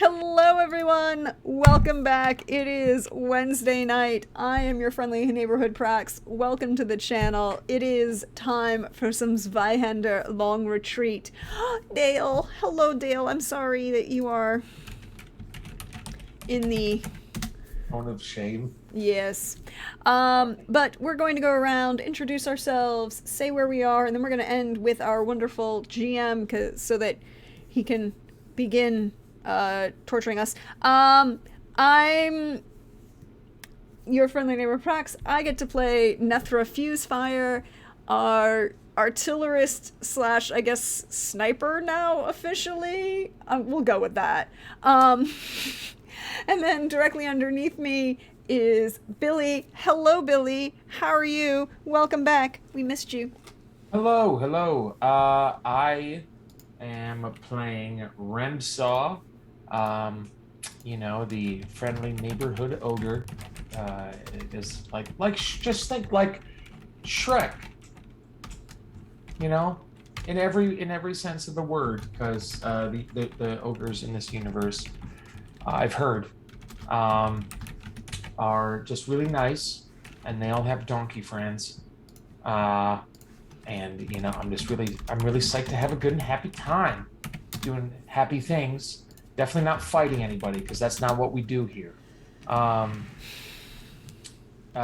Hello, everyone. Welcome back. It is Wednesday night. I am your friendly neighborhood Prax. Welcome to the channel. It is time for some Zweihander long retreat. Dale. Hello, Dale. I'm sorry that you are in the Tone of shame. Yes. But we're going to go around, introduce ourselves, say where we are, and then we're going to end with our wonderful GM so that he can begin torturing us. I'm your friendly neighbor Prax. I get to play Nethra Fusefire, our artillerist slash, I guess, sniper now officially. We'll go with that. And then directly underneath me is Billy. Hello, Billy. How are you? Welcome back. We missed you. Hello, hello. I am playing Remsaw, um, the friendly neighborhood ogre. It is just like Shrek, you know, in every sense of the word, because the ogres in this universe, I've heard, um, are just really nice, and they all have donkey friends. Uh, and I'm really psyched to have a good and happy time doing happy things. Definitely not fighting anybody because that's not what we do here. um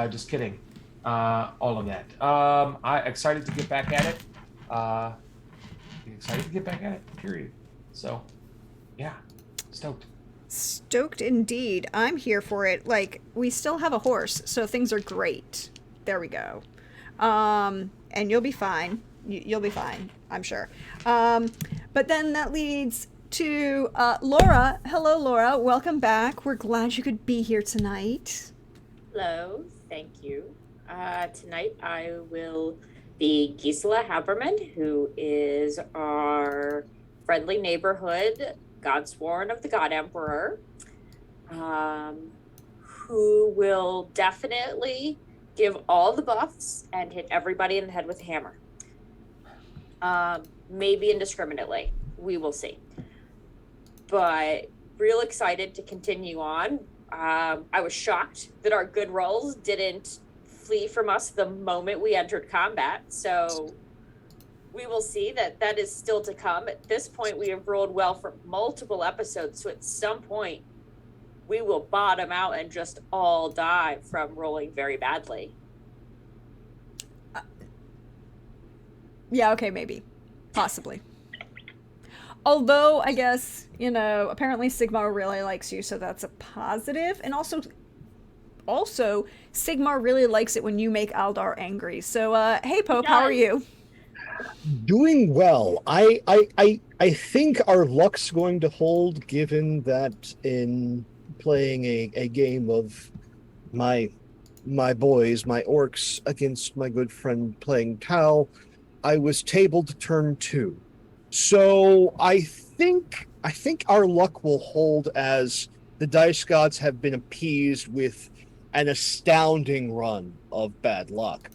just kidding. All of that. I excited to get back at it. uh Excited to get back at it, period. So yeah, stoked. Stoked indeed. I'm here for it. Like, we still have a horse, so things are great. There we go. And you'll be fine. You'll be fine, I'm sure. But then that leads to Laura. Hello, Laura. Welcome back. We're glad you could be here tonight. Hello, thank you. Tonight I will be Gisela Haberman, who is our friendly neighborhood Godsworn of the God Emperor, um, who will definitely give all the buffs and hit everybody in the head with a hammer. Maybe indiscriminately. We will see. But real excited to continue on. I was shocked that our good rolls didn't flee from us the moment we entered combat. So we will see that is still to come. At this point, we have rolled well for multiple episodes. So at some point, we will bottom out and just all die from rolling very badly. Yeah, okay, maybe. Possibly. Although, I guess, apparently Sigmar really likes you, so that's a positive. And also, Sigmar really likes it when you make Aldar angry. So, hey, Pope, how are you? Doing well. I think our luck's going to hold, given that in playing a game of my my boys, my orcs, against my good friend playing Tau, I was tabled turn two. So I think our luck will hold, as the dice gods have been appeased with an astounding run of bad luck.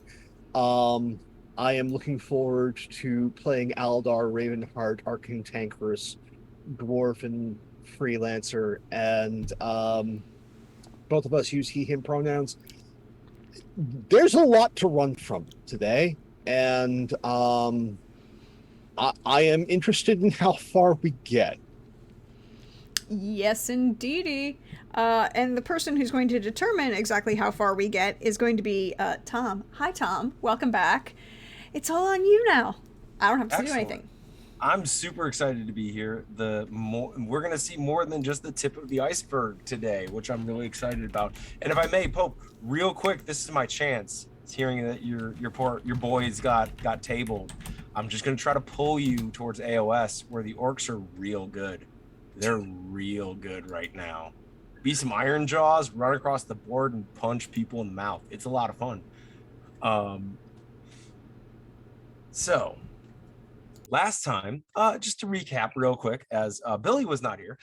Um, I am looking forward to playing Aldar Ravenheart, our cantankerous dwarven freelancer, and both of us use he/him pronouns. There's a lot to run from today, and I am interested in how far we get. Yes, indeedy. And the person who's going to determine exactly how far we get is going to be Tom. Hi, Tom. Welcome back. It's all on you now. I don't have to do Excellent. anything. I'm super excited to be here. We're going to see more than just the tip of the iceberg today, which I'm really excited about. And if I may, Pope, real quick, this is my chance. It's hearing that your boys got tabled. I'm just going to try to pull you towards AOS, where the orcs are real good. They're real good right now. Be some iron jaws, run across the board and punch people in the mouth. It's a lot of fun. So last time, just to recap real quick, as Billy was not here,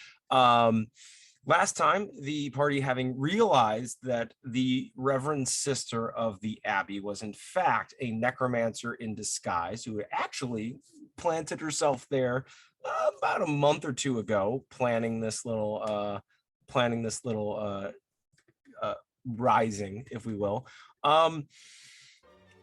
last time the party, having realized that the Reverend Sister of the Abbey was in fact a necromancer in disguise who actually planted herself there about a month or two ago, planning this little rising, if we will.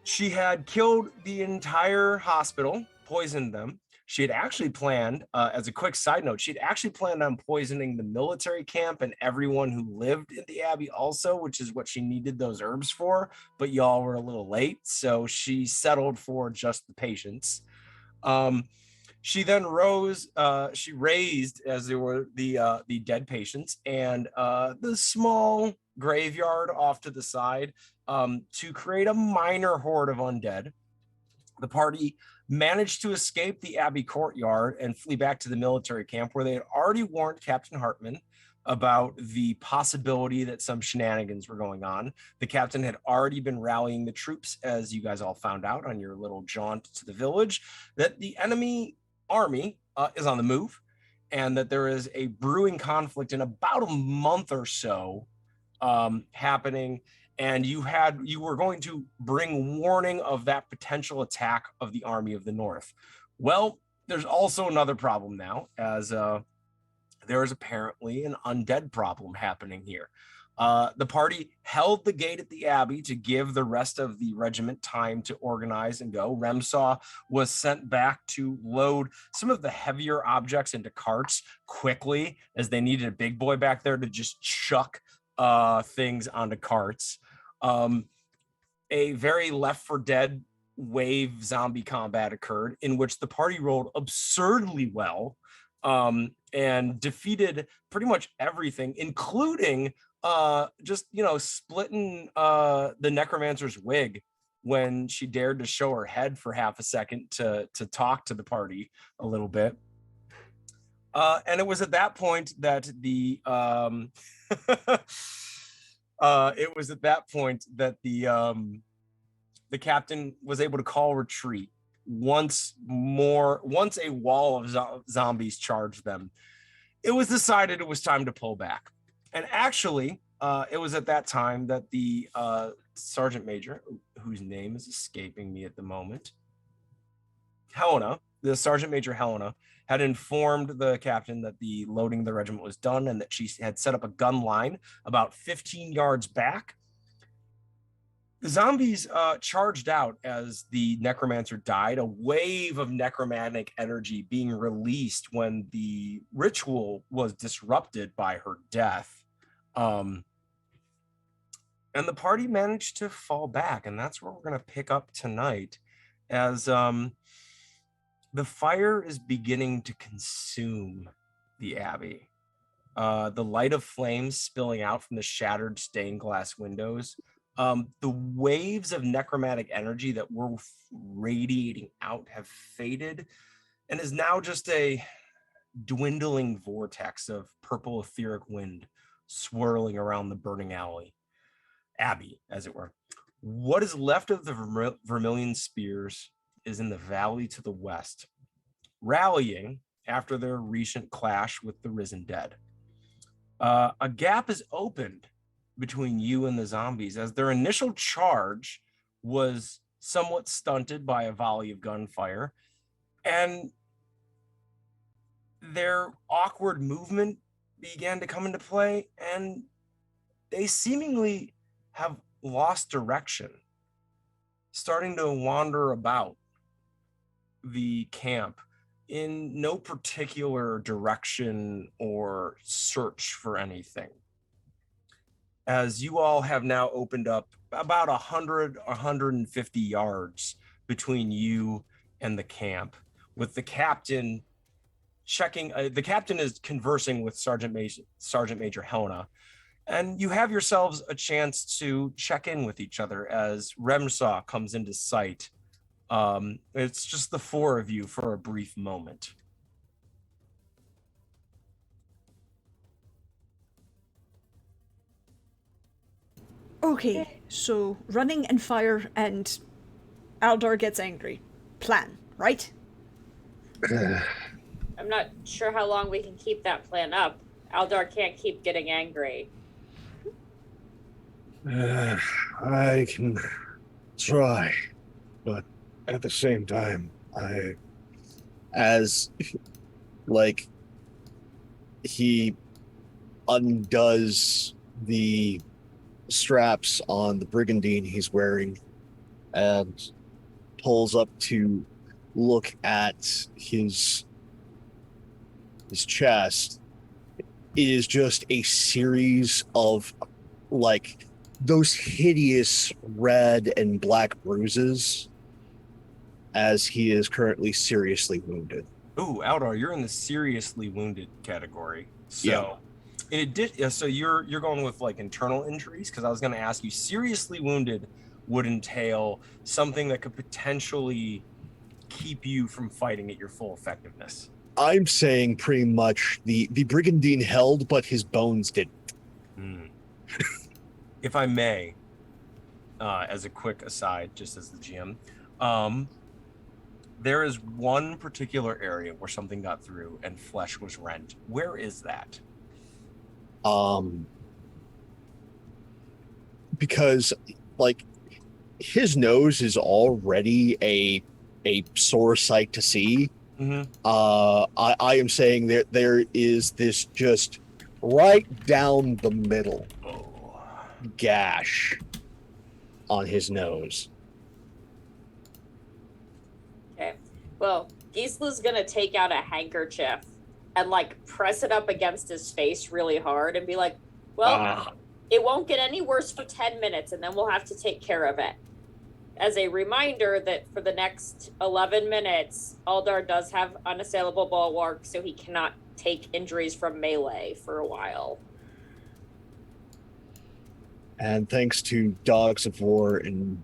She had killed the entire hospital, poisoned them. She had actually planned, as a quick side note, she'd actually planned on poisoning the military camp and everyone who lived in the Abbey also, which is what she needed those herbs for, but y'all were a little late, so she settled for just the patients. She then she raised, as there were the dead patients and the small graveyard off to the side to create a minor horde of undead. The party managed to escape the Abbey courtyard and flee back to the military camp, where they had already warned Captain Hartman about the possibility that some shenanigans were going on. The captain had already been rallying the troops, as you guys all found out on your little jaunt to the village, that the enemy army is on the move, and that there is a brewing conflict in about a month or so happening, and you were going to bring warning of that potential attack of the army of the north. Well, there's also another problem now, as there is apparently an undead problem happening here. The party held the gate at the Abbey to give the rest of the regiment time to organize and go. Remsaw was sent back to load some of the heavier objects into carts quickly, as they needed a big boy back there to just chuck things onto carts. A very Left 4 Dead wave zombie combat occurred, in which the party rolled absurdly well and defeated pretty much everything, including just splitting the necromancer's wig when she dared to show her head for half a second to talk to the party a little bit. And it was at that point that the the captain was able to call retreat once a wall of zombies charged them. It was decided it was time to pull back. And actually, it was at that time that the sergeant major, whose name is escaping me at the moment, the sergeant major Helena, had informed the captain that the loading of the regiment was done, and that she had set up a gun line about 15 yards back. The zombies charged out as the necromancer died, a wave of necromantic energy being released when the ritual was disrupted by her death. And the party managed to fall back, and that's where we're going to pick up tonight, as the fire is beginning to consume the Abbey. The light of flames spilling out from the shattered stained glass windows. The waves of necromantic energy that were radiating out have faded, and is now just a dwindling vortex of purple etheric wind swirling around the burning Abbey, as it were. What is left of the Vermilion Spears is in the valley to the west, rallying after their recent clash with the risen dead. A gap is opened between you and the zombies, as their initial charge was somewhat stunted by a volley of gunfire, and their awkward movement began to come into play, and they seemingly have lost direction, starting to wander about the camp in no particular direction or search for anything. As you all have now opened up about 150 yards between you and the camp, with the captain checking, the captain is conversing with Sergeant Major Helena, and you have yourselves a chance to check in with each other as Remsaw comes into sight. It's just the four of you for a brief moment. Okay, so running and fire and Aldar gets angry. Plan, right? I'm not sure how long we can keep that plan up. Aldar can't keep getting angry. I can try, but at the same time, as Like, he undoes the straps on the brigandine he's wearing and pulls up to look at his chest. It is just a series of, like, those hideous red and black bruises as he is currently seriously wounded. Ooh, Aldar, you're in the seriously wounded category. So, Yeah. in addition, so you're going with like internal injuries, because I was going to ask you, seriously wounded would entail something that could potentially keep you from fighting at your full effectiveness. I'm saying pretty much the brigandine held, but his bones didn't. If I may, as a quick aside, just as the GM, there is one particular area where something got through and flesh was rent. Where is that? Because, like, his nose is already a sore sight to see. Mm-hmm. I am saying that there is this just right down the middle gash on his nose. Okay. Well, Gisla's gonna take out a handkerchief and like press it up against his face really hard and be like, well, it won't get any worse for 10 minutes and then we'll have to take care of it. As a reminder that for the next 11 minutes, Aldar does have unassailable bulwark, so he cannot take injuries from melee for a while. And thanks to Dogs of War and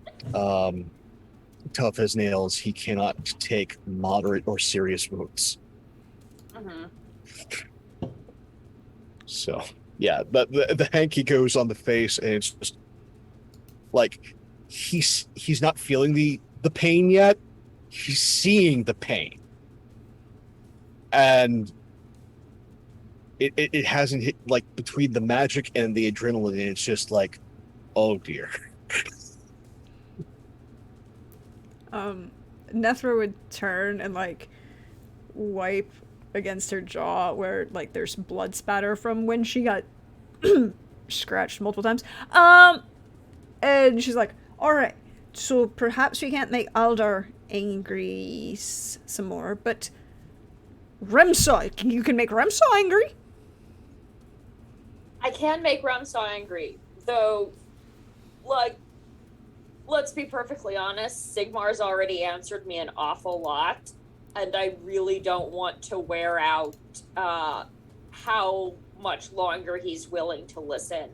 Tough as Nails, he cannot take moderate or serious wounds. Mm-hmm. So, yeah, but the hanky goes on the face, and it's just like he's not feeling the pain yet. He's seeing the pain, and it hasn't hit, like, between the magic and the adrenaline. It's just like, oh dear. Nethra would turn and like wipe against her jaw where like there's blood spatter from when she got scratched multiple times. And she's like, all right, so perhaps we can't make Aldar angry some more, but Remsaw, you can make Remsaw angry? I can make Remsaw angry, though, like, let's be perfectly honest, Sigmar's already answered me an awful lot, and I really don't want to wear out how much longer he's willing to listen.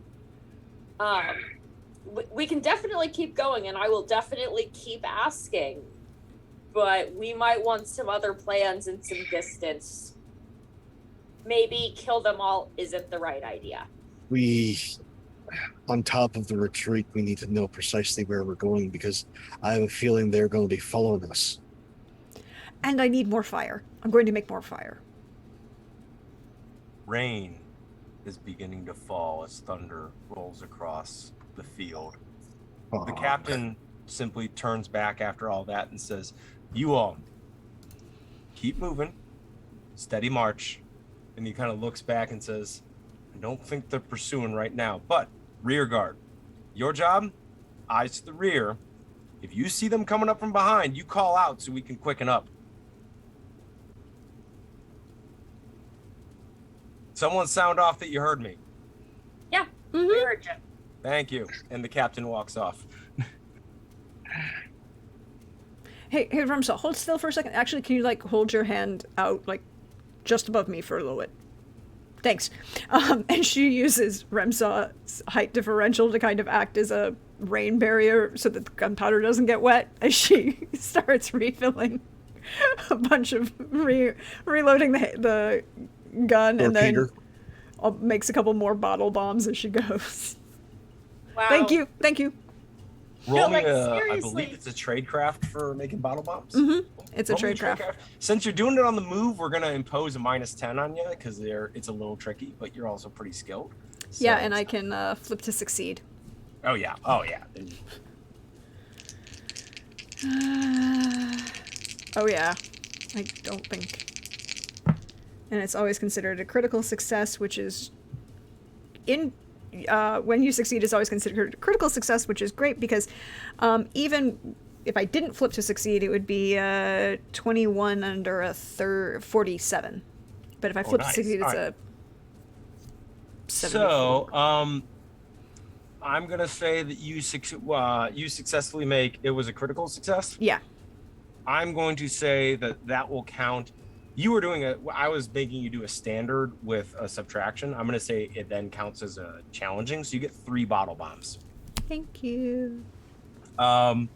We can definitely keep going, and I will definitely keep asking, but we might want some other plans and some distance. Maybe kill them all isn't the right idea. On top of the retreat, we need to know precisely where we're going, because I have a feeling they're going to be following us. And I need more fire. I'm going to make more fire. Rain is beginning to fall as thunder rolls across the field. The captain simply turns back after all that and says, you all keep moving, steady march. And he kind of looks back and says, I don't think they're pursuing right now, but rear guard, your job, eyes to the rear. If you see them coming up from behind, you call out so we can quicken up. Someone sound off that you heard me. Yeah, Mm-hmm. we heard you. Thank you. And the captain walks off. Hey, Remsaw, hold still for a second. Actually, can you like hold your hand out like just above me for a little bit? Thanks. And she uses Remsaw's height differential to kind of act as a rain barrier so that the gunpowder doesn't get wet as she starts refilling a bunch of reloading the gun, and then makes a couple more bottle bombs as she goes. Wow. Thank you. Roll like, me I seriously. believe it's a tradecraft for making bottle bombs. Mm-hmm. It's a Roll me tradecraft. Since you're doing it on the move, we're gonna impose a -10 on you because it's a little tricky, but you're also pretty skilled. So Yeah, and I can flip to succeed. Oh yeah. Oh yeah. I don't think. and it's always considered a critical success, which is when you succeed, it's always considered a critical success, which is great because even if I didn't flip to succeed, it would be 21 under a 47. But if I flip nice. to succeed, it's All a 74. So, I'm gonna say that you successfully make it was a critical success. Yeah. I'm going to say that will count. You were doing I was making you do a standard with a subtraction. I'm gonna say it then counts as a challenging, so you get 3 bottle bombs. Thank you. All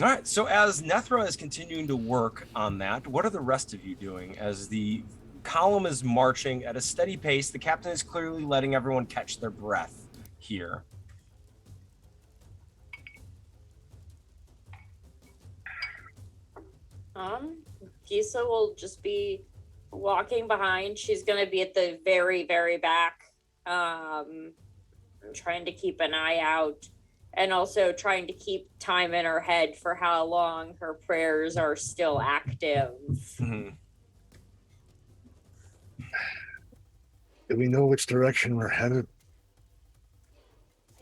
right. So as Nethra is continuing to work on that, what are the rest of you doing as the column is marching at a steady pace? The captain is clearly letting everyone catch their breath here. Gisa will just be walking behind. She's gonna be at the very, very back, trying to keep an eye out, and also trying to keep time in her head for how long her prayers are still active. Mm-hmm. Do we know which direction we're headed?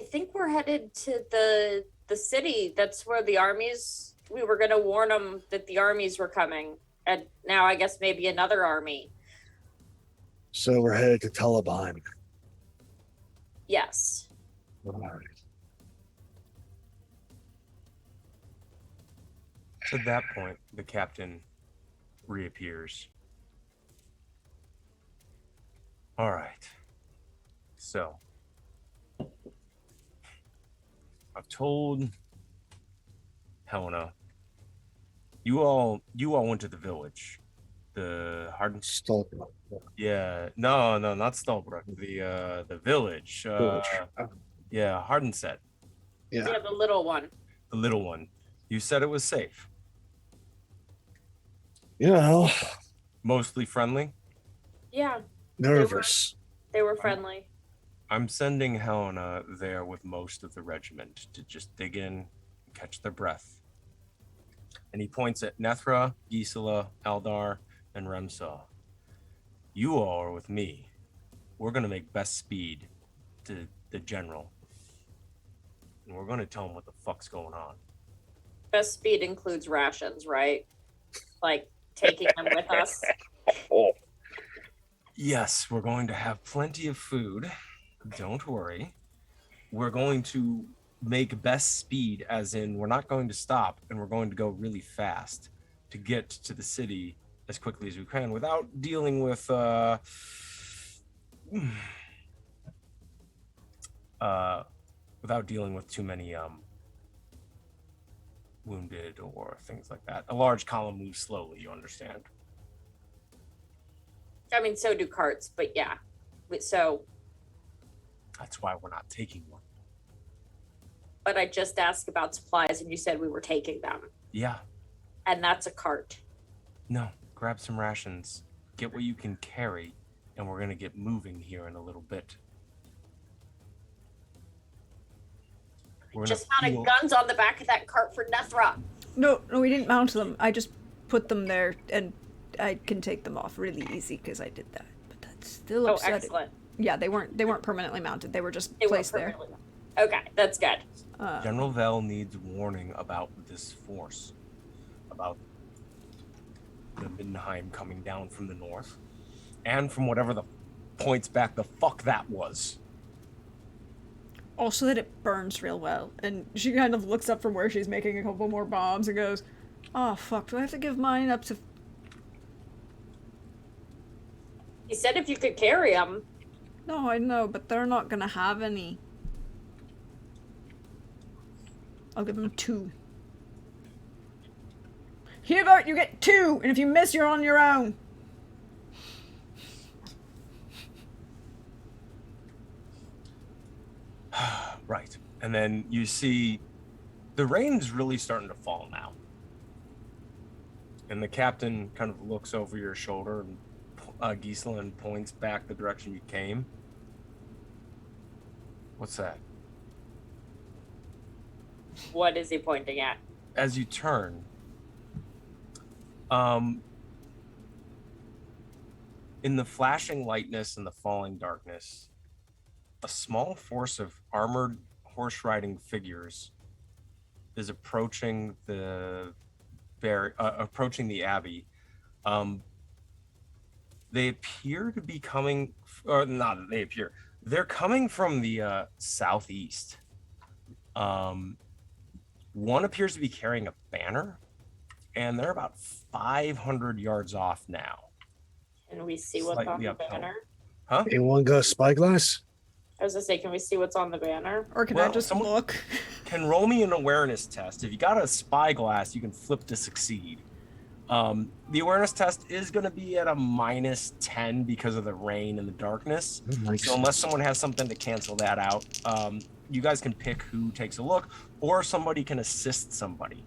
I think we're headed to the city. That's where the armies. We were gonna warn them that the armies were coming, and now I guess maybe another army. So we're headed to Taliban. Yes. All right. At that point, the captain reappears. All right. So, I've told Helena. You all went to the village. The Harden. Stolper. Yeah. No, not Stolbrook. The village. Village. Yeah, Hardenset. Yeah. Yeah, the little one. The little one. You said it was safe. You know, Mostly friendly. Yeah, nervous. they were friendly. I'm sending Helena there with most of the regiment to just dig in and catch their breath. And he points at Nethra, Gisela, Eldar, and Remsaw. You all are with me. We're going to make best speed to the general. And we're going to tell him what the fuck's going on. Best speed includes rations, right? Like taking them with us. Oh. Yes, we're going to have plenty of food. Don't worry. We're going to make best speed, as in we're not going to stop, and we're going to go really fast to get to the city as quickly as we can without dealing with without dealing with too many wounded or things like that. A large column moves slowly, you understand. I mean, so do carts, but yeah. So, That's why we're not taking one. but I just asked about supplies and you said we were taking them. Yeah. And that's a cart. No, grab some rations, get what you can carry, and we're gonna get moving here in a little bit. We're Just gonna mounted guns on the back of that cart for Nethra. No, we didn't mount them. I just put them there, and I can take them off really easy because I did that. But that's still Oh, upsetting. excellent. Yeah, they weren't permanently mounted. They were just They were placed there. permanently- Okay, that's good. General Vell needs warning about this force, about the Middenheim coming down from the north, and from whatever the points back the fuck that was. Also that it burns real well. And she kind of looks up from where she's making a couple more bombs and goes, "Oh fuck, do I have to give mine up to..." He said if you could carry them. No, I know, but they're not gonna have any. I'll give them 2. Hubert, you get 2, and if you miss, you're on your own. Right. And then you see the rain's really starting to fall now. And the captain kind of looks over your shoulder and Gisela and points back the direction you came. What's that? What is he pointing at? As you turn, In the flashing lightness and the falling darkness, a small force of armored horse-riding figures is approaching the abbey. They appear to be coming, or not. They appear. They're coming from the southeast. One appears to be carrying a banner, and they're about 500 yards off now. Can we see what's on Slightly the uphill. banner? Huh? Anyone got a spyglass? I was gonna say, can we see what's on the banner? Or can I Well, just someone- look? Can roll me an awareness test. If you got a spyglass, you can flip to succeed. The awareness test is going to be at a -10 because of the rain and the darkness. So unless someone has something to cancel that out, you guys can pick who takes a look, or somebody can assist somebody.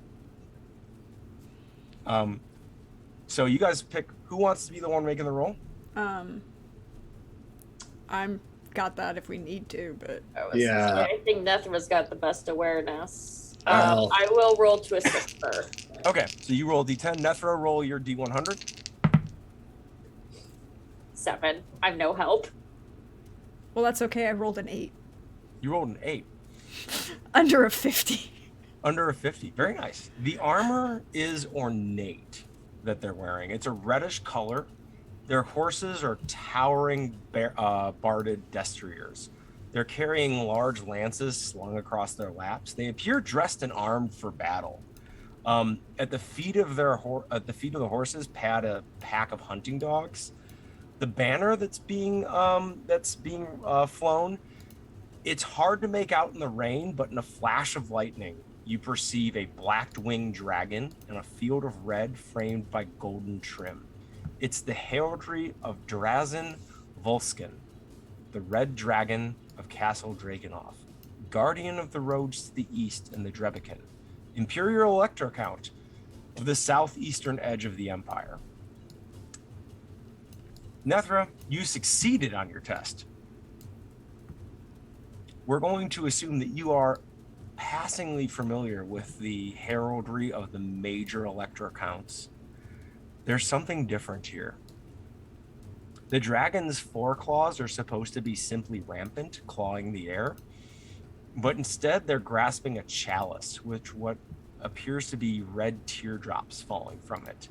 So you guys pick who wants to be the one making the roll. I'm got that if we need to, but Yeah. I think Nethra's got the best awareness. Well- I will roll to assist her. Okay, so you roll D10. Nethra, roll your D100. 7. I'm no help. well, that's okay. I rolled an 8 You rolled an 8. under a 50. Under a 50. Very nice. The armor is ornate that they're wearing. It's a reddish color. Their horses are towering barded destriers. They're carrying large lances slung across their laps. They appear dressed and armed for battle. At the feet of the horses pad a pack of hunting dogs. The banner that's being flown, it's hard to make out in the rain, but in a flash of lightning, you perceive a black-winged dragon and a field of red framed by golden trim. It's the heraldry of Drazen Volskin, the red dragon of Castle Drakenhof, guardian of the roads to the east and the Drebekin, Imperial Elector Count of the southeastern edge of the Empire. Nethra, you succeeded on your test. We're going to assume that you are passingly familiar with the heraldry of the major Elector Counts. There's something different here. The dragon's foreclaws are supposed to be simply rampant, clawing the air, but instead they're grasping a chalice, which what appears to be red teardrops falling from it.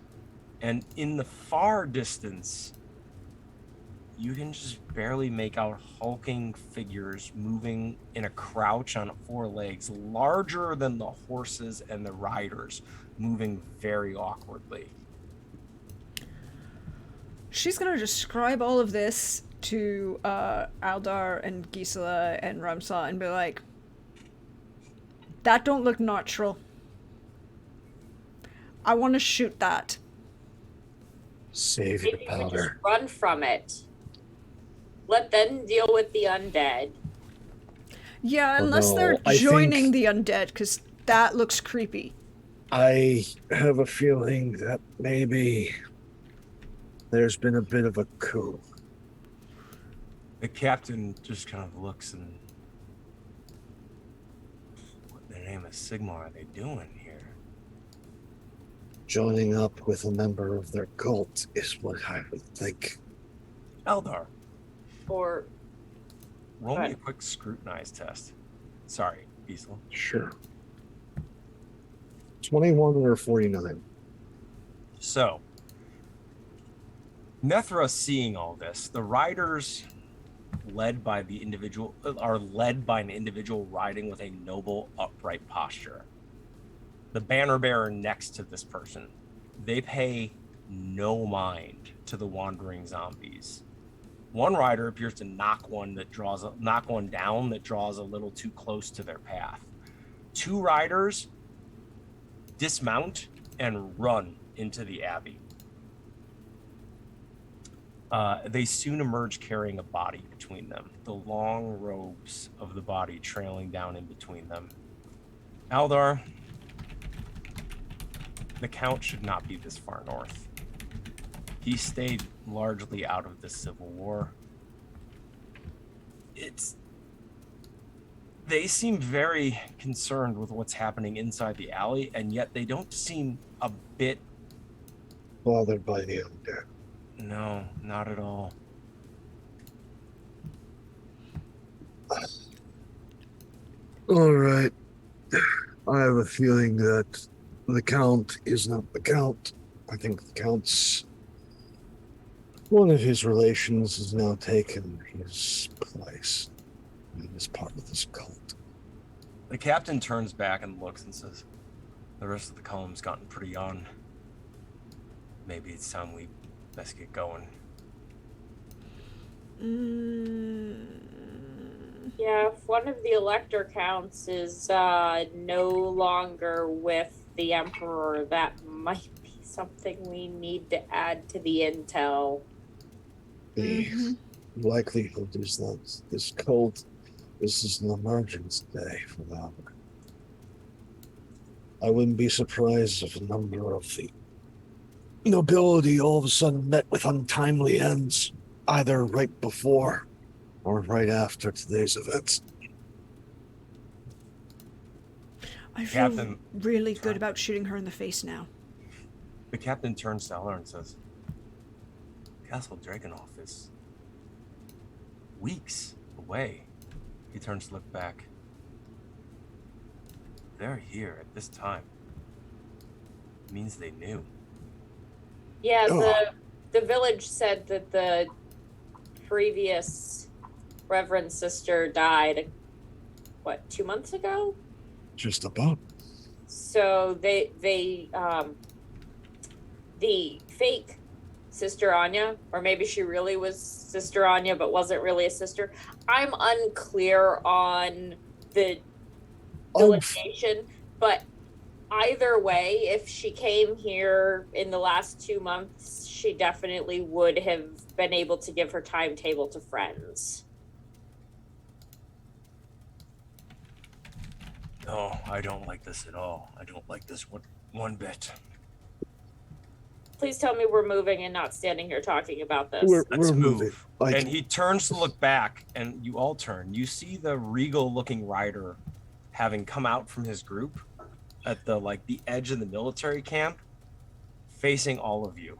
And in the far distance, you can just barely make out hulking figures moving in a crouch on 4 legs, larger than the horses and the riders, moving very awkwardly. She's gonna describe all of this to Aldar and Gisela and Ramsa and be like, that don't look natural. I want to shoot that. Save your Maybe we just powder. run from it. Let them deal with the undead. Yeah, unless no, they're I joining think- the undead, because that looks creepy. I have a feeling that maybe there's been a bit of a coup. The captain just kind of looks and, what in the name of Sigmar are they doing here? Joining up with a member of their cult is what I would think. Eldar, Or roll me a Right. quick scrutinize test. Sorry, Gisela. Sure. 21 or 49. So, Nethra seeing all this, the riders led by an individual riding with a noble, upright posture. The banner bearer next to this person, they pay no mind to the wandering zombies. One rider appears to knock one down that draws a little too close to their path. 2 riders dismount and run into the abbey. They soon emerge carrying a body between them, the long robes of the body trailing down in between them. Aldar, the Count should not be this far north. He stayed largely out of this civil war. They seem very concerned with what's happening inside the alley, and yet they don't seem a bit Bothered by the undead. No, not at all. All right. I have a feeling that the Count is not the Count. I think the Count's one of his relations has now taken his place and is part of this cult. The captain turns back and looks and says, the rest of the column's gotten pretty on. Maybe it's time we best get going. Yeah, if one of the elector counts is no longer with the emperor, that might be something we need to add to the intel. The likelihood is that this cult, this is an emergence day for them. I wouldn't be surprised if a number of the nobility all of a sudden met with untimely ends, either right before or right after today's events. I feel Captain, really good about shooting her in the face now. the captain turns to Eller and says, Castle Dragonhof is weeks away. He turns to look back. They're here at this time. It means they knew. Yeah, Oh. the village said that the previous Reverend Sister died, what, 2 months ago? Just about. So the fake Sister Anya, or maybe she really was Sister Anya but wasn't really a sister. I'm unclear on the delineation, but either way, if she came here in the last 2 months, she definitely would have been able to give her timetable to friends. No, I don't like this at all. I don't like this one bit. Please tell me we're moving and not standing here talking about this. We're Let's moving. move. Like, And he turns to look back, and you all turn. You see the regal-looking rider having come out from his group at the edge of the military camp, facing all of you.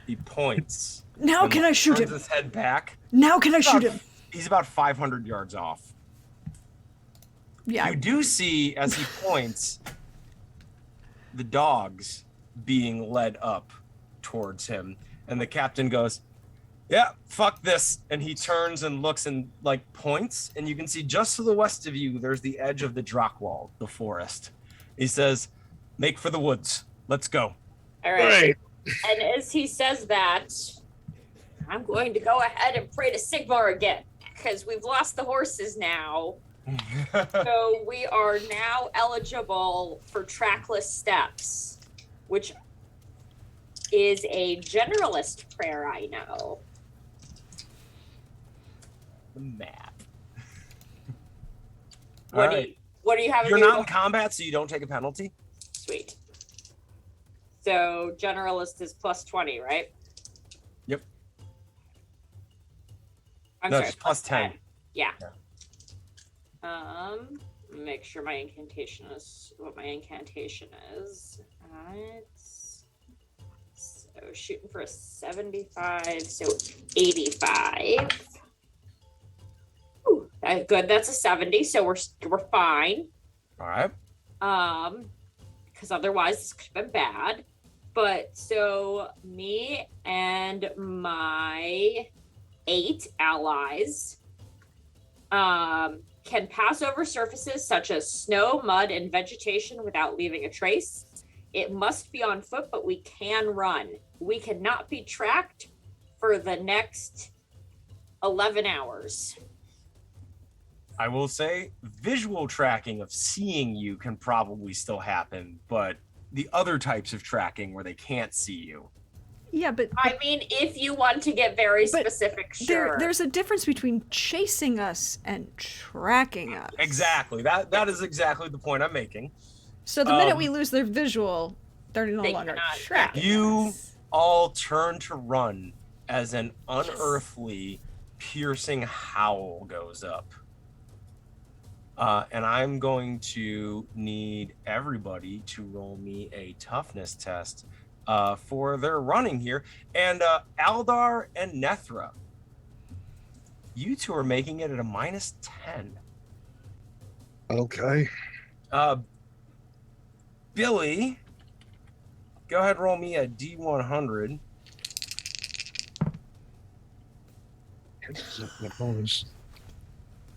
He points. Now and can I shoot turns him? his head back. Now can I shoot him? He's about 500 yards off. Yeah. You do see, as he points, the dogs being led up towards him, and the captain goes, yeah, fuck this, and he turns and looks and points, and you can see just to the west of you there's the edge of the Drakkwald, the forest. He says, make for the woods, let's go. All right. And as he says that, I'm going to go ahead and pray to Sigmar again, because we've lost the horses now. So we are now eligible for trackless steps, which is a generalist prayer, I know. The map. What do you have? You're not in combat, so you don't take a penalty. Sweet. So generalist is plus 20, right? Yep. I'm No, sorry, it's plus 10. Yeah. Make sure my incantation is what my incantation is. So shooting for a 75, so 85. Ooh, that's good. That's a 70, so we're fine. All right. Because otherwise this could have been bad. But so me and my 8 allies can pass over surfaces such as snow, mud, and vegetation without leaving a trace. It must be on foot, but we can run. We cannot be tracked for the next 11 hours. I will say visual tracking of seeing you can probably still happen, but the other types of tracking where they can't see you. Yeah, but I mean, if you want to get very But specific, sure. there's a difference between chasing us and tracking us. Exactly. That is exactly the point I'm making. So the minute we lose their visual, they're no They longer cannot tracking You us. all turn to run as an unearthly, piercing howl goes up. And I'm going to need everybody to roll me a toughness test. for their running here. And Aldar and Nethra, you two are making it at a -10. Okay. Billy, go ahead and roll me a D100.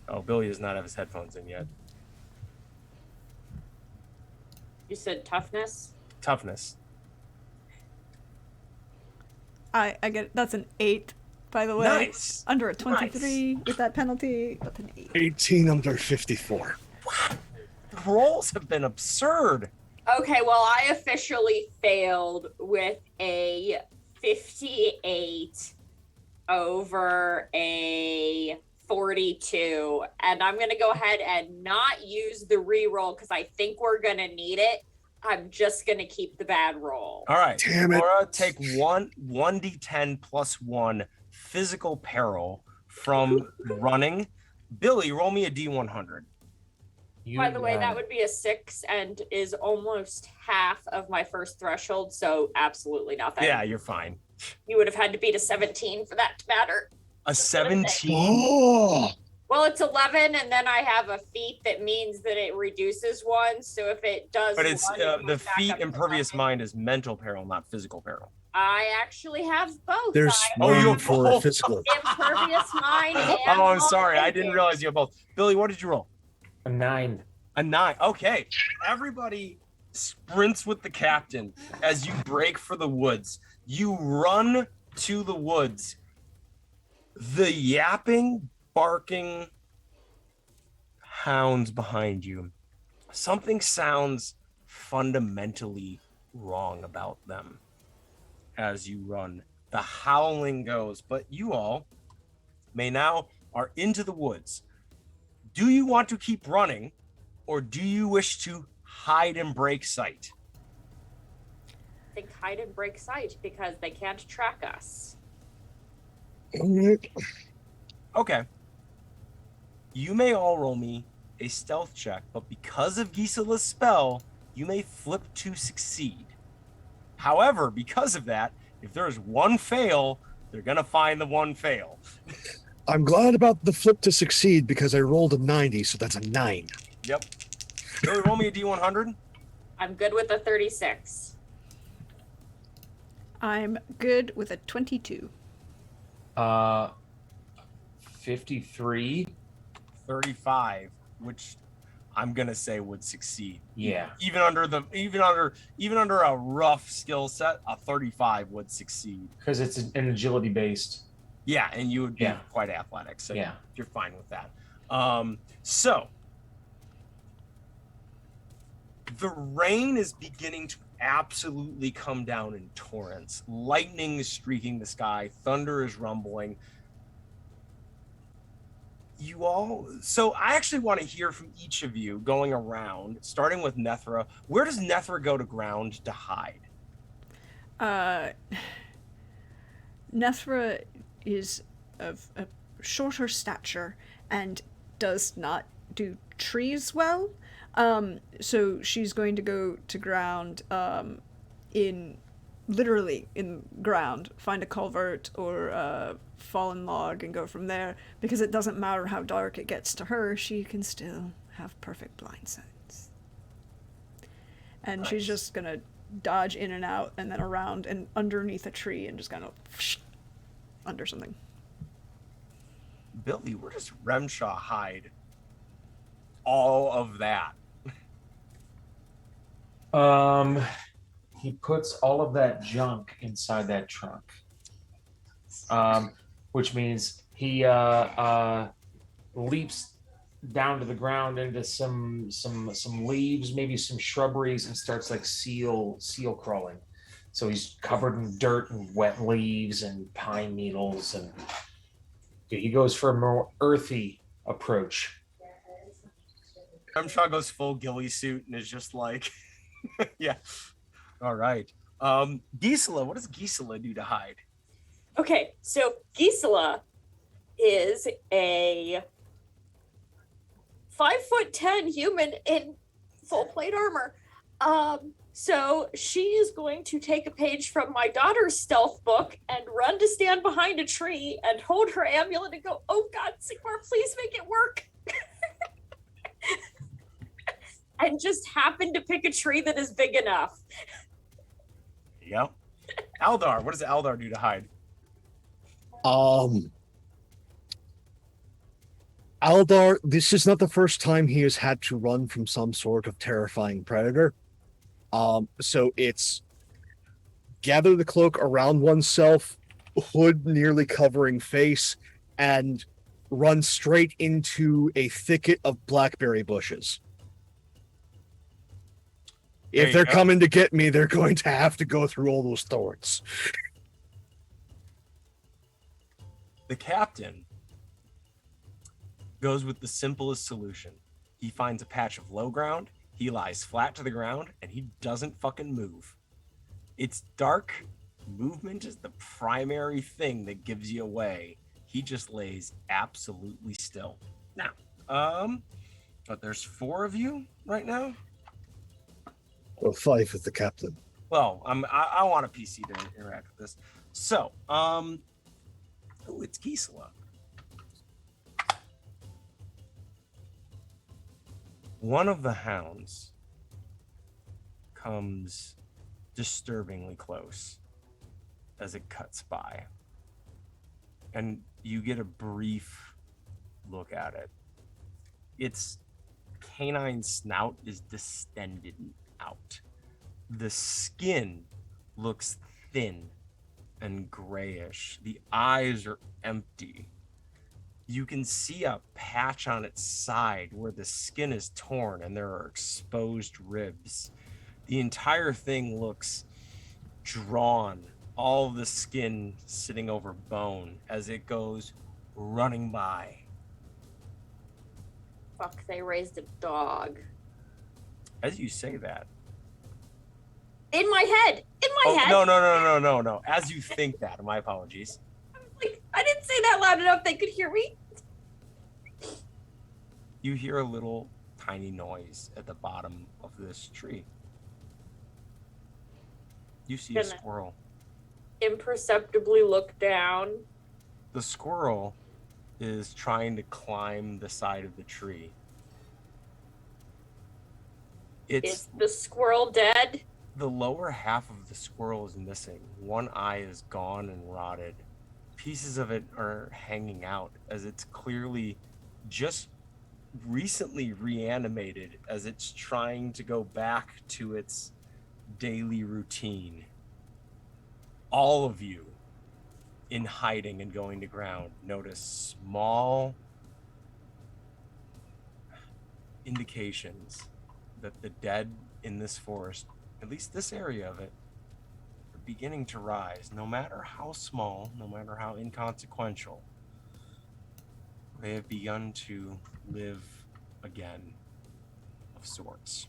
Oh, Billy does not have his headphones in yet. You said toughness? Toughness. I get that's an 8, by the way. Nice. Under a 23 with that penalty. With an 8. 18 under 54. The rolls have been absurd. Okay, well, I officially failed with a 58 over a 42. And I'm going to go ahead and not use the re-roll because I think we're going to need it. I'm just going to keep the bad roll. All right. Damn it. Laura, take 1d10 plus 1 physical peril from running. Billy, roll me a D100. By the way, that would be a 6 and is almost half of my first threshold, so absolutely nothing. Yeah, you're fine. You would have had to beat a 17 for that to matter. A 17? Oh, Well, it's 11, and then I have a feat that means that it reduces 1. So if it does, But it's 1, it the goes back feat up to impervious 9. mind is mental peril, not physical peril. I actually have both. there's I Oh, have you room for oh. a physical. impervious mind. And Oh, I'm sorry. I didn't thinking. realize you have both. Billy, what did you roll? a 9. A 9. Okay. Everybody sprints with the captain as you break for the woods. You run to the woods. The yapping, barking hounds behind you. Something sounds fundamentally wrong about them as you run. The howling goes, but you all may now are into the woods. Do you want to keep running, or do you wish to hide and break sight? I think hide and break sight because they can't track us. All right. Okay. You may all roll me a stealth check, but because of Gisela's spell, you may flip to succeed. However, because of that, if there's one fail, they're gonna find the one fail. I'm glad about the flip to succeed because I rolled a 90, so that's a 9. Yep. Billy, roll me a D100. I'm good with a 36. I'm good with a 22. 53. 35, which I'm gonna say would succeed. Yeah. Even under a rough skill set, a 35 would succeed. Because it's an agility based. Yeah, and you would be Yeah. quite athletic, so Yeah. you're fine with that. So the rain is beginning to absolutely come down in torrents. Lightning is streaking the sky, thunder is rumbling. So I actually want to hear from each of you going around, starting with Nethra. Where does Nethra go to ground to hide? Nethra is of a shorter stature and does not do trees well. So she's going to go to ground literally in ground, find a culvert or a fallen log and go from there, because it doesn't matter how dark it gets to her, she can still have perfect blind sights. And she's just gonna dodge in and out and then around and underneath a tree and just kind of under something. Billy, where does Remshaw hide all of that? He puts all of that junk inside that trunk. Which means he leaps down to the ground into some leaves, maybe some shrubberies, and starts like seal crawling. So he's covered in dirt and wet leaves and pine needles, and he goes for a more earthy approach. Remshaw goes full ghillie suit and is just like, yeah. All right. Gisela, what does Gisela do to hide? Okay, so Gisela is a 5'10" human in full plate armor. So she is going to take a page from my daughter's stealth book and run to stand behind a tree and hold her amulet and go, "Oh God, Sigmar, please make it work." And just happen to pick a tree that is big enough. Yeah. Aldar, what does Aldar do to hide? Aldar, this is not the first time he has had to run from some sort of terrifying predator. So it's gather the cloak around oneself, hood nearly covering face, and run straight into a thicket of blackberry bushes. There If you they're go. coming to get me, they're going to have to go through all those thorns. The captain goes with the simplest solution. He finds a patch of low ground, he lies flat to the ground, and he doesn't fucking move. It's dark. Movement is the primary thing that gives you away. He just lays absolutely still. Now, but there's 4 of you right now. Well, 5 with the captain. Well, I want a PC to interact with this. So, it's Gisela. One of the hounds comes disturbingly close as it cuts by. And you get a brief look at it. Its canine snout is distended out. The skin looks thin and grayish. The eyes are empty. You can see a patch on its side where the skin is torn and there are exposed ribs. The entire thing looks drawn, all the skin sitting over bone as it goes running by. Fuck, they raised a dog. As you say that, In my head. Head. No. As you think that, my apologies. Like, I didn't say that loud enough they could hear me. You hear a little tiny noise at the bottom of this tree. You see a Gonna- squirrel. Imperceptibly look down. The squirrel is trying to climb the side of the tree. Is the squirrel dead? The lower half of the squirrel is missing. One eye is gone and rotted. Pieces of it are hanging out as it's clearly just recently reanimated as it's trying to go back to its daily routine. All of you in hiding and going to ground notice small indications that the dead in this forest, at least this area of it, are beginning to rise, no matter how small, no matter how inconsequential. They have begun to live again, of sorts.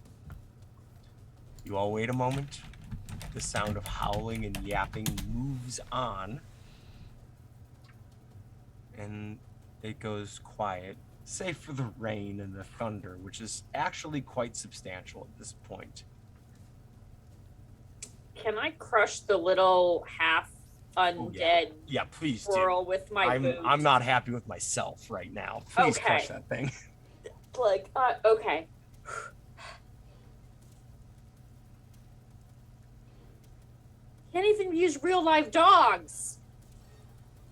You all wait a moment. The sound of howling and yapping moves on, and it goes quiet, save for the rain and the thunder, which is actually quite substantial at this point. Can I crush the little half undead Yeah, please do. squirrel with my boot? I'm not happy with myself right now. Please Okay. crush that thing. Like, okay. Can't even use real live dogs.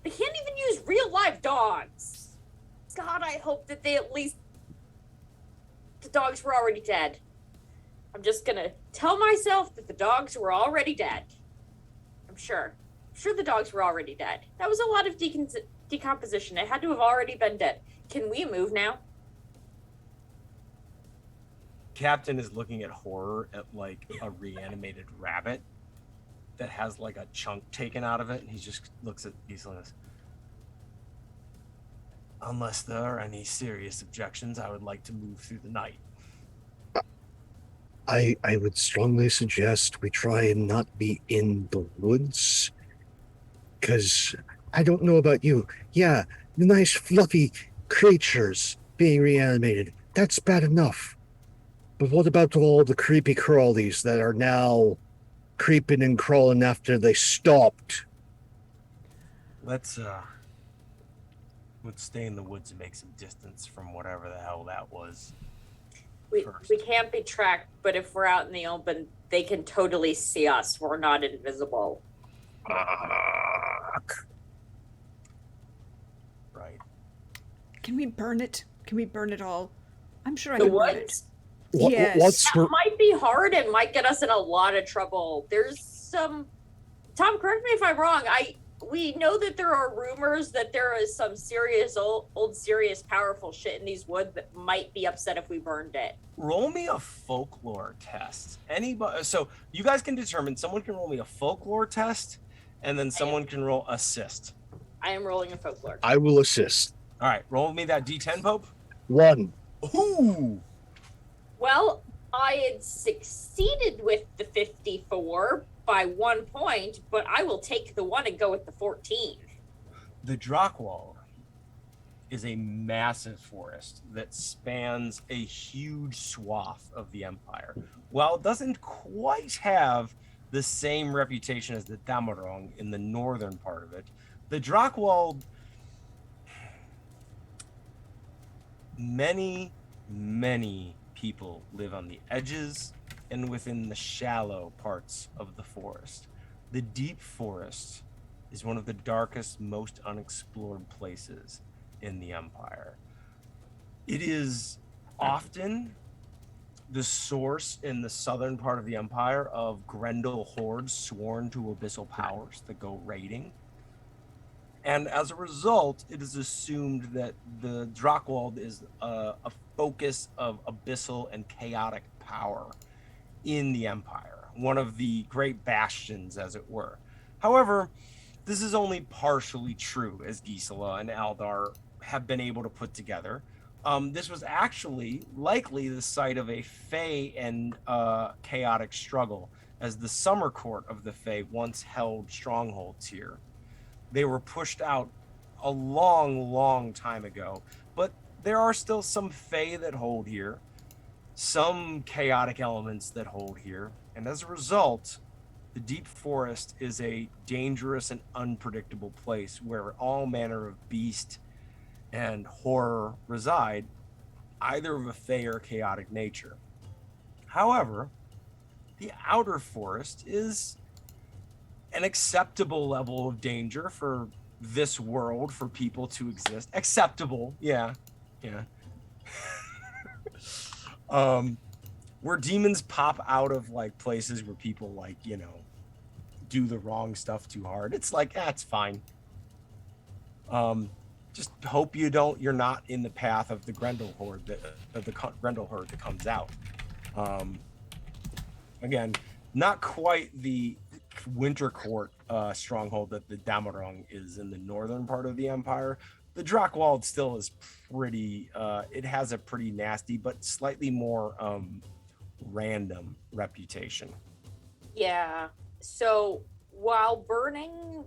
They can't even use real live dogs. God, I hope that they at least. The dogs were already dead. I'm just gonna tell myself that the dogs were already dead. I'm sure. I'm sure the dogs were already dead. That was a lot of decomposition. It had to have already been dead. Can we move now? Captain is looking at horror at like a reanimated rabbit that has like a chunk taken out of it, and he just looks at these ones. Unless there are any serious objections, I would like to move through the night. I would strongly suggest we try and not be in the woods. Because I don't know about you. Yeah, the nice fluffy creatures being reanimated. That's bad enough. But what about all the creepy crawlies that are now creeping and crawling after they stopped? Let's stay in the woods and make some distance from whatever the hell that was. We can't be tracked, but if we're out in the open, they can totally see us. We're not invisible. Right. Can we burn it? Can we burn it all? I'm sure I The can burn it. woods? Yes. That might be hard and might get us in a lot of trouble. There's some. Tom, correct me if I'm wrong. We know that there are rumors that there is some serious old serious powerful shit in these woods that might be upset if we burned it. Roll me a folklore test. Anybody? So you guys can determine. Someone can roll me a folklore test, and then someone can roll assist. I am rolling a folklore. I will assist. All right, roll me that D10, Pope. 1. Ooh. Well, I had succeeded with the 54 by 1 point, but I will take the 1 and go with the 14. The Drakkwald is a massive forest that spans a huge swath of the Empire. While it doesn't quite have the same reputation as the Damarong in the northern part of it, the Drakkwald, many people live on the edges and within the shallow parts of the forest. The deep forest is one of the darkest, most unexplored places in the Empire. It is often the source in the southern part of the Empire of Grendel hordes sworn to abyssal powers that go raiding. And as a result, it is assumed that the Drakkwald is a focus of abyssal and chaotic power in the Empire, one of the great bastions, as it were. However, this is only partially true, as Gisela and Aldar have been able to put together. This was actually likely the site of a Fae and chaotic struggle, as the Summer Court of the Fae once held strongholds here. They were pushed out a long time ago, but there are still some Fae that hold here, some chaotic elements that hold here, and as a result, the deep forest is a dangerous and unpredictable place where all manner of beast and horror reside, either of a Fae or chaotic nature. However, the outer forest is an acceptable level of danger for this world, for people to exist. Acceptable, yeah. Where demons pop out of like places where people like, do the wrong stuff too hard. It's like, it's fine. Just hope you're not in the path of the Grendel horde that comes out. Again, not quite the Winter Court stronghold that the Damarong is in the northern part of the Empire. The Drakkwald still is pretty, it has a pretty nasty, but slightly more random reputation. Yeah. So while burning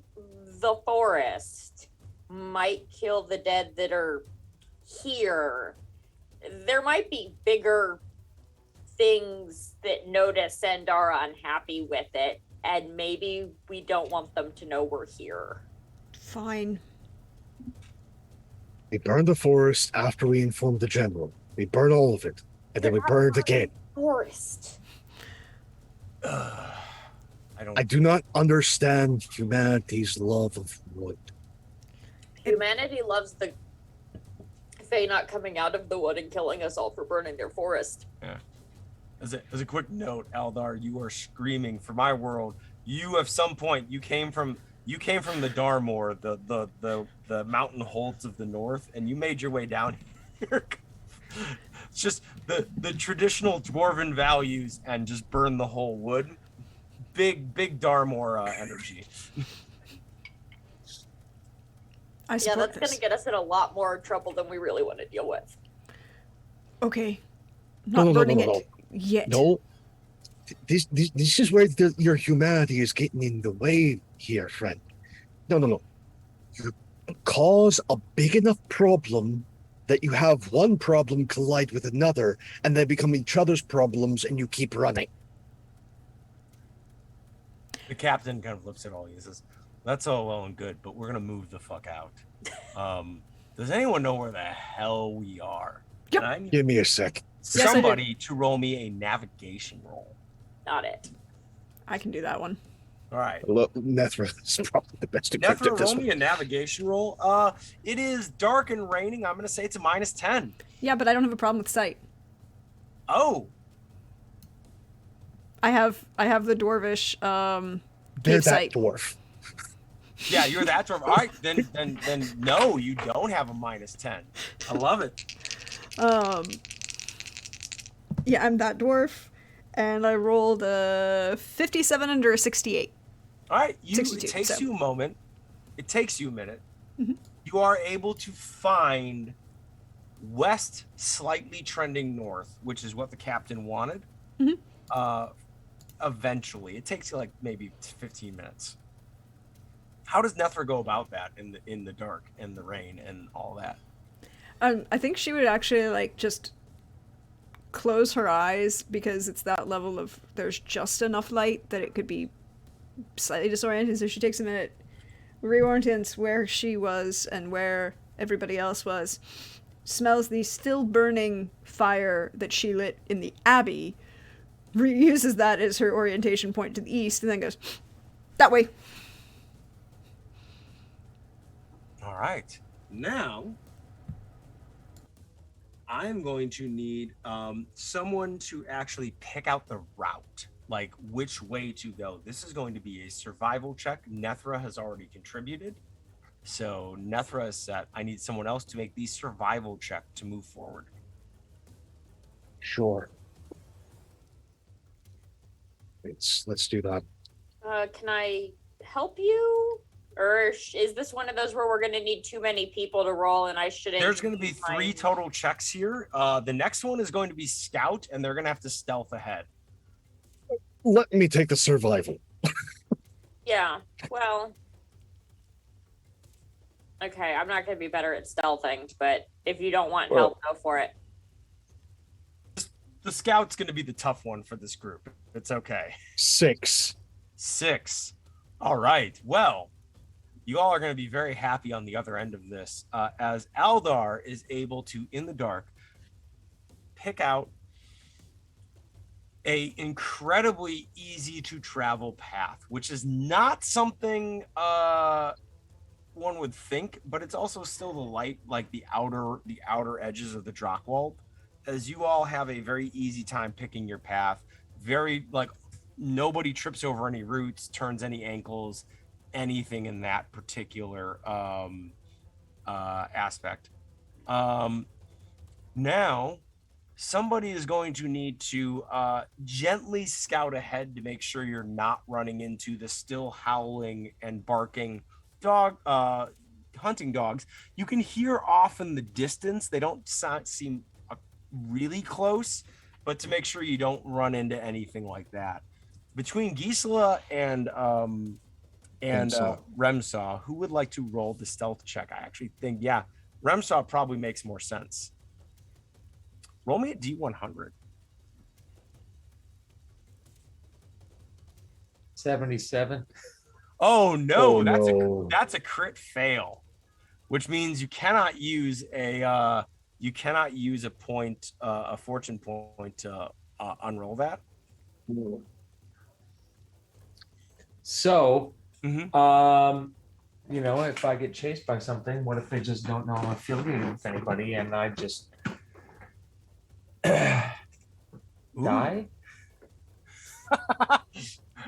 the forest might kill the dead that are here, there might be bigger things that notice and are unhappy with it, and maybe we don't want them to know we're here. Fine. We burned the forest after we informed the general. We burned all of it, and then we burned again. Forest. I do not understand humanity's love of wood. Humanity loves the Fae not coming out of the wood and killing us all for burning their forest. Yeah. As a quick note, Aldar, you are screaming for my world. You at some point you came from the Darmor, the mountain holds of the north, and you made your way down here. It's just the traditional dwarven values and just burn the whole wood. Big Darmor energy. I support that's this. gonna get us in a lot more trouble than we really want to deal with. Okay. Not burning it yet. No. This is where your humanity is getting in the way here, friend. No. You cause a big enough problem that you have one problem collide with another, and they become each other's problems, and you keep running. The captain kind of looks at all. He says, "That's all well and good, but we're gonna move the fuck out. Does anyone know where the hell we are? Yep. And I need Give me a sec. Yes, I do. somebody to roll me a navigation roll. Not it. I can do that one. All right. Look, Nethra is probably the best equipped Nethra, at this roll one. me a navigation roll. It is dark and raining. I'm gonna say it's a -10. Yeah, but I don't have a problem with sight. Oh, I have the dwarvish They're cave that sight. dwarf. yeah, you're that dwarf. All right, then no, you don't have a -10. I love it. Yeah, I'm that dwarf, and I rolled a 57 under a 68. All right, it 62, takes so. you a moment. It takes you a minute. Mhm. You are able to find west, slightly trending north, which is what the captain wanted. Mhm. Eventually, it takes you like maybe 15 minutes. How does Nethra go about that in the dark and the rain and all that? I think she would actually like just close her eyes because it's that level of there's just enough light that it could be slightly disoriented. So she takes a minute, reorients where she was and where everybody else was, smells the still burning fire that she lit in the abbey, reuses that as her orientation point to the east, and then goes that way. All right. Now, I'm going to need someone to actually pick out the route, like which way to go. This is going to be a survival check. Nethra has already contributed. So Nethra is set. I need someone else to make the survival check to move forward. Sure. Let's do that. Can I help you? Or is this one of those where we're going to need too many people to roll and I shouldn't? There's going to be use 3 my- total checks here. The next one is going to be scout, and they're going to have to stealth ahead. Let me take the survival. Yeah, well. Okay, I'm not going to be better at stealthing, but if you don't want help, go for it. The scout's going to be the tough one for this group. It's okay. 6. 6. All right. Well, you all are going to be very happy on the other end of this, as Aldar is able to, in the dark, pick out a incredibly easy to travel path, which is not something one would think, but it's also still the light, like the outer edges of the Drakwold, as you all have a very easy time picking your path. Very like nobody trips over any roots, turns any ankles, anything in that particular aspect. Now, somebody is going to need to gently scout ahead to make sure you're not running into the still howling and barking hunting dogs. You can hear off in the distance. They don't seem really close, but to make sure you don't run into anything like that. Between Gisela and Remsaw, who would like to roll the stealth check? I actually think, yeah, Remsaw probably makes more sense. Roll me a D100. 77. Oh no, no. that's a crit fail, which means you cannot use a point, a fortune point to unroll that. So, Mhm. you know, if I get chased by something, what if they just don't know I'm affiliated with anybody and I just die?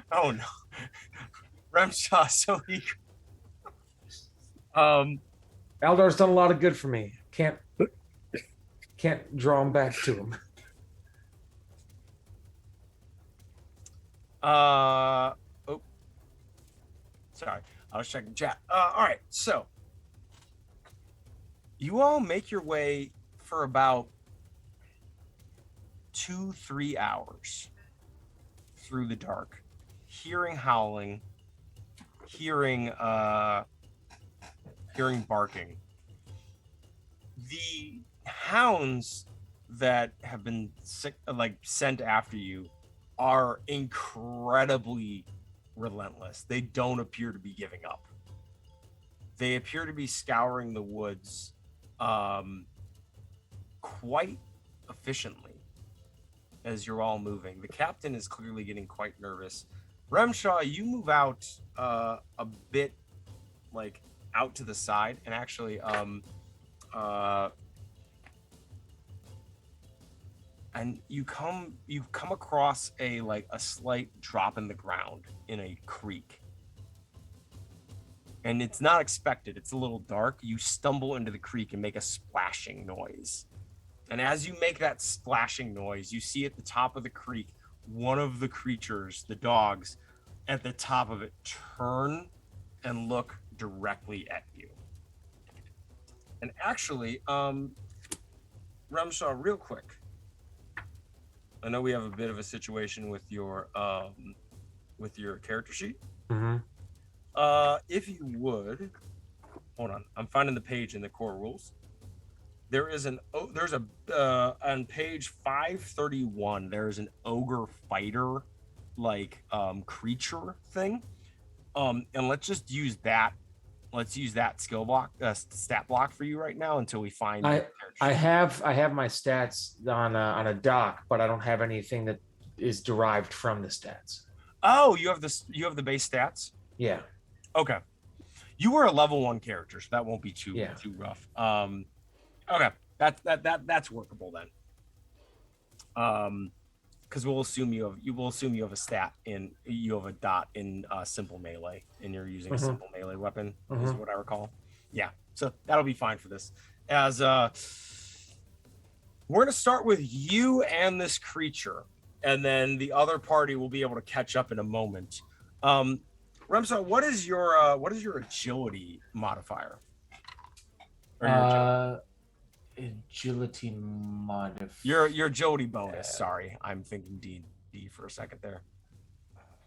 Oh no, Remshaw, so he. Aldar's done a lot of good for me. Can't draw him back to him. Oh, sorry, I was checking chat. All right, so you all make your way for about 2-3 hours through the dark, hearing howling, hearing barking. the hounds that have been sent after you are incredibly relentless. They don't appear to be giving up. They appear to be scouring the woods quite efficiently as you're all moving. The captain is clearly getting quite nervous. Remshaw, you move out a bit, like out to the side, and actually and you come across a slight drop in the ground in a creek. And it's not expected. It's a little dark. You stumble into the creek and make a splashing noise. And as you make that splashing noise, you see at the top of the creek, one of the creatures, the dogs, at the top of it turn and look directly at you. And actually, Remshaw, real quick, I know we have a bit of a situation with your character sheet. Mm-hmm. If you would, hold on, I'm finding the page in the core rules. There's on page 531, there's an ogre fighter creature thing. And let's just use that. Let's use that skill block, stat block for you right now until we find. I have my stats on a doc, but I don't have anything that is derived from the stats. Oh, you have the base stats. Yeah. Okay. You were a level 1 character, so that won't be too rough. Okay, that's workable then. Because you have a stat you have a dot in simple melee, and you're using a simple melee weapon, is what I recall. Yeah, so that'll be fine for this. As we're gonna start with you and this creature, and then the other party will be able to catch up in a moment. Remsa, what is your agility modifier? Or agility modifier. Your agility bonus. Sorry, I'm thinking D for a second there.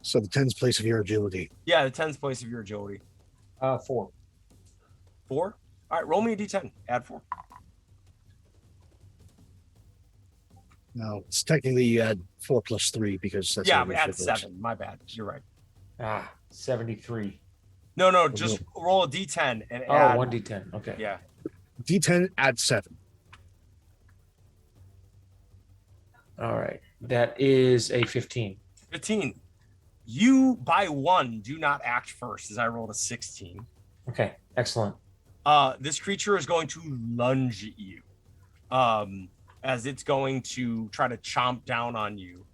So the tens place of your agility. Yeah, the tens place of your agility. 4. 4. All right, roll me a D10. Add 4. No, it's technically you add 4 plus 3 because that's yeah, add 7. My bad. You're right. 73. No, just roll a D10 and add 1D10. Okay. Yeah. D10 add 7. All right. That is a 15. 15. You by 1 do not act first, as I rolled a 16. Okay. Excellent. This creature is going to lunge at you, as it's going to try to chomp down on you.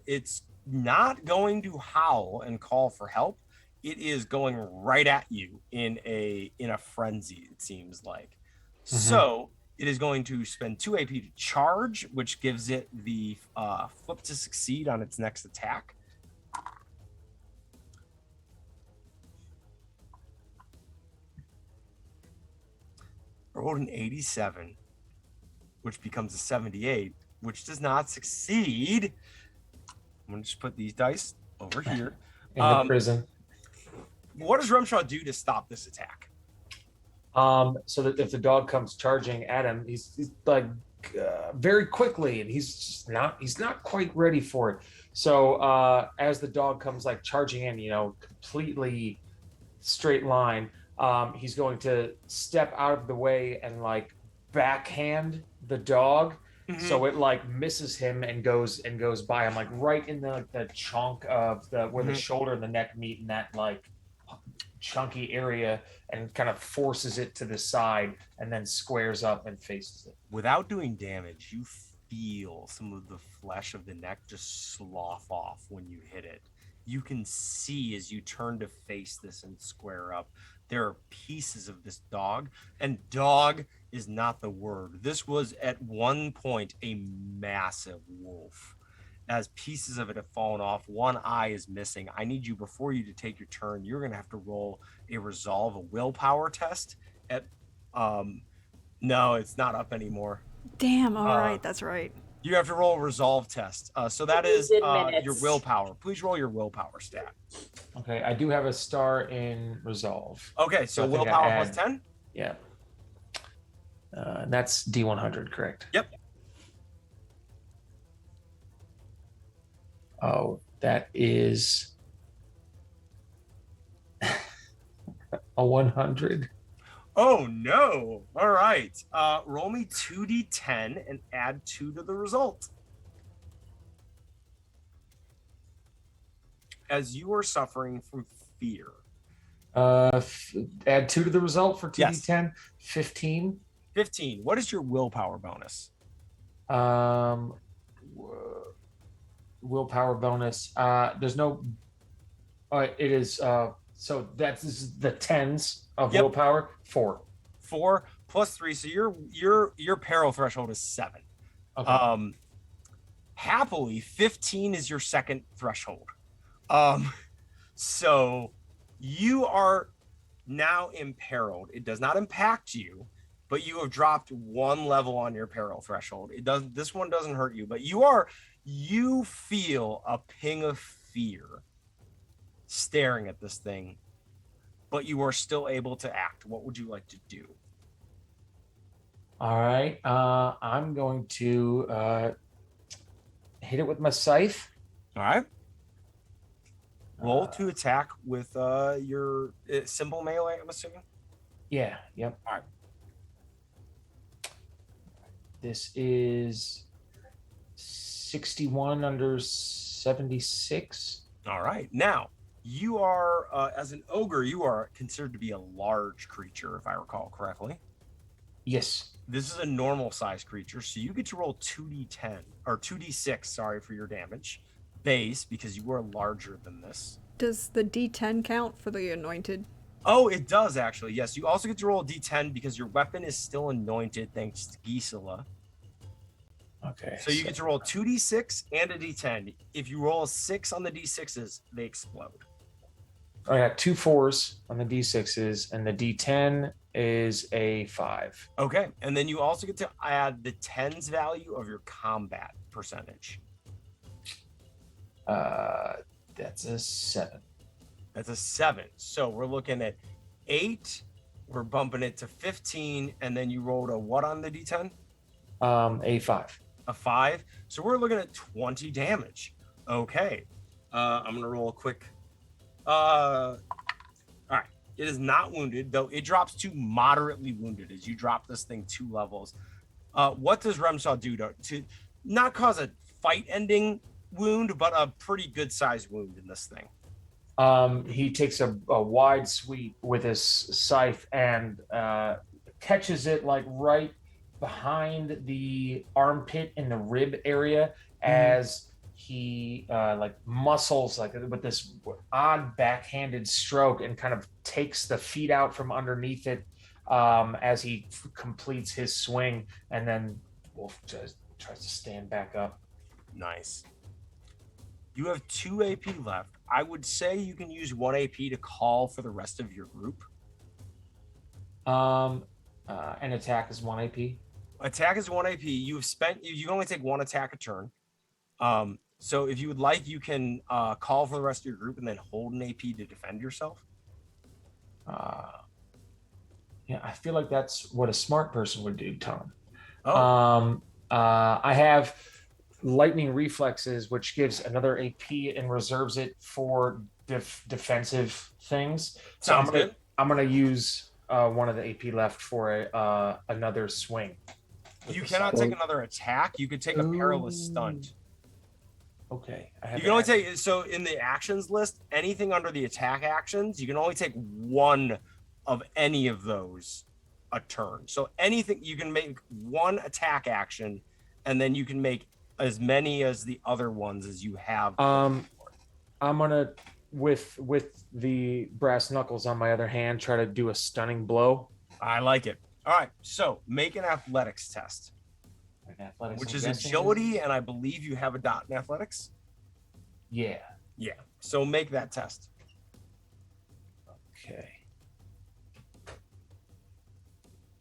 It's not going to howl and call for help. It is going right at you in a frenzy, it seems like. So it is going to spend 2 AP to charge, which gives it the flip to succeed on its next attack. I rolled an 87, which becomes a 78, which does not succeed. I'm going to just put these dice over here. In the prison. What does Remshaw do to stop this attack? So that if the dog comes charging at him, he's like very quickly, and he's not quite ready for it. So as the dog comes like charging in, completely straight line, he's going to step out of the way and like backhand the dog. So it like misses him and goes by him, like right in the chunk of where the shoulder and the neck meet in that like chunky area, and kind of forces it to the side and then squares up and faces it. Without doing damage, you feel some of the flesh of the neck just slough off when you hit it. You can see as you turn to face this and square up, there are pieces of this dog, and dog is not the word. This was at one point a massive wolf. As pieces of it have fallen off, one eye is missing. I need you, before you to take your turn, you're going to have to roll a resolve, a willpower test at, no, it's not up anymore. Damn, all right, that's right. You have to roll a resolve test. So that is your willpower. Please roll your willpower stat. Okay, I do have a star in resolve. Okay, so willpower plus 10? Yeah. That's D100, correct? Yep. Oh, that is a 100. Oh no! All right. Roll me 2d10 and add 2 to the result. As you are suffering from fear. Add 2 to the result for 2d10. Yes. 15. 15. What is your willpower bonus? Um, willpower bonus. There's no. It is. So that's the tens of Yep. willpower. 4. 4 plus 3. So your peril threshold is 7. Okay. Happily, 15 is your second threshold. So you are now imperiled. It does not impact you, but you have dropped 1 level on your peril threshold. This one doesn't hurt you, but you feel a ping of fear staring at this thing, but you are still able to act. What would you like to do? All right. I'm going to hit it with my scythe. All right. Roll to attack with your simple melee, I'm assuming. Yeah. Yep. All right. This is 61 under 76. All right. Now, you are, as an ogre, you are considered to be a large creature, if I recall correctly. Yes. This is a normal size creature, so you get to roll 2d10, or 2d6, sorry, for your damage base, because you are larger than this. Does the D10 count for the anointed? Oh, it does, actually. Yes, you also get to roll a d10 because your weapon is still anointed, thanks to Gisela. Okay. So you get to roll 2d6 and a d10. If you roll a 6 on the d6s, they explode. I got 2 4s on the d6s, and the d10 is a 5. Okay, and then you also get to add the 10's value of your combat percentage. That's a 7. That's a 7. So we're looking at 8. We're bumping it to 15, and then you rolled a what on the d10? A 5. A 5. So we're looking at 20 damage. Okay. I'm gonna roll a quick. All right. It is not wounded, though it drops to moderately wounded as you drop this thing 2 levels. What does Remsaw do to not cause a fight-ending wound, but a pretty good-sized wound in this thing? He takes a wide sweep with his scythe and catches it like right behind the armpit in the rib area as he like muscles like with this odd backhanded stroke and kind of takes the feet out from underneath it as he completes his swing, and then Wolf just tries to stand back up. Nice. You have 2 AP left. I would say you can use 1 AP to call for the rest of your group. An attack is 1 AP. Attack is 1 AP. You can only take 1 attack a turn. So if you would like, you can call for the rest of your group and then hold an AP to defend yourself. Yeah, I feel like that's what a smart person would do, Tom. Oh. I have lightning reflexes, which gives another AP and reserves it for defensive things. So Sounds good. I'm gonna use one of the AP left for another swing. You cannot take another attack. You could take a perilous stunt. Okay. You can only take, so in the actions list, anything under the attack actions, you can only take 1 of any of those a turn. So anything, you can make 1 attack action, and then you can make as many as the other ones as you have. I'm gonna, with the brass knuckles on my other hand, try to do a stunning blow. I like it. All right, so make an athletics test, Athletics, which I'm is guessing, agility, and I believe you have a dot in athletics. Yeah. Yeah, so make that test. Okay.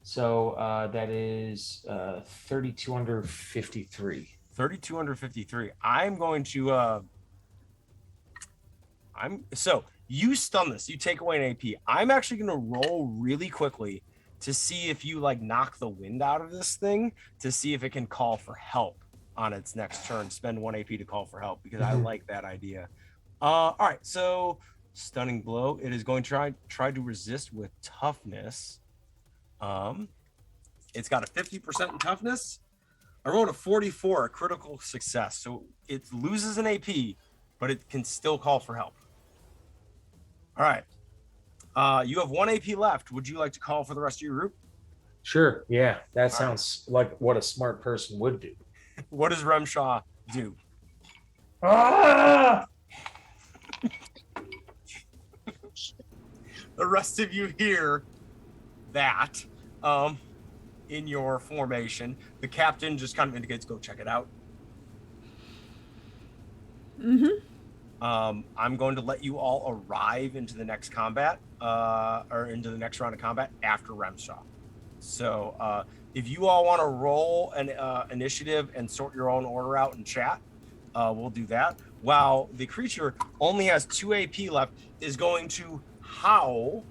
So that is 32 under 53. 32 under 53. I'm going to so you stun this, you take away an AP. I'm actually going to roll really quickly to see if you like knock the wind out of this thing, to see if it can call for help on its next turn. Spend 1 AP to call for help because I like that idea. All right, so stunning blow. It is going to try to resist with toughness. It's got a 50% in toughness. I rolled a 44, a critical success. So it loses an AP, but it can still call for help. All right. You have 1 AP left. Would you like to call for the rest of your group? Sure. Yeah, that sounds like what a smart person would do. What does Remshaw do? Ah! The rest of you hear that in your formation. The captain just kind of indicates, go check it out. I'm going to let you all arrive into the next combat, or into the next round of combat after Remshaw. So if you all want to roll an initiative and sort your own order out in chat, we'll do that. While the creature only has 2 AP left, is going to howl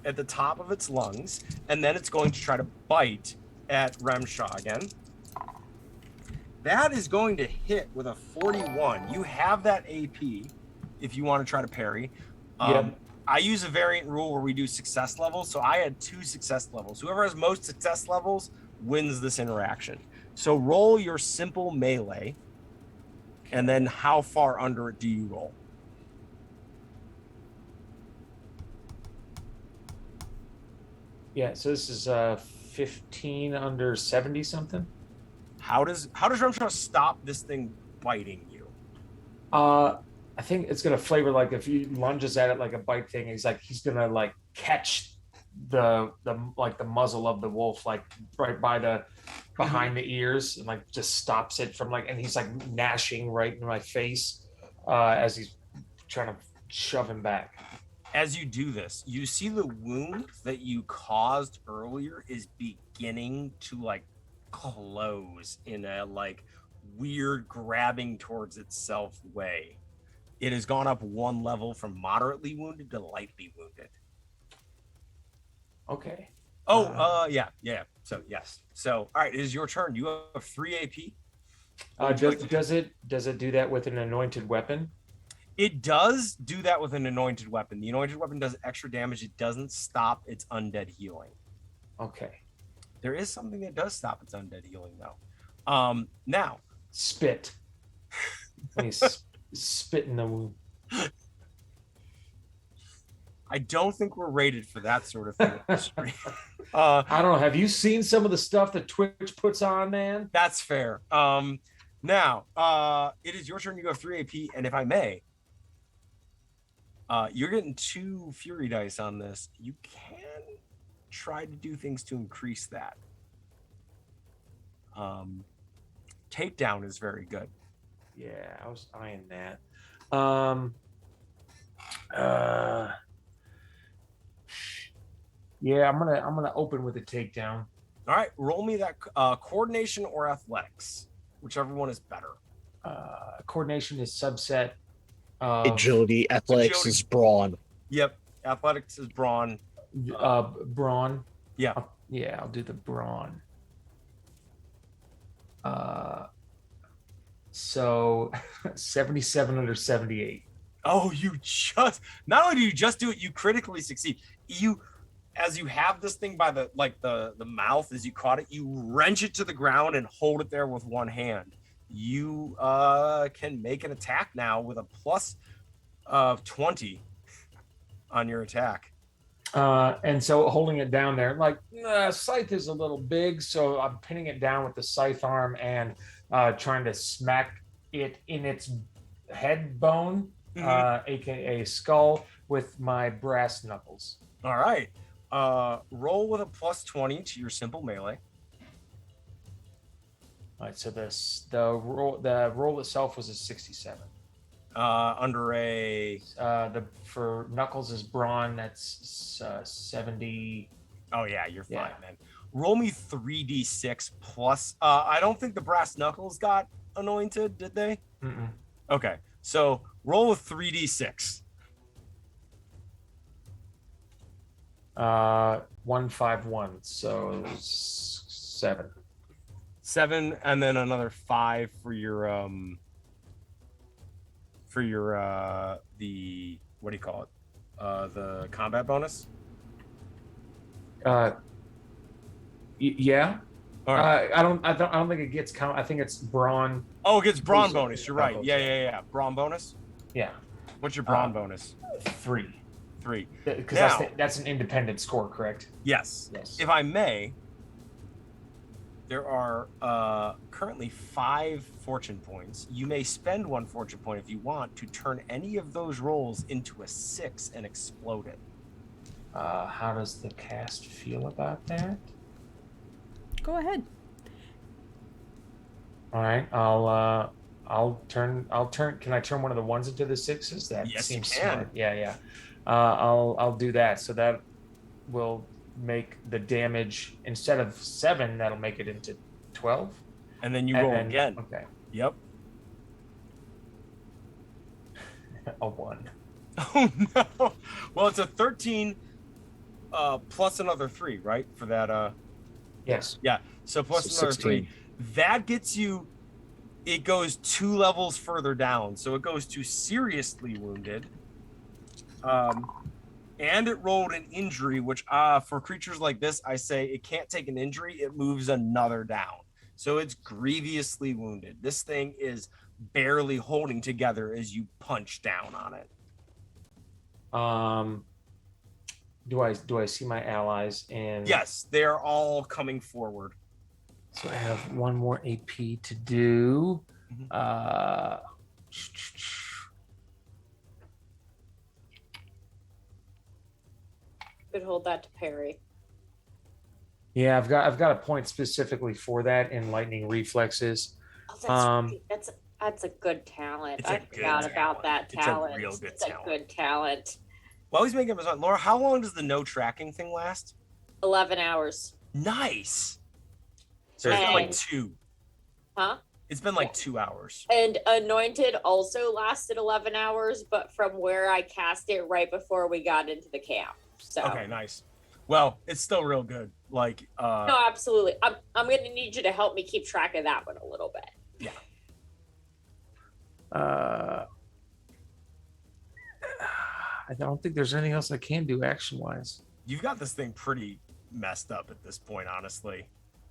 at the top of its lungs, and then it's going to try to bite at Remshaw again. That is going to hit with a 41. You have that AP if you want to try to parry. Yep. I use a variant rule where we do success levels. So I had 2 success levels. Whoever has most success levels wins this interaction. So roll your simple melee, and then how far under it do you roll? Yeah, so this is 15 under 70 something. How does Remshaw stop this thing biting you? I think it's gonna flavor like if he lunges at it like a bite thing, he's gonna like catch the muzzle of the wolf like right by the behind the ears and like just stops it from like, and he's like gnashing right in my face as he's trying to shove him back. As you do this, you see the wound that you caused earlier is beginning to like close in a like weird grabbing towards itself way. It has gone up 1 level from moderately wounded to lightly wounded. Okay. Yeah. So yes. So all right, it is your turn. You have 3 AP. Does it do that with an anointed weapon? It does do that with an anointed weapon. The anointed weapon does extra damage. It doesn't stop its undead healing. Okay. There is something that does stop its undead healing, though. Now, spit. When he's spit in the wound. I don't think we're rated for that sort of thing. I don't know. Have you seen some of the stuff that Twitch puts on, man? That's fair. Now, it is your turn. You have 3 AP, and if I may, you're getting 2 fury dice on this. You can try to do things to increase that. Takedown is very good. Yeah, I was eyeing that. Yeah, I'm gonna open with a takedown. All right, roll me that coordination or athletics, whichever one is better. Coordination is subset. Agility, athletics Agility. is brawn. Yep, athletics is brawn. Brawn. Yeah. I'll do the brawn. So 77 under 78. Oh, you just, not only do you just do it, you critically succeed. You, as you have this thing by the mouth, as you caught it, you wrench it to the ground and hold it there with one hand. You can make an attack now with a plus of 20 on your attack. And so holding it down there, like scythe is a little big, so I'm pinning it down with the scythe arm and trying to smack it in its head bone, aka skull, with my brass knuckles. All right. Roll with a plus 20 to your simple melee. All right, so the roll itself was a 67. Under a for knuckles is brawn, that's 70. Oh yeah, you're fine, Yeah. man. Roll me 3d6 plus. I don't think the brass knuckles got anointed, did they? Mm-mm. Okay, so roll with 3d6. 151. So 7. 7, and then another 5 for your the what do you call it? The combat bonus. Yeah. All right. I don't think it gets count. I think it's brawn. Oh, it gets brawn Boost. bonus. You're right. Combos, Yeah. Brawn bonus. Yeah. What's your brawn bonus? 3. 3. Because Now- that's an independent score, correct? Yes. Yes. If I may, there are currently 5 fortune points. You may spend 1 fortune point if you want to turn any of those rolls into a 6 and explode it. How does the cast feel about that? Go ahead. All right, I'll turn. Can I turn one of the ones into the 6s? That Yes, seems you can. smart. Yeah. I'll do that. So that will make the damage instead of 7. That'll make it into 12. And then you And roll then- again. Okay. Yep. A 1. Oh no. Well, it's a 13 plus another 3, right? For that Yes. yeah. So plus So another 3. 16. That gets you, it goes 2 levels further down. So it goes to seriously wounded. And it rolled an injury, which for creatures like this, I say it can't take an injury, it moves another down. So it's grievously wounded. This thing is barely holding together as you punch down on it. Do I see my allies in? Yes, they're all coming forward. So I have 1 more AP to do. Mhm. Could hold that to parry. Yeah, I've got a point specifically for that in lightning reflexes. Oh, that's Um, right. That's a good talent. It's a I good forgot about talent. that It's a talent. real good It's talent. a good talent. While he's making his Laura, how long does the no tracking thing last? 11 hours. Nice. So it's been like 2. Huh? It's been like 2 hours. And Anointed also lasted 11 hours, but from where I cast it right before we got into the camp. So Okay, nice. Well, it's still real good. Like, no, absolutely. I'm gonna need you to help me keep track of that one a little bit. I don't think there's anything else I can do action wise. you've got this thing pretty messed up at this point, honestly.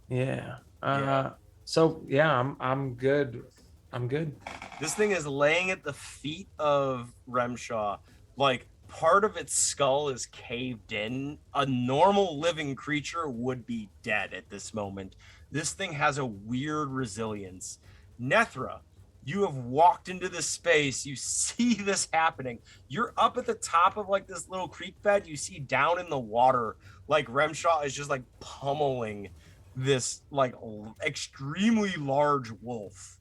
Yeah. Yeah. So yeah, I'm good. I'm good. This thing is laying at the feet of Remshaw. Like, part of its skull is caved in. A normal living creature would be dead at this moment. This thing has a weird resilience. Nethra, you have walked into this space. You see this happening. You're up at the top of like this little creek bed. You see down in the water, like Remshaw is just like pummeling this like extremely large wolf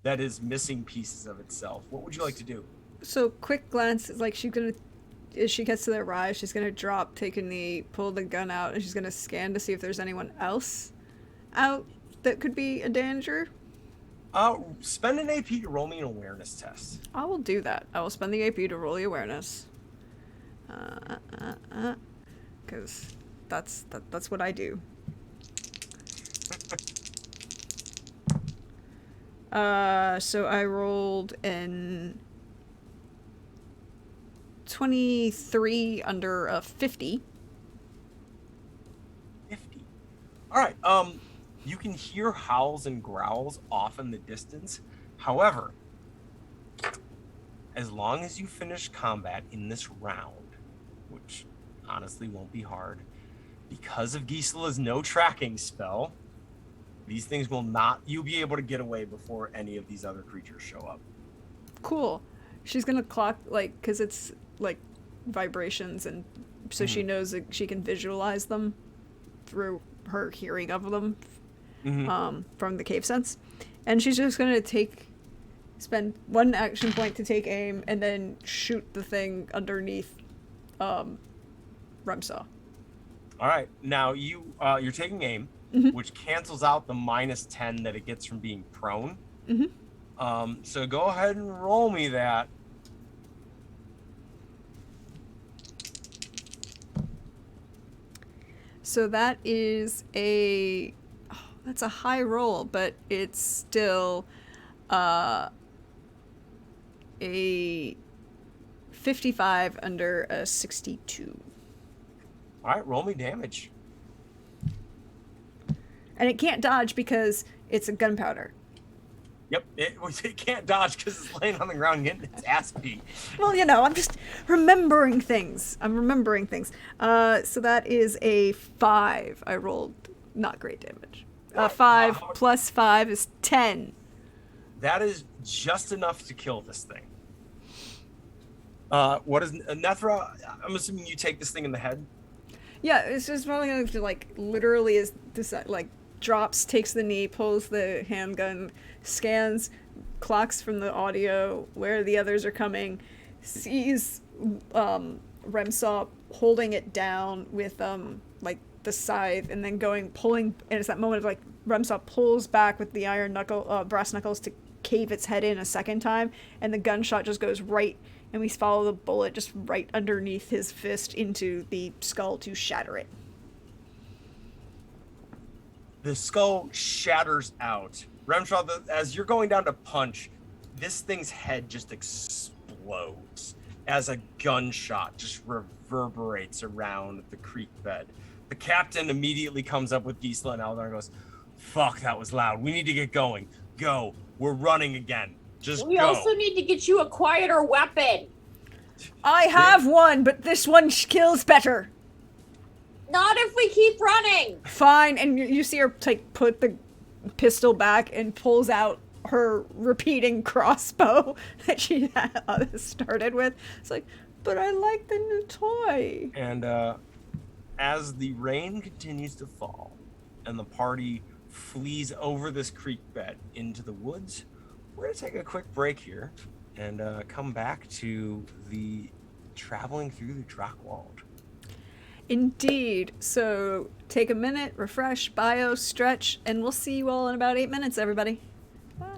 that is missing pieces of itself. What would you like to do? So quick glance, like as she gets to the rise, she's gonna drop, pull the gun out, and she's gonna scan to see if there's anyone else out that could be a danger. Spend an AP to roll me an awareness test. I will do that. I will spend the AP to roll the awareness. Because that's what I do. So I rolled an 23 under a 50. 50. All right. You can hear howls and growls off in the distance. However, as long as you finish combat in this round, which honestly won't be hard, because of Gisela's no tracking spell, these things will not. You'll be able to get away before any of these other creatures show up. Cool. She's gonna clock, like, because it's like vibrations, and so she knows that she can visualize them through her hearing of them from the cave sense. And she's just gonna spend 1 action point to take aim and then shoot the thing underneath Remsaw. All right. Now you're taking aim, which cancels out the -10 that it gets from being prone. So go ahead and roll me that. So that is that's a high roll, but it's still a 55 under a 62. All right, roll me damage. And it can't dodge because it's a gunpowder. Yep, it can't dodge because it's laying on the ground getting its ass beat. Well, I'm just remembering things. So that is a 5. I rolled not great damage. 5 plus 5 is 10. That is just enough to kill this thing. What is Nethra? I'm assuming you take this thing in the head. Yeah, it's just probably going to literally is this drops, takes the knee, pulls the handgun, scans, clocks from the audio where the others are coming, sees Remsaw holding it down with the scythe, and then pulling, and it's that moment of Remsaw pulls back with the brass knuckles to cave its head in a second time, and the gunshot just goes right, and we follow the bullet just right underneath his fist into the skull to shatter it. The skull shatters out. Remshaw, as you're going down to punch, this thing's head just explodes as a gunshot just reverberates around the creek bed. The captain immediately comes up with Gisela and Aldar and goes, "Fuck, that was loud. We need to get going. Go. We're running again. Just we go." also need to get you a quieter weapon. I have one, but this one kills better. Not if we keep running. Fine, and you see her put the pistol back and pulls out her repeating crossbow that she started with. It's but I like the new toy. And as the rain continues to fall and the party flees over this creek bed into the woods, we're going to take a quick break here and come back to the traveling through the Drakewald. Indeed. So take a minute, refresh, bio, stretch, and we'll see you all in about 8 minutes, everybody. Bye.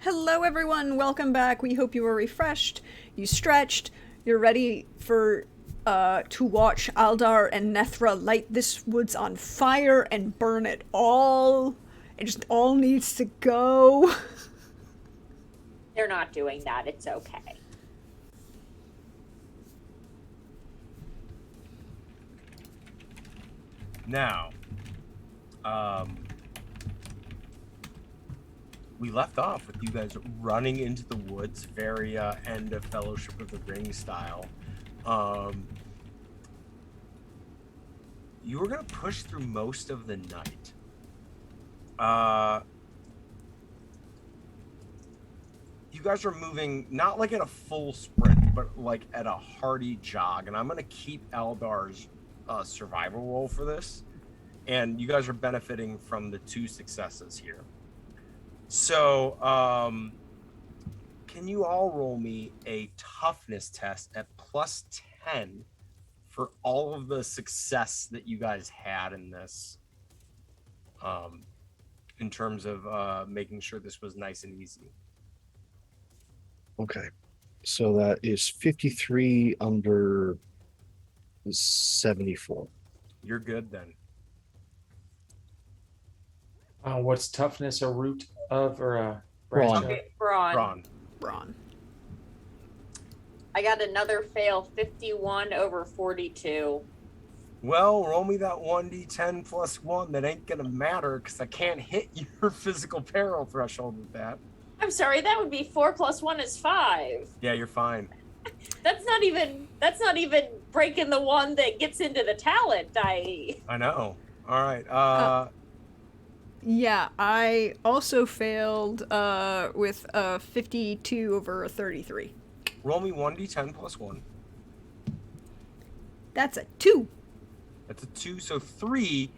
Hello, everyone. Welcome back. We hope you are refreshed, you stretched, you're ready for to watch Aldar and Nethra light this woods on fire and burn it all. It just all needs to go. They're not doing that. It's okay. Now, we left off with you guys running into the woods, very end of Fellowship of the Ring style. You were gonna push through most of the night. You guys are moving not like at a full sprint, but like at a hearty jog. And I'm gonna keep Aldar's survival roll for this. And you guys are benefiting from the 2 successes here. So, can you all roll me a toughness test at +10 for all of the success that you guys had in this, in terms of making sure this was nice and easy? Okay. So that is 53 under 74. You're good then. What's toughness a root of or a Brawn. branch of? Okay, Braun. Ron. Braun. I got another fail, 51 over 42. Well, roll me that 1d10 plus 1. That ain't gonna matter because I can't hit your physical peril threshold with that. I'm sorry, that would be 4 plus 1 is 5. Yeah, you're fine. That's not even breaking the one that gets into the talent. I know. All right. Yeah, I also failed with 52 over 33. Roll me 1d10 plus 1. That's a 2. That's a 2. So 3,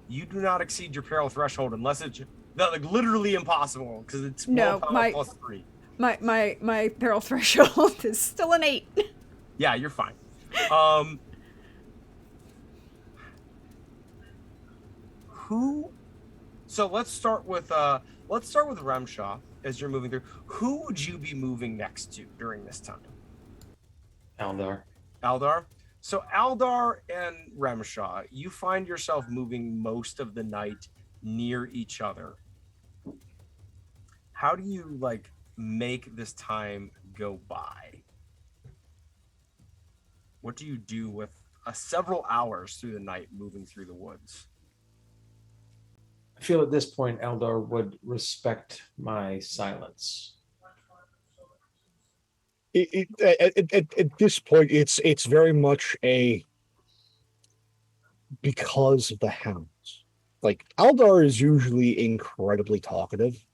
you do not exceed your peril threshold unless it's like literally impossible because it's No, willpower plus 3. My peril threshold is still an 8. Yeah, you're fine. So let's start with Remshaw as you're moving through. Who would you be moving next to during this time? Aldar. Aldar. So Aldar and Remshaw, you find yourself moving most of the night near each other. How do you like make this time go by? What do you do with several hours through the night moving through the woods? I feel at this point Eldar would respect my silence. At this point, it's very much a because of the hounds. Like Aldar is usually incredibly talkative,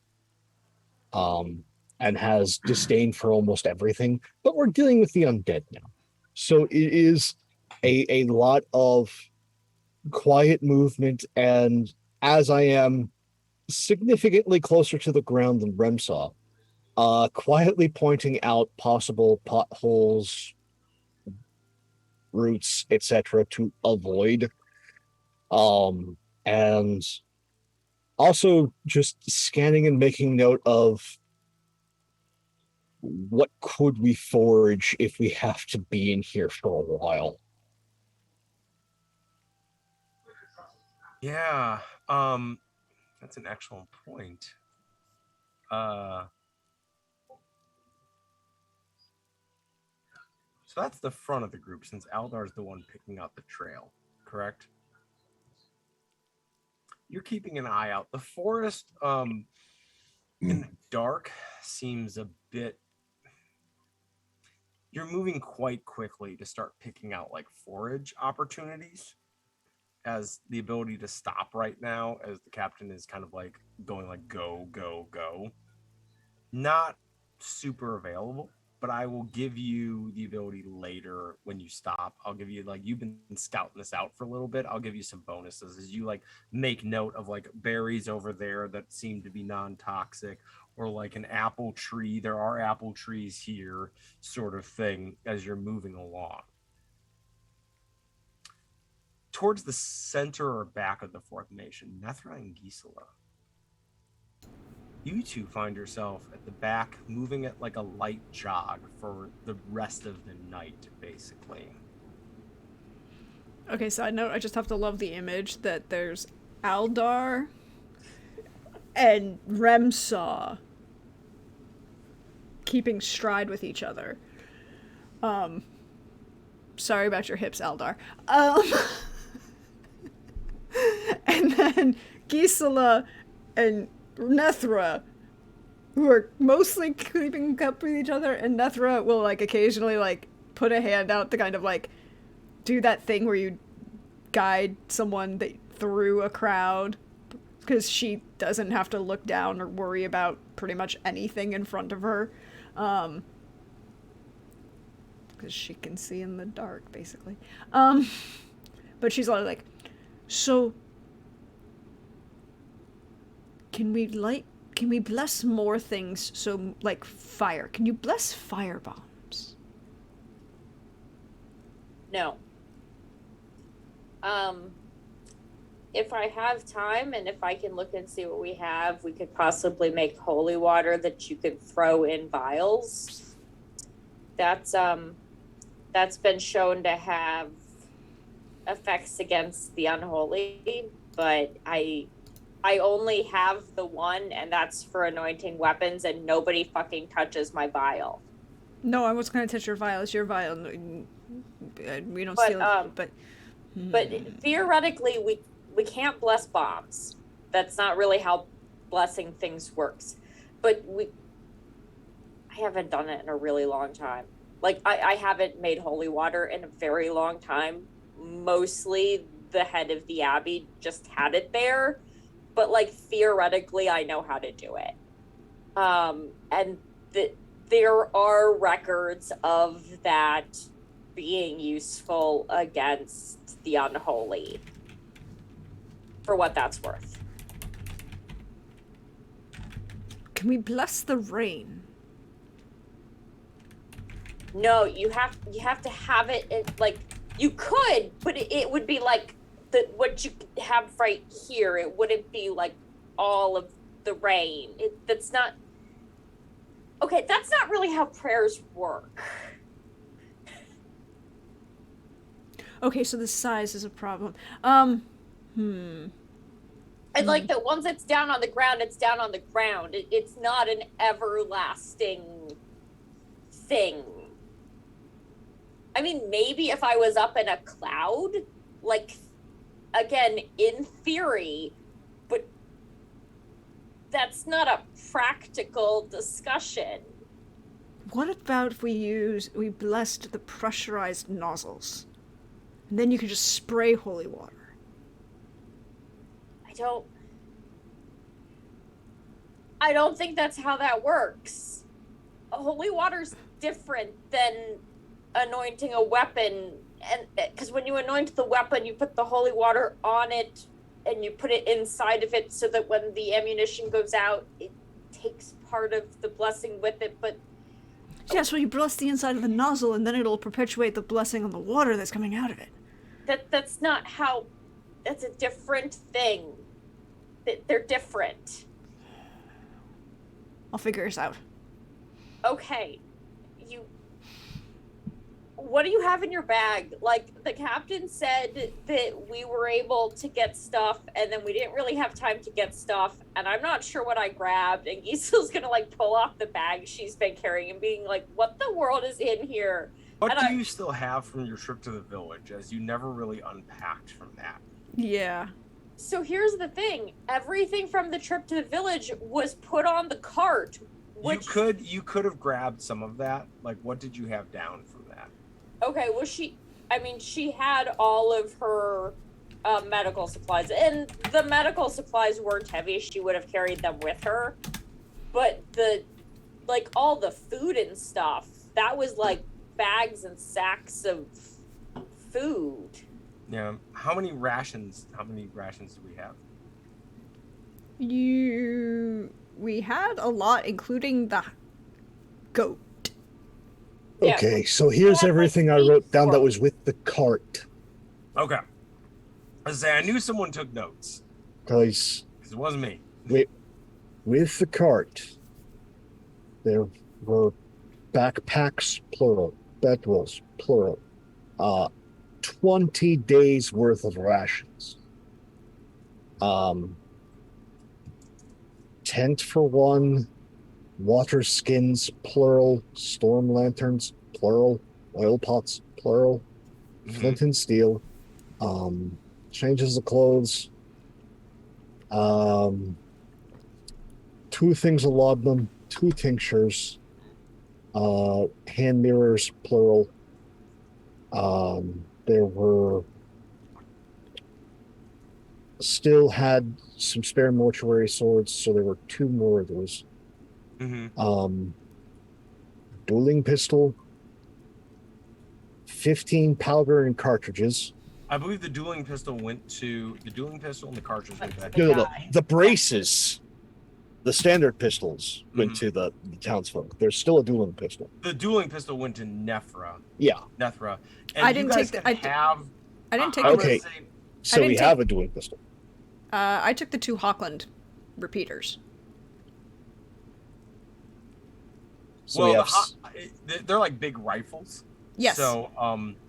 and has disdain for almost everything. But we're dealing with the undead now, so it is a lot of quiet movement. And as I am significantly closer to the ground than Remsaw, quietly pointing out possible potholes, roots, etc., to avoid. And also just scanning and making note of what could we forage if we have to be in here for a while. Yeah, that's an excellent point. So that's the front of the group, since Aldar's the one picking out the trail, correct? You're keeping an eye out. The forest in the dark seems a bit... You're moving quite quickly to start picking out like forage opportunities, as the ability to stop right now as the captain is kind of like going like go, go, go. Not super available, but I will give you the ability later when you stop. I'll give you, like, you've been scouting this out for a little bit. I'll give you some bonuses as you like make note of like berries over there that seem to be non-toxic, or like an apple tree. There are apple trees here, sort of thing, as you're moving along. Towards the center or back of the fourth nation, Nethra and Gisela, you two find yourself at the back, moving at like a light jog for the rest of the night, basically. Okay, side note, I just have to love the image that there's Aldar and Remsaw keeping stride with each other. Sorry about your hips, Aldar. And then Gisela and Nethra, who are mostly keeping up with each other, and Nethra will like occasionally like put a hand out to kind of like do that thing where you guide someone through a crowd, because she doesn't have to look down or worry about pretty much anything in front of her, because she can see in the dark, basically. But she's like, so can we bless more things? So like fire, can you bless fire bombs? No. If I have time and if I can look and see what we have, we could possibly make holy water that you could throw in vials. That's been shown to have effects against the unholy, but I only have the one, and that's for anointing weapons, and nobody fucking touches my vial. No, I was gonna touch your vial. It's your vial. We don't steal it, But theoretically, we can't bless bombs. That's not really how blessing things works. But I haven't done it in a really long time. Like, I haven't made holy water in a very long time. Mostly the head of the abbey just had it there. But, like, theoretically, I know how to do it. And there are records of that being useful against the unholy, for what that's worth. Can we bless the rain? No, you have to have it like, you could, but it would be like what you have right here. It wouldn't be like all of the rain. That's not really how prayers work. Okay, so the size is a problem. And like that once it's down on the ground, it's down on the ground. It's not an everlasting thing. I mean, maybe if I was up in a cloud, like, again, in theory, but that's not a practical discussion. What about if we blessed the pressurized nozzles? And then you could just spray holy water. I don't think that's how that works. Holy water's different than anointing a weapon, and because when you anoint the weapon, you put the holy water on it and you put it inside of it so that when the ammunition goes out, it takes part of the blessing with it. But yeah, so you bless the inside of the nozzle, and then it'll perpetuate the blessing on the water that's coming out of it. That's not how. That's a different thing. They're different. I'll figure this out. Okay. What do you have in your bag? Like, the captain said that we were able to get stuff, and then we didn't really have time to get stuff, and I'm not sure what I grabbed, and Gisel's gonna, like, pull off the bag she's been carrying and being like, what the world is in here? What do you still have from your trip to the village, as you never really unpacked from that? Yeah. So here's the thing. Everything from the trip to the village was put on the cart. Which... You could have grabbed some of that. Like, what did you have down from that? Okay, well, she had all of her medical supplies, and the medical supplies weren't heavy. She would have carried them with her. But all the food and stuff, that was like bags and sacks of food. Yeah. How many rations do we have? We had a lot, including the goat. Yeah. Okay, so here's everything I wrote down that was with the cart. Okay. I knew someone took notes. Because it wasn't me. With the cart, there were backpacks, plural, bedrolls, plural, 20 days worth of rations. Tent for one, water skins, plural, storm lanterns, plural, oil pots, plural, flint and steel, changes of clothes, 2 things of laudanum, 2 tinctures, hand mirrors, plural. There were still had some spare mortuary swords, so there were 2 more of those. Dueling pistol, 15 powder and cartridges. I believe the dueling pistol and the cartridge went back. No. The braces, the standard pistols went to the townsfolk. There's still a dueling pistol. The dueling pistol went to Nethra. Yeah. Nethra. And I didn't take the. I didn't take Okay. the. So we didn't have a dueling pistol. I took the 2 Hawkland repeaters. So we have they're like big rifles. Yes. So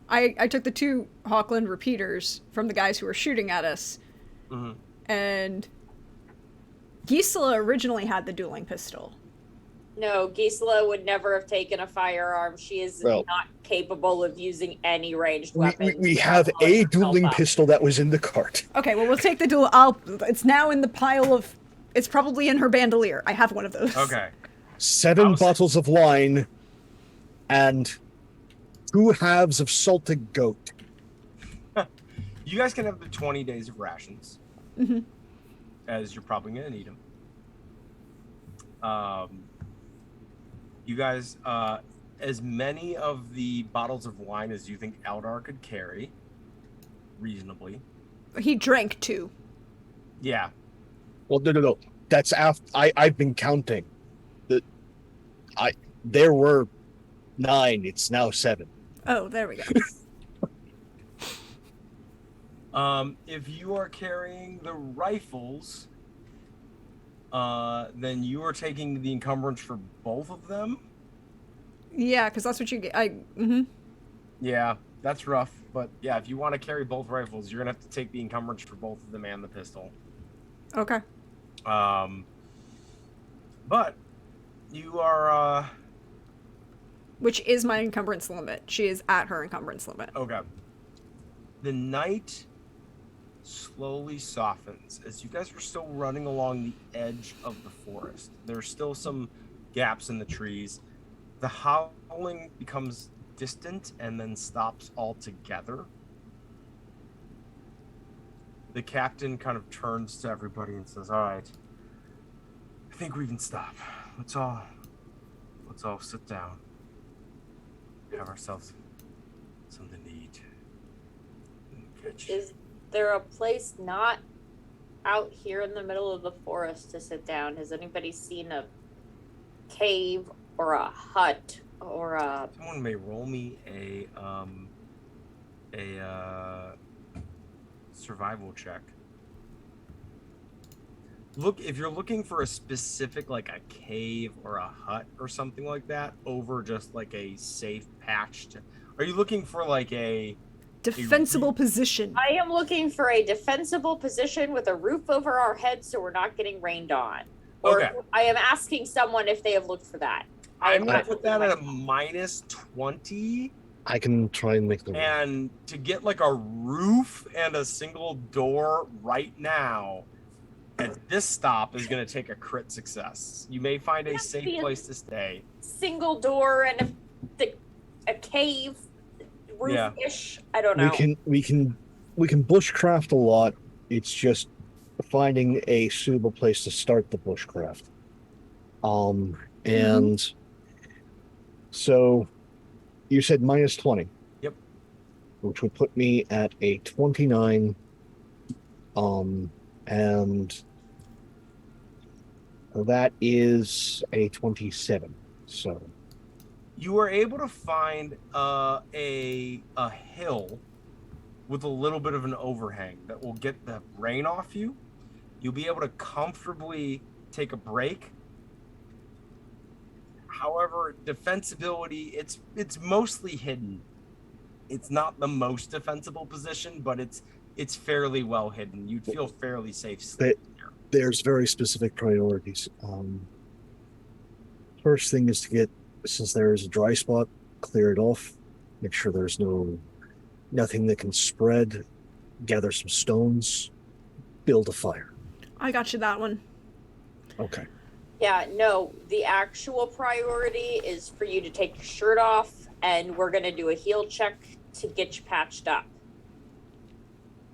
I took the 2 Hawkland repeaters from the guys who were shooting at us, and Gisela originally had the dueling pistol. No, Gisela would never have taken a firearm. She is not capable of using any ranged weapons. We have a dueling pistol that was in the cart. Okay, well, we'll take the duel. It's now in the pile of. It's probably in her bandolier. I have one of those. okay. 7 bottles of wine and 2 halves of salted goat. You guys can have the 20 days of rations, as you're probably gonna need them. You guys, as many of the bottles of wine as you think Eldar could carry, reasonably. He drank 2. Yeah. Well, no. That's after I've been counting. There were 9. It's now 7. Oh, there we go. If you are carrying the rifles, then you are taking the encumbrance for both of them. Yeah, because that's what you get. Yeah, that's rough. But yeah, if you want to carry both rifles, you're gonna have to take the encumbrance for both of them and the pistol. Okay. But you are Which is my encumbrance limit. She is at her encumbrance limit. okay. The night slowly softens as you guys are still running along the edge of the forest. There's still some gaps in the trees. The howling becomes distant and then stops altogether. The captain kind of turns to everybody and says, "All right, I think we can stop. Let's all sit down. Have ourselves something to eat." Is there a place not out here in the middle of the forest to sit down? Has anybody seen a cave or a hut or a... Someone may roll me a survival check. Look, if you're looking for a specific, like a cave or a hut or something like that, over just like a safe patch. Are you looking for like a Defensible position. I am looking for a defensible position with a roof over our heads so we're not getting rained on. Or Okay. I am asking someone if they have looked for that. I'm going to put that at a -20. I can try and make the roll. And to get like a roof and a single door right now at this stop is going to take a crit success. You may find a safe place to stay. Single door and a cave roof-ish. I don't know. We can bushcraft a lot. It's just finding a suitable place to start the bushcraft. And so you said -20. Yep. Which would put me at a 29. And that is a 27. So You were able to find a hill with a little bit of an overhang that will get the rain off you. You'll be able to comfortably take a break. However, defensibility, it's mostly hidden. It's not the most defensible position, but it's fairly well hidden. You'd feel fairly safe sleeping here. There's very specific priorities. First thing is to get, since there is a dry spot, clear it off. Make sure there's nothing that can spread. Gather some stones. Build a fire. I got you that one. Okay. Yeah, no, the actual priority is for you to take your shirt off, and we're going to do a heal check to get you patched up.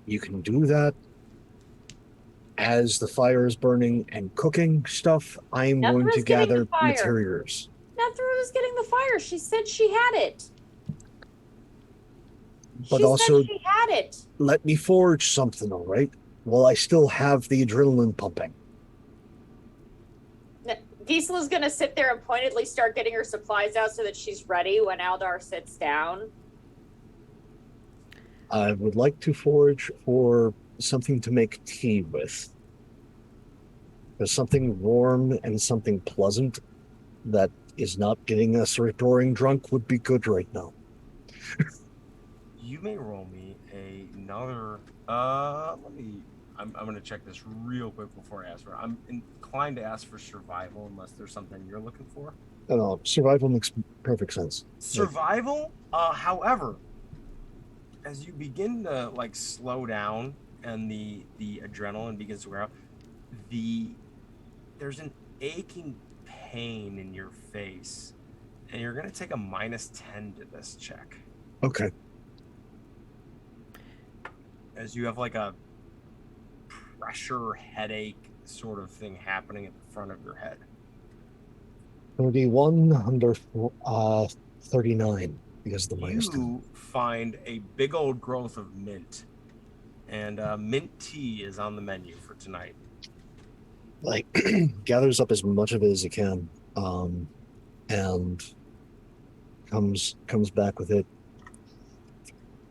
You can do that as the fire is burning and cooking stuff. I'm going to Nethra's getting the gather fire. materials. Nethra was getting the fire. She said she had it. But she also, said she had it. let me forge something, all right? While I still have the adrenaline pumping. Gisela's going to sit there and pointedly start getting her supplies out so that she's ready when Aldar sits down. I would like to forge for something to make tea with. There's something warm and something pleasant that is not getting us roaring drunk would be good right now. You may roll me another. I'm going to check this real quick before I ask for it. I'm inclined to ask for survival unless there's something you're looking for. No, survival makes perfect sense. Survival, however, as you begin to like slow down and the adrenaline begins to wear out, there's an aching pain in your face, and you're going to take a -10 to this check. Okay. As you have like a pressure headache sort of thing happening at the front of your head. 31 under 39 because of the minus 10. You find a big old growth of mint, and mint tea is on the menu for tonight. Like, gathers up as much of it as it can, and comes back with it.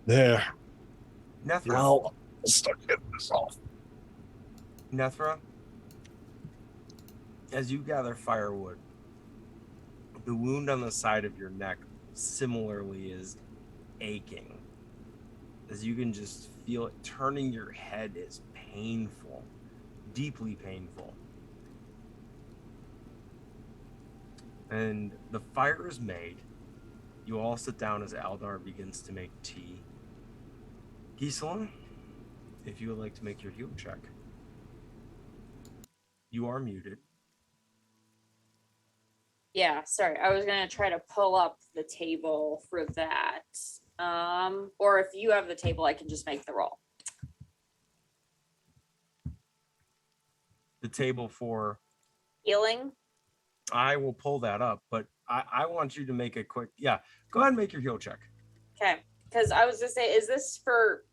There. Nethra, Now, I'll start getting this off. Nethra, as you gather firewood, the wound on the side of your neck similarly is aching. As you can just feel it, turning your head is painful, deeply painful. And the fire is made. You all sit down as Aldar begins to make tea. Gisela, if you would like to make your heal check. You are muted. Yeah, sorry. I was going to try to pull up the table for that. Or if you have the table, I can just make the roll. The table for... Healing? I will pull that up, but I want you to make a quick... Yeah, go ahead and make your heal check. Okay. Because I was going to say, is this for...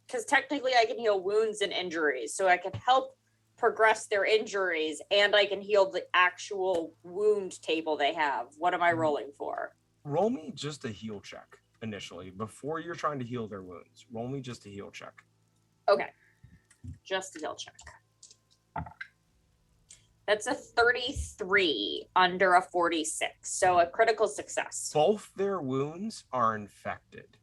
Because technically I can heal wounds and injuries, so I can help progress their injuries, and I can heal the actual wound table they have. What am I rolling for? Roll me just a heal check initially, before you're trying to heal their wounds. Roll me just a heal check. Okay. Just a heal check. That's a 33 under a 46, so a critical success. Both their wounds are infected.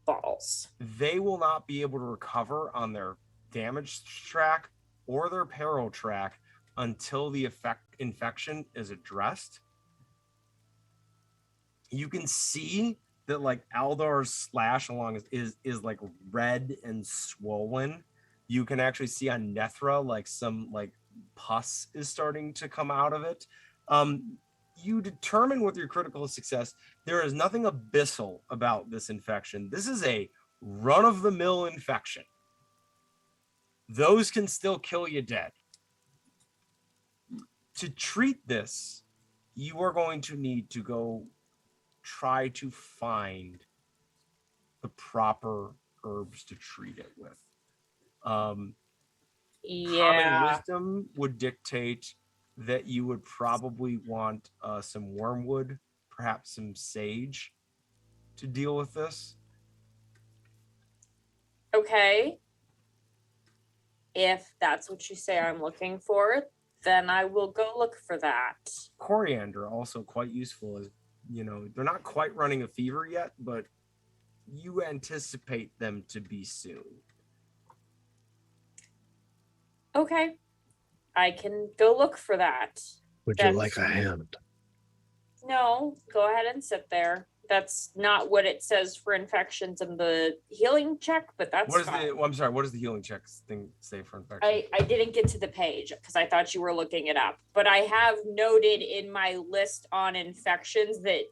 Balls. They will not be able to recover on their damage track or their peril track until the infection is addressed. You can see that like Aldar's slash along is like red and swollen. You can actually see on Nethra like some like pus is starting to come out of it. You determine with your critical success, there is nothing abyssal about this infection. This is a run-of-the-mill infection. Those can still kill you dead. To treat this, you are going to need to go try to find the proper herbs to treat it with. Common wisdom would dictate that you would probably want some wormwood, perhaps some sage to deal with this. Okay. if that's what you say I'm looking for, then I will go look for that. Coriander also quite useful as they're not quite running a fever yet, but you anticipate them to be soon. Okay. I can go look for that. Would you like a hand? No, go ahead and sit there. That's not what it says for infections in the healing check, but that's fine. I'm sorry, what does the healing check thing say for infection? I didn't get to the page because I thought you were looking it up, but I have noted in my list on infections that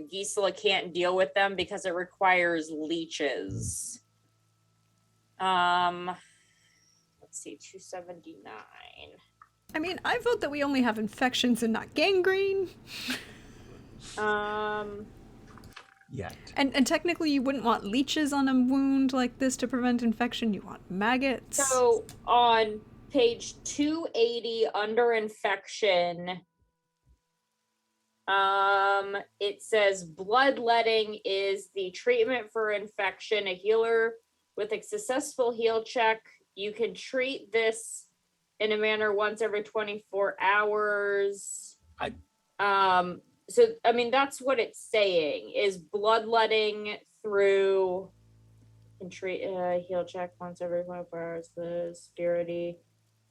Gisela can't deal with them because it requires leeches. Let's see, 279. I mean, I vote that we only have infections and not gangrene. Yet. And technically you wouldn't want leeches on a wound like this to prevent infection. You want maggots. So on page 280 under infection, it says bloodletting is the treatment for infection. A healer with a successful heal check, you can treat this in a manner once every 24 hours. So, I mean, that's what it's saying, is bloodletting through and treat heal check once every 24 hours, the security.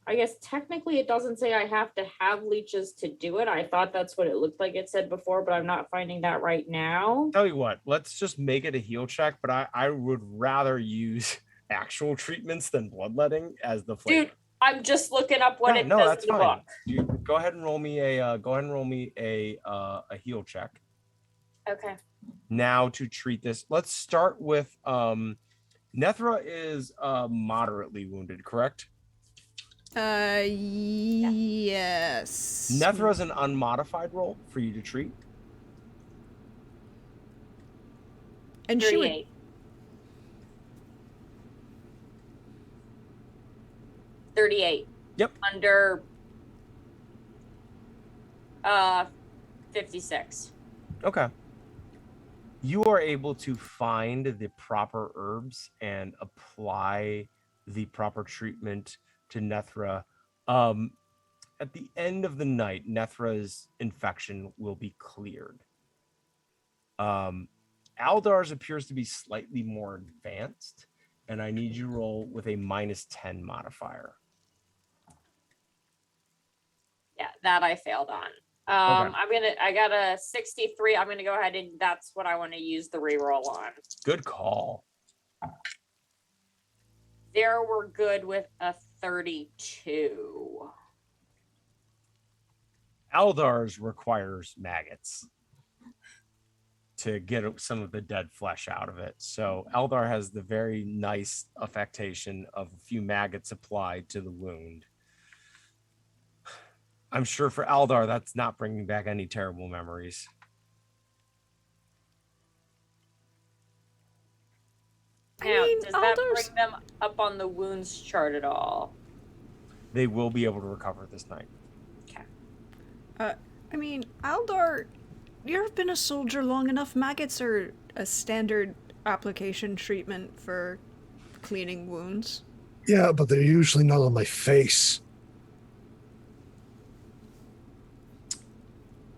I guess technically it doesn't say I have to have leeches to do it. I thought that's what it looked like it said before, but I'm not finding that right now. Tell you what, let's just make it a heal check, but I would rather use actual treatments than bloodletting as the flavor. Dude, I'm just looking up what it says in the book. You go ahead and roll me a heal check. Okay. Now to treat this, let's start with Nethra is moderately wounded, correct? Yes. Nethra is an unmodified roll for you to treat. And she would 38. Yep. Under 56. Okay. You are able to find the proper herbs and apply the proper treatment to Nethra. At the end of the night, Nethra's infection will be cleared. Aldar's appears to be slightly more advanced, and I need you to roll with a -10 modifier. Yeah, that I failed on. Okay. I got a 63. I'm gonna go ahead and that's what I want to use the reroll on. Good call. There we're good with a 32. Aldar's requires maggots to get some of the dead flesh out of it. So Eldar has the very nice affectation of a few maggots applied to the wound. I'm sure for Eldar, that's not bringing back any terrible memories. Now, mean, does that Aldar's- bring them up on the wounds chart at all? They will be able to recover this night. Okay. I mean, Aldar, you've been a soldier long enough. Maggots are a standard application treatment for cleaning wounds. Yeah, but they're usually not on my face.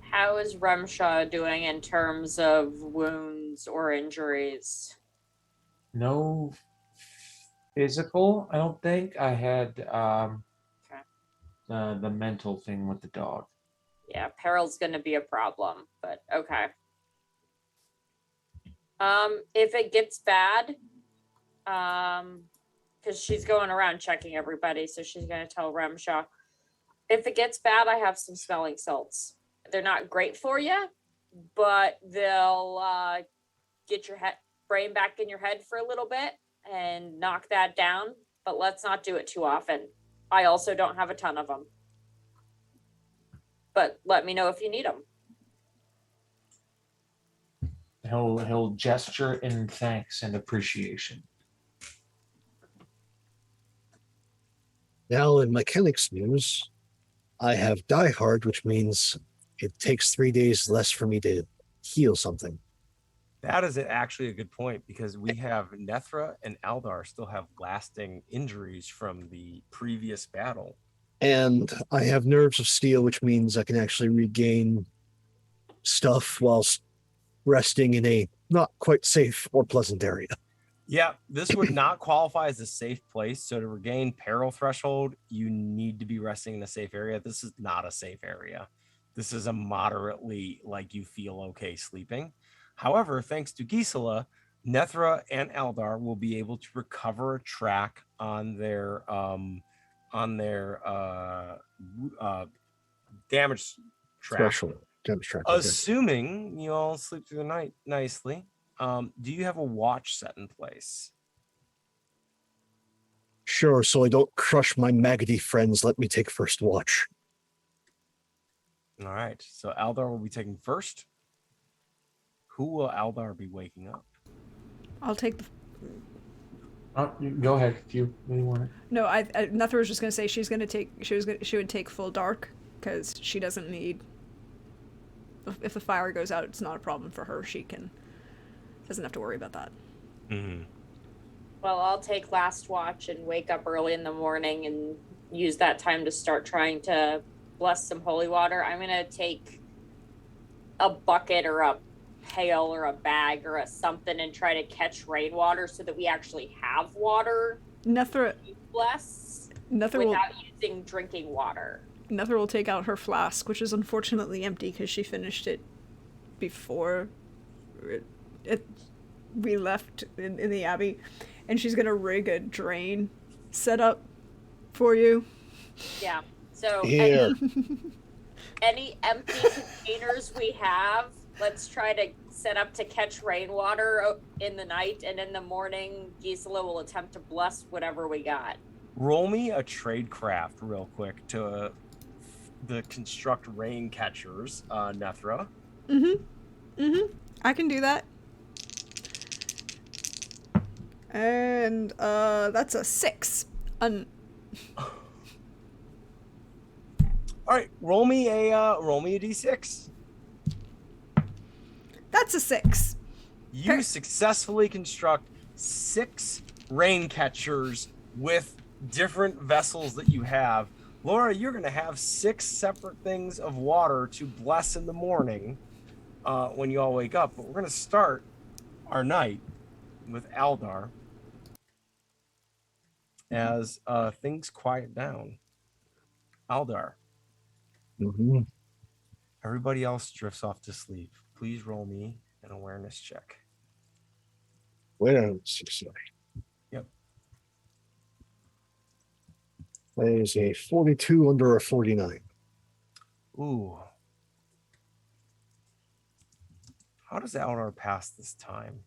How is Rumshaw doing in terms of wounds or injuries? No physical, I don't think. I had the mental thing with the dog. Yeah, peril's going to be a problem, but okay. If it gets bad, because she's going around checking everybody, so she's going to tell Rumshaw. If it gets bad, I have some smelling salts. They're not great for you, but they'll get your brain back in your head for a little bit and knock that down, but let's not do it too often. I also don't have a ton of them. But let me know if you need them. He'll gesture in thanks and appreciation. Now, in mechanics news, I have Die Hard, which means it takes 3 days less for me to heal something. That is actually a good point because we have Nethra and Aldar still have lasting injuries from the previous battle. And I have nerves of steel, which means I can actually regain stuff whilst resting in a not quite safe or pleasant area. Yeah, this would not qualify as a safe place. So to regain peril threshold, you need to be resting in a safe area. This is not a safe area. This is a moderately like you feel okay sleeping. However, thanks to Gisela, Nethra and Eldar will be able to recover a track on their damage track. Threshold. Damage track. Okay. Assuming you all sleep through the night nicely. Do you have a watch set in place? Sure, so I don't crush my maggoty friends, let me take first watch. All right. So Aldar will be taking first. Who will Aldar be waking up? I'll take the. Go ahead if you really want it. No, Nethra was just gonna say she's gonna take. She would take full dark because she doesn't need. If the fire goes out, it's not a problem for her. She doesn't have to worry about that. Mm-hmm. Well, I'll take last watch and wake up early in the morning and use that time to start trying to bless some holy water. I'm gonna take a bucket or a pail or a bag or something and try to catch rainwater so that we actually have water Nethra to bless will without using drinking water. Nethra will take out her flask, which is unfortunately empty because she finished it before we left in the abbey, and she's gonna rig a drain setup for you. Yeah. So Here. any empty containers we have, let's try to set up to catch rainwater in the night, and in the morning, Gisela will attempt to bless whatever we got. Roll me a trade craft real quick to the construct rain catchers, Nethra. I can do that. And that's a 6. All right, roll me a d6. That's a 6. You Okay. successfully construct 6 rain catchers with different vessels that you have. Laura, you're going to have 6 separate things of water to bless in the morning when you all wake up. But we're going to start our night with Aldar as things quiet down. Aldar, Mm-hmm. everybody else drifts off to sleep. Please roll me an awareness check. Wait a second. Yep. That is a 42 under a 49. Ooh. How does Aldar pass this time?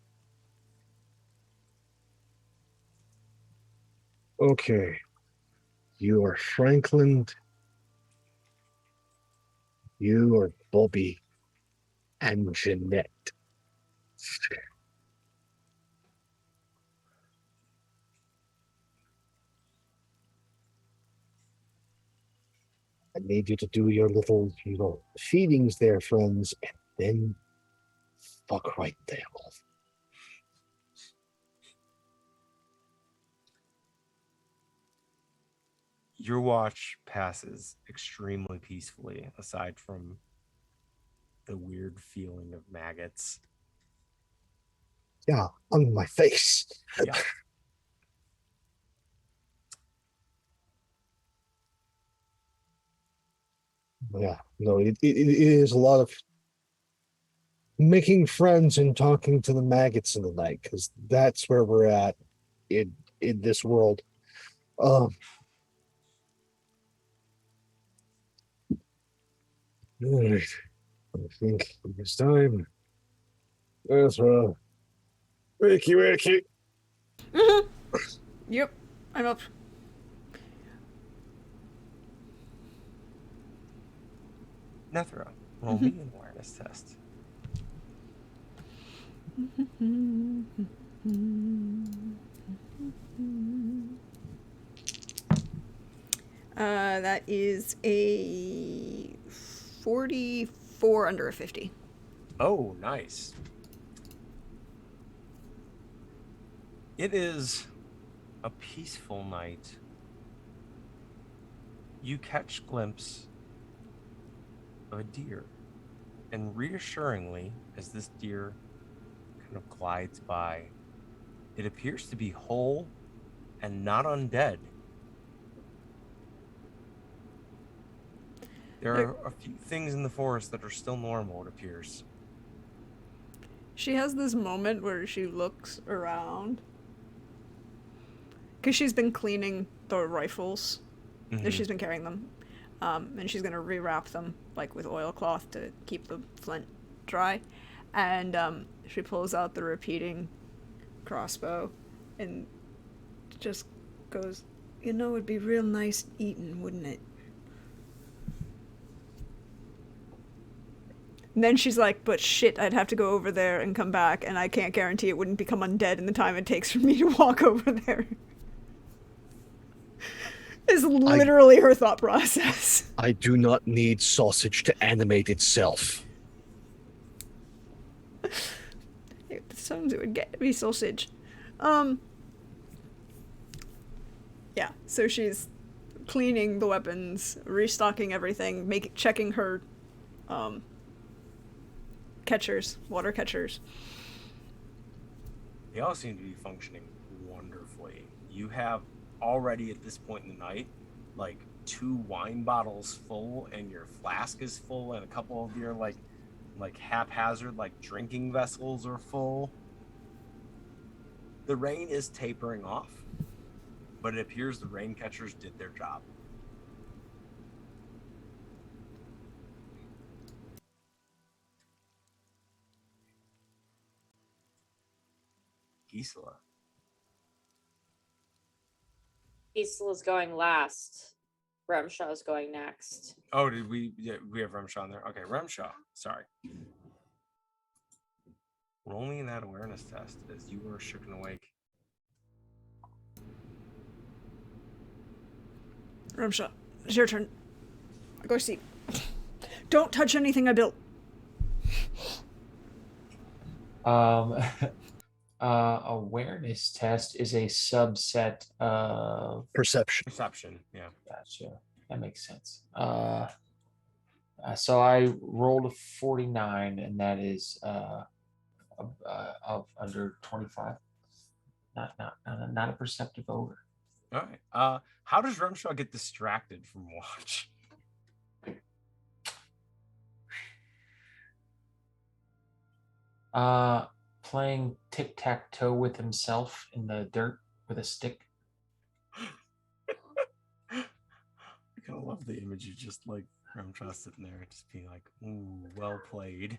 Okay. You are Franklin. You are Bobby and Jeanette. I need you to do your little, feedings there, friends, and then fuck right there off. Your watch passes extremely peacefully, aside from the weird feeling of maggots. Yeah, on my face. Yeah. Yeah, no, it is a lot of making friends and talking to the maggots in the night, because that's where we're at in this world. All right. I think it's time. That's wakey. Yep, I'm up. Nethra, roll me an awareness test. That is a 44 under a 50. Oh, nice. It is a peaceful night. You catch glimpse of a deer, and reassuringly, as this deer kind of glides by, it appears to be whole and not undead. There There- are a few things in the forest that are still normal, it appears. She has this moment where she looks around. Because she's been cleaning the rifles. Mhm. She's been carrying them. And she's going to rewrap them, like, with oilcloth to keep the flint dry. And she pulls out the repeating crossbow and just goes, "You know, it'd be real nice eating, wouldn't it?" And then she's like, "But shit, I'd have to go over there and come back, and I can't guarantee it wouldn't become undead in the time it takes for me to walk over there." Is literally her thought process. I do not need sausage to animate itself. Sometimes it would get me sausage. Yeah, so she's cleaning the weapons, restocking everything, checking her catchers, water catchers. They all seem to be functioning wonderfully. You have already at this point in the night, like 2 wine bottles full, and your flask is full, and a couple of your like haphazard like drinking vessels are full. The rain is tapering off, but it appears the rain catchers did their job. Gisela. Gisela's going last. Remshaw's going next. Oh, did we? Yeah, we have Remshaw on there. Okay, Remshaw. Sorry. Roll me that awareness test as you are shook and awake. Rumsha, it's your turn. Go see. Don't touch anything I built. Awareness test is a subset of. Perception. Perception. Yeah. Gotcha. That makes sense. So I rolled a 49, and that is of under 25. Not a perceptive odor. All right. How does Remshaw get distracted from watch? Playing tic-tac-toe with himself in the dirt with a stick. I kind of love the image of just like Remshaw sitting there, just being like, "Ooh, well played."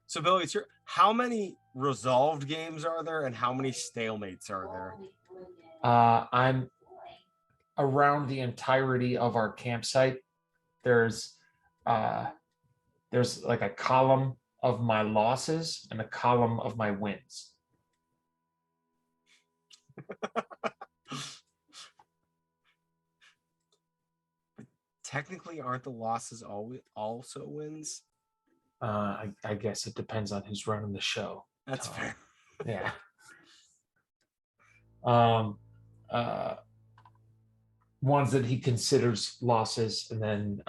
So, Billy, it's how many resolved games are there, and how many stalemates are there? I'm around the entirety of our campsite. There's like a column of my losses and a column of my wins. Technically, aren't the losses always also wins? I guess it depends on who's running the show. That's fair. Yeah. Ones that he considers losses, and then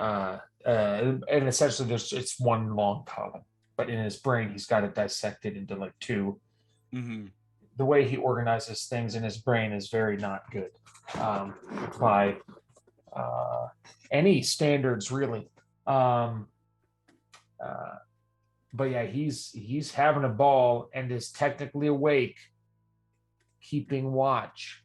and essentially it's one long column, but in his brain he's got it dissected into like 2. Mm-hmm. The way he organizes things in his brain is very not good by any standards, really. But yeah, he's having a ball and is technically awake, keeping watch.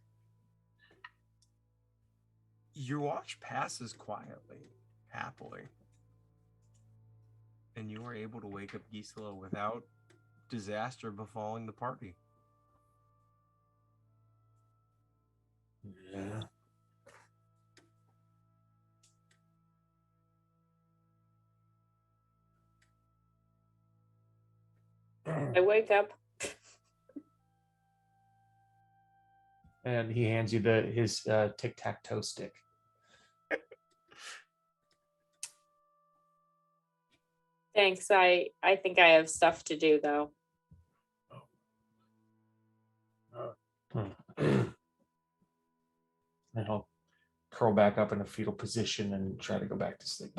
Your watch passes quietly, happily, and you are able to wake up Gisela without disaster befalling the party. Yeah. I wake up. And he hands you his tic-tac-toe stick. Thanks. I think I have stuff to do though. And I'll curl back up in a fetal position and try to go back to sleep.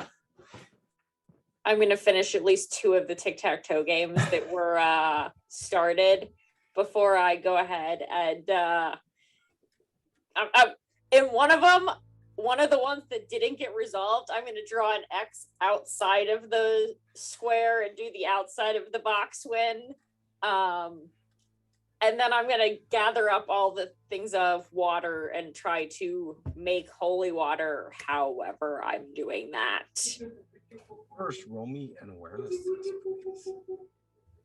I'm gonna finish at least 2 of the tic-tac-toe games that were started before I go ahead and in one of them, one of the ones that didn't get resolved, I'm gonna draw an X outside of the square and do the outside of the box win. And then I'm gonna gather up all the things of water and try to make holy water. However, I'm doing that. First, roll me an awareness test, please.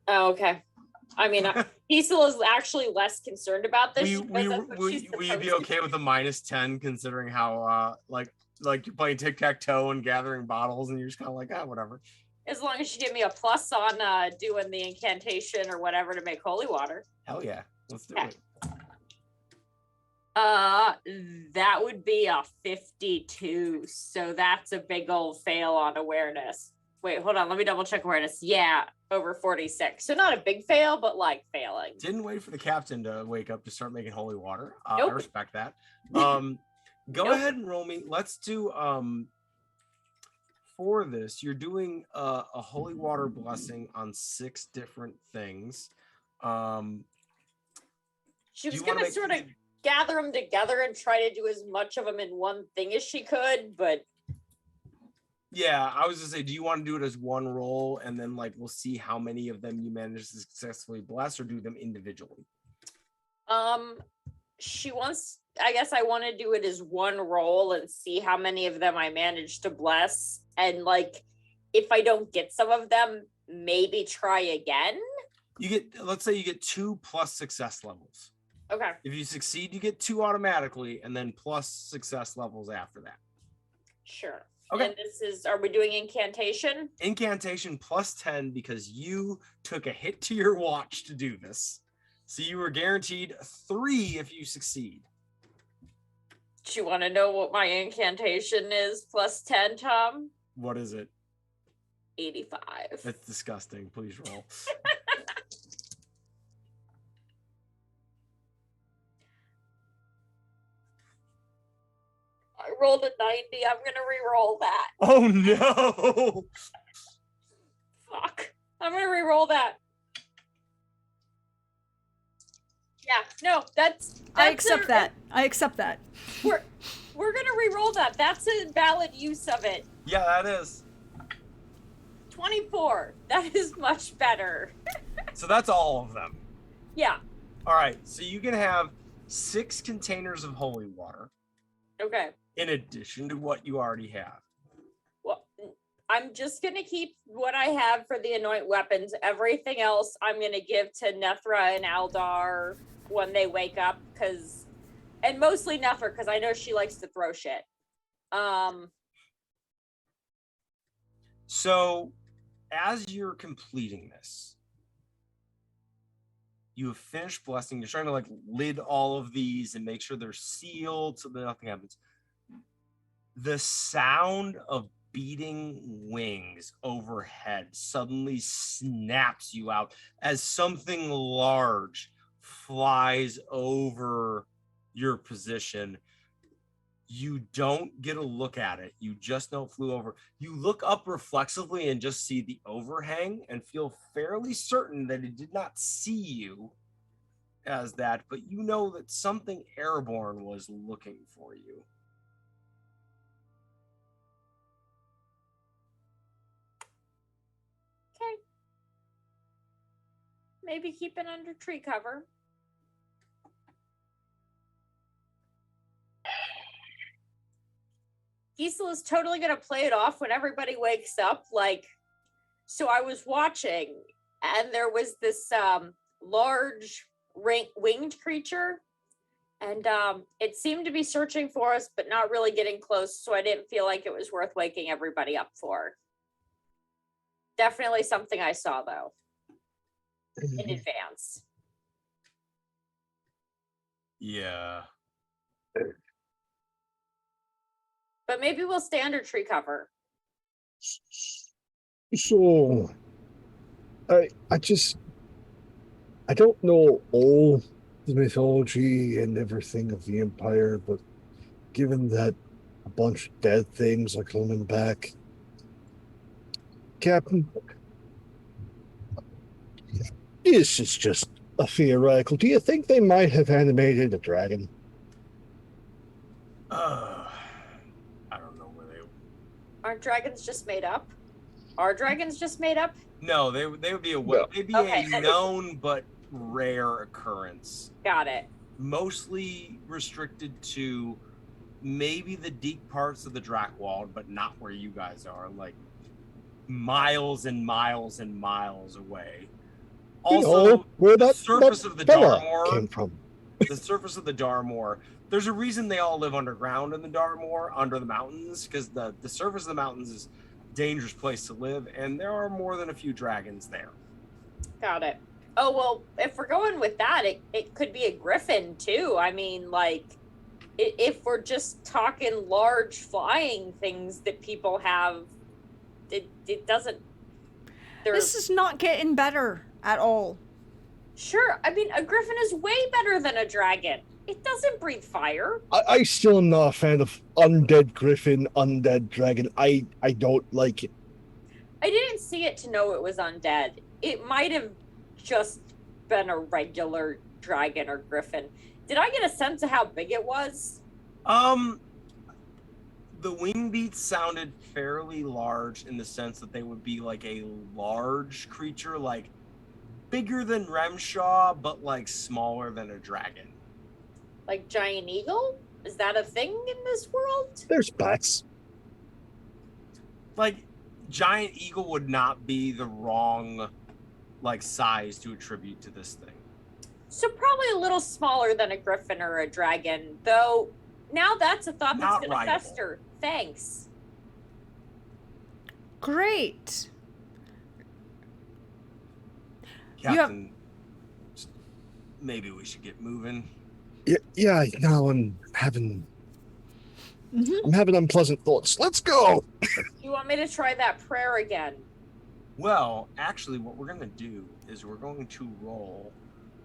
Oh, okay. I mean, Cecil is actually less concerned about this. Will you be okay with a -10 considering how like you're playing tic-tac-toe and gathering bottles and you're just kind of like, whatever. As long as you give me a plus on doing the incantation or whatever to make holy water. Hell yeah, let's do Okay. it. That would be a 52. So that's a big old fail on awareness. Wait, hold on. Let me double check awareness. Yeah, over 46. So not a big fail, but like failing. Didn't wait for the captain to wake up to start making holy water. Nope. I respect that. Go Nope. ahead and roll me. Let's do for this. You're doing a holy water blessing on 6 different things. She Do was you wanna gonna make- sort of gather them together and try to do as much of them in one thing as she could, but Yeah, I was gonna say, do you want to do it as one roll and then like we'll see how many of them you manage to successfully bless, or do them individually? she wants, I guess I want to do it as one roll and see how many of them I manage to bless, and like if I don't get some of them, maybe try again. You get, let's say you get 2 plus success levels. Okay, If you succeed, you get 2 automatically, and then plus success levels after that. sure. Okay. And this is, are we doing incantation? Incantation plus 10 because you took a hit to your watch to do this. So you were guaranteed 3 if you succeed. Do you want to know what my incantation is plus 10, Tom? What is it? 85. That's disgusting. Please roll. I rolled a 90. I'm gonna re-roll that. Oh no! Fuck. I'm gonna re-roll that. Yeah, no, that's I accept that. I accept that. We're gonna re-roll that. That's a valid use of it. Yeah, that is. 24. That is much better. So that's all of them. Yeah. All right. So you can have 6 containers of holy water Okay. in addition to what you already have. Well, I'm just gonna keep what I have for the anoint weapons. Everything else I'm gonna give to Nethra and Aldar when they wake up, and mostly Nethra, because I know she likes to throw shit. So as you're completing this, you have finished blessing. You're trying to like lid all of these and make sure they're sealed so that nothing happens. The sound of beating wings overhead suddenly snaps you out as something large flies over your position. You don't get a look at it. You just know it flew over. You look up reflexively and just see the overhang and feel fairly certain that it did not see you as that, but you know that something airborne was looking for you. Okay. Maybe keep it under tree cover. Gisela is totally gonna play it off when everybody wakes up. Like, so I was watching, and there was this large winged creature, and it seemed to be searching for us, but not really getting close. So I didn't feel like it was worth waking everybody up for. Definitely something I saw though in advance. Yeah. But maybe we'll stay under tree cover. So, I don't know all the mythology and everything of the Empire, but given that a bunch of dead things are coming back, Captain, this is just a theoretical. Do you think they might have animated a dragon? I don't know where they. Aren't dragons just made up? Are dragons just made up? No, they would be a No. they'd be Okay. a known but rare occurrence. Got it. Mostly restricted to maybe the deep parts of the Drakewald, but not where you guys are, like miles and miles and miles away. Also, where the that surface of the fella Darmor came from. the surface of the Darmor. There's a reason they all live underground in the Darmor, under the mountains, because the surface of the mountains is a dangerous place to live, and there are more than a few dragons there. Got it. Oh, well, if we're going with that, it could be a griffin, too. I mean, like, if we're just talking large flying things that people have, it doesn't... This is not getting better at all. Sure, I mean, a griffin is way better than a dragon. It doesn't breathe fire. I still am not a fan of undead griffin, undead dragon. I don't like it. I didn't see it to know it was undead. It might have just been a regular dragon or griffin. Did I get a sense of how big it was? The wing beats sounded fairly large in the sense that they would be like a large creature, like bigger than Remshaw, but like smaller than a dragon. Like giant eagle? Is that a thing in this world? There's bats. Like giant eagle would not be the wrong like size to attribute to this thing. So probably a little smaller than a griffin or a dragon, though. Now that's a thought that's Not going to rideable. fester. Thanks. Great. Captain, maybe we should get moving. Yeah. Now I'm having Mm-hmm. unpleasant thoughts. Let's go. You want me to try that prayer again? Well, actually, what we're going to do is we're going to roll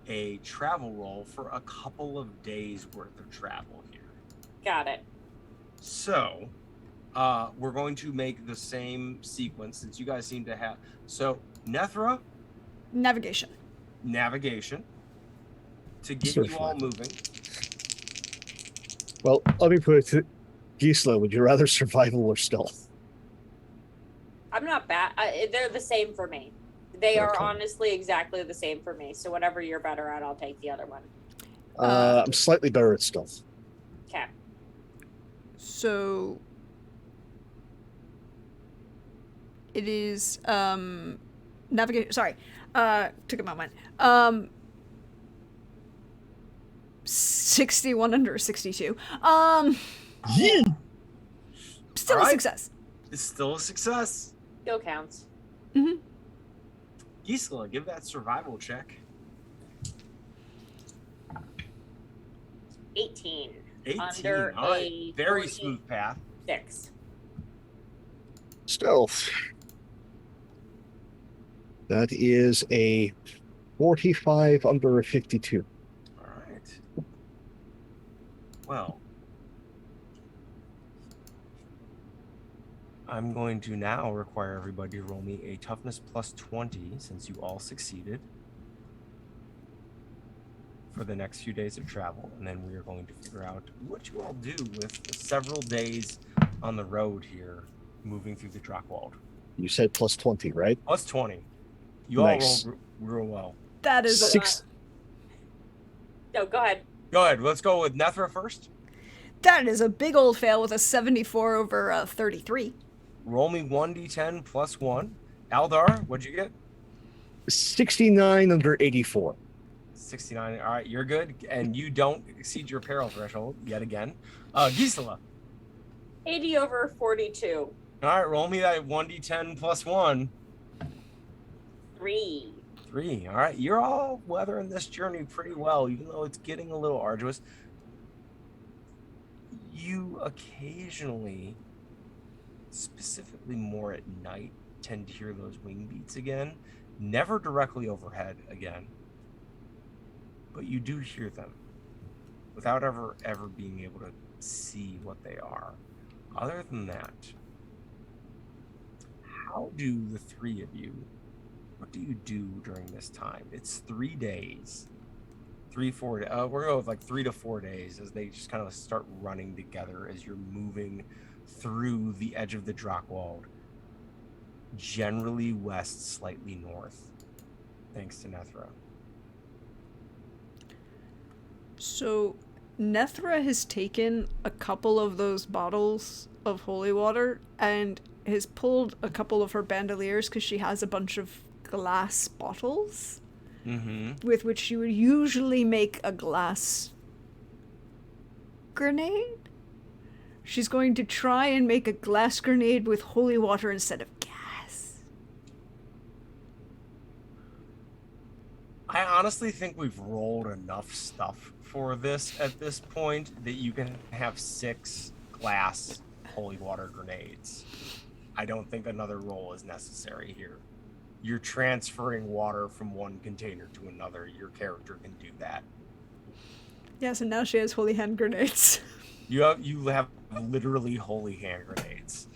a travel roll for a couple of days worth of travel here. Got it. So, we're going to make the same sequence since you guys seem to have. So, Nethra, Navigation. navigation to get Sure, you all fine. moving. Well, let me put it to Gisela. Would you rather survival or stealth? I'm not bad. They're the same for me. They are Okay. honestly exactly the same for me. So whatever you're better at, I'll take the other one. I'm slightly better at stealth. Okay. So it is navigation. Sorry, took a moment. 61 under 62. Yeah. Still a Alright. success. It's still a success. Still counts. Mm-hmm. Gisela, give that survival check. 18. 18. Under all right. a Very 40. smooth path. 6. Stealth. That is a 45 under a 52. All right. Well, I'm going to now require everybody to roll me a toughness plus 20 since you all succeeded for the next few days of travel. And then we are going to figure out what you all do with several days on the road here moving through the Drakewald. You said plus 20, right? Plus 20. You Nice. all rolled real well. That is Six. No, go ahead. Go ahead. Let's go with Nethra first. that is a big old fail with a 74 over 33. Roll me 1d10 plus 1. Aldar, what'd you get? 69 under 84. 69. All right, you're good. And you don't exceed your peril threshold yet again. Gisela. 80 over 42. All right, roll me that 1d10 plus 1. 3. 3. All right, you're all weathering this journey pretty well, even though it's getting a little arduous. You occasionally, specifically more at night, tend to hear those wing beats again. Never directly overhead again. but you do hear them without ever being able to see what they are. Other than that, how do the three of you, what do you do during this time? It's 3 days. 4 we're gonna go with like 3 to 4 days as they just kind of start running together as you're moving through the edge of the Drakwold, generally west, slightly north, thanks to Nethra. So, Nethra has taken a couple of those bottles of holy water and has pulled a couple of her bandoliers because she has a bunch of glass bottles with which she would usually make a glass grenade. She's going to try and make a glass grenade with holy water instead of gas. I honestly think we've rolled enough stuff for this at this point that you can have 6 glass holy water grenades. I don't think another roll is necessary here. You're transferring water from one container to another. Your character can do that. Yes, and now she has holy hand grenades. You have literally holy hand grenades.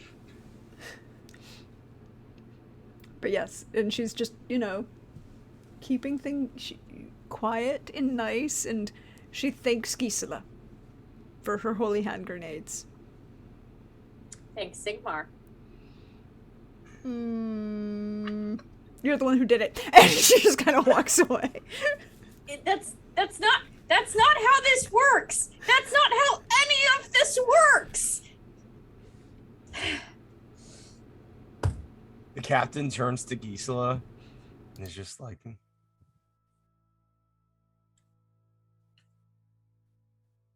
But yes, and she's just, keeping things quiet and nice, and she thanks Gisela for her holy hand grenades. Thanks, Sigmar. You're the one who did it. And she just kind of walks away. That's not how this works. That's not how any of this works. The captain turns to Gisela and is just like,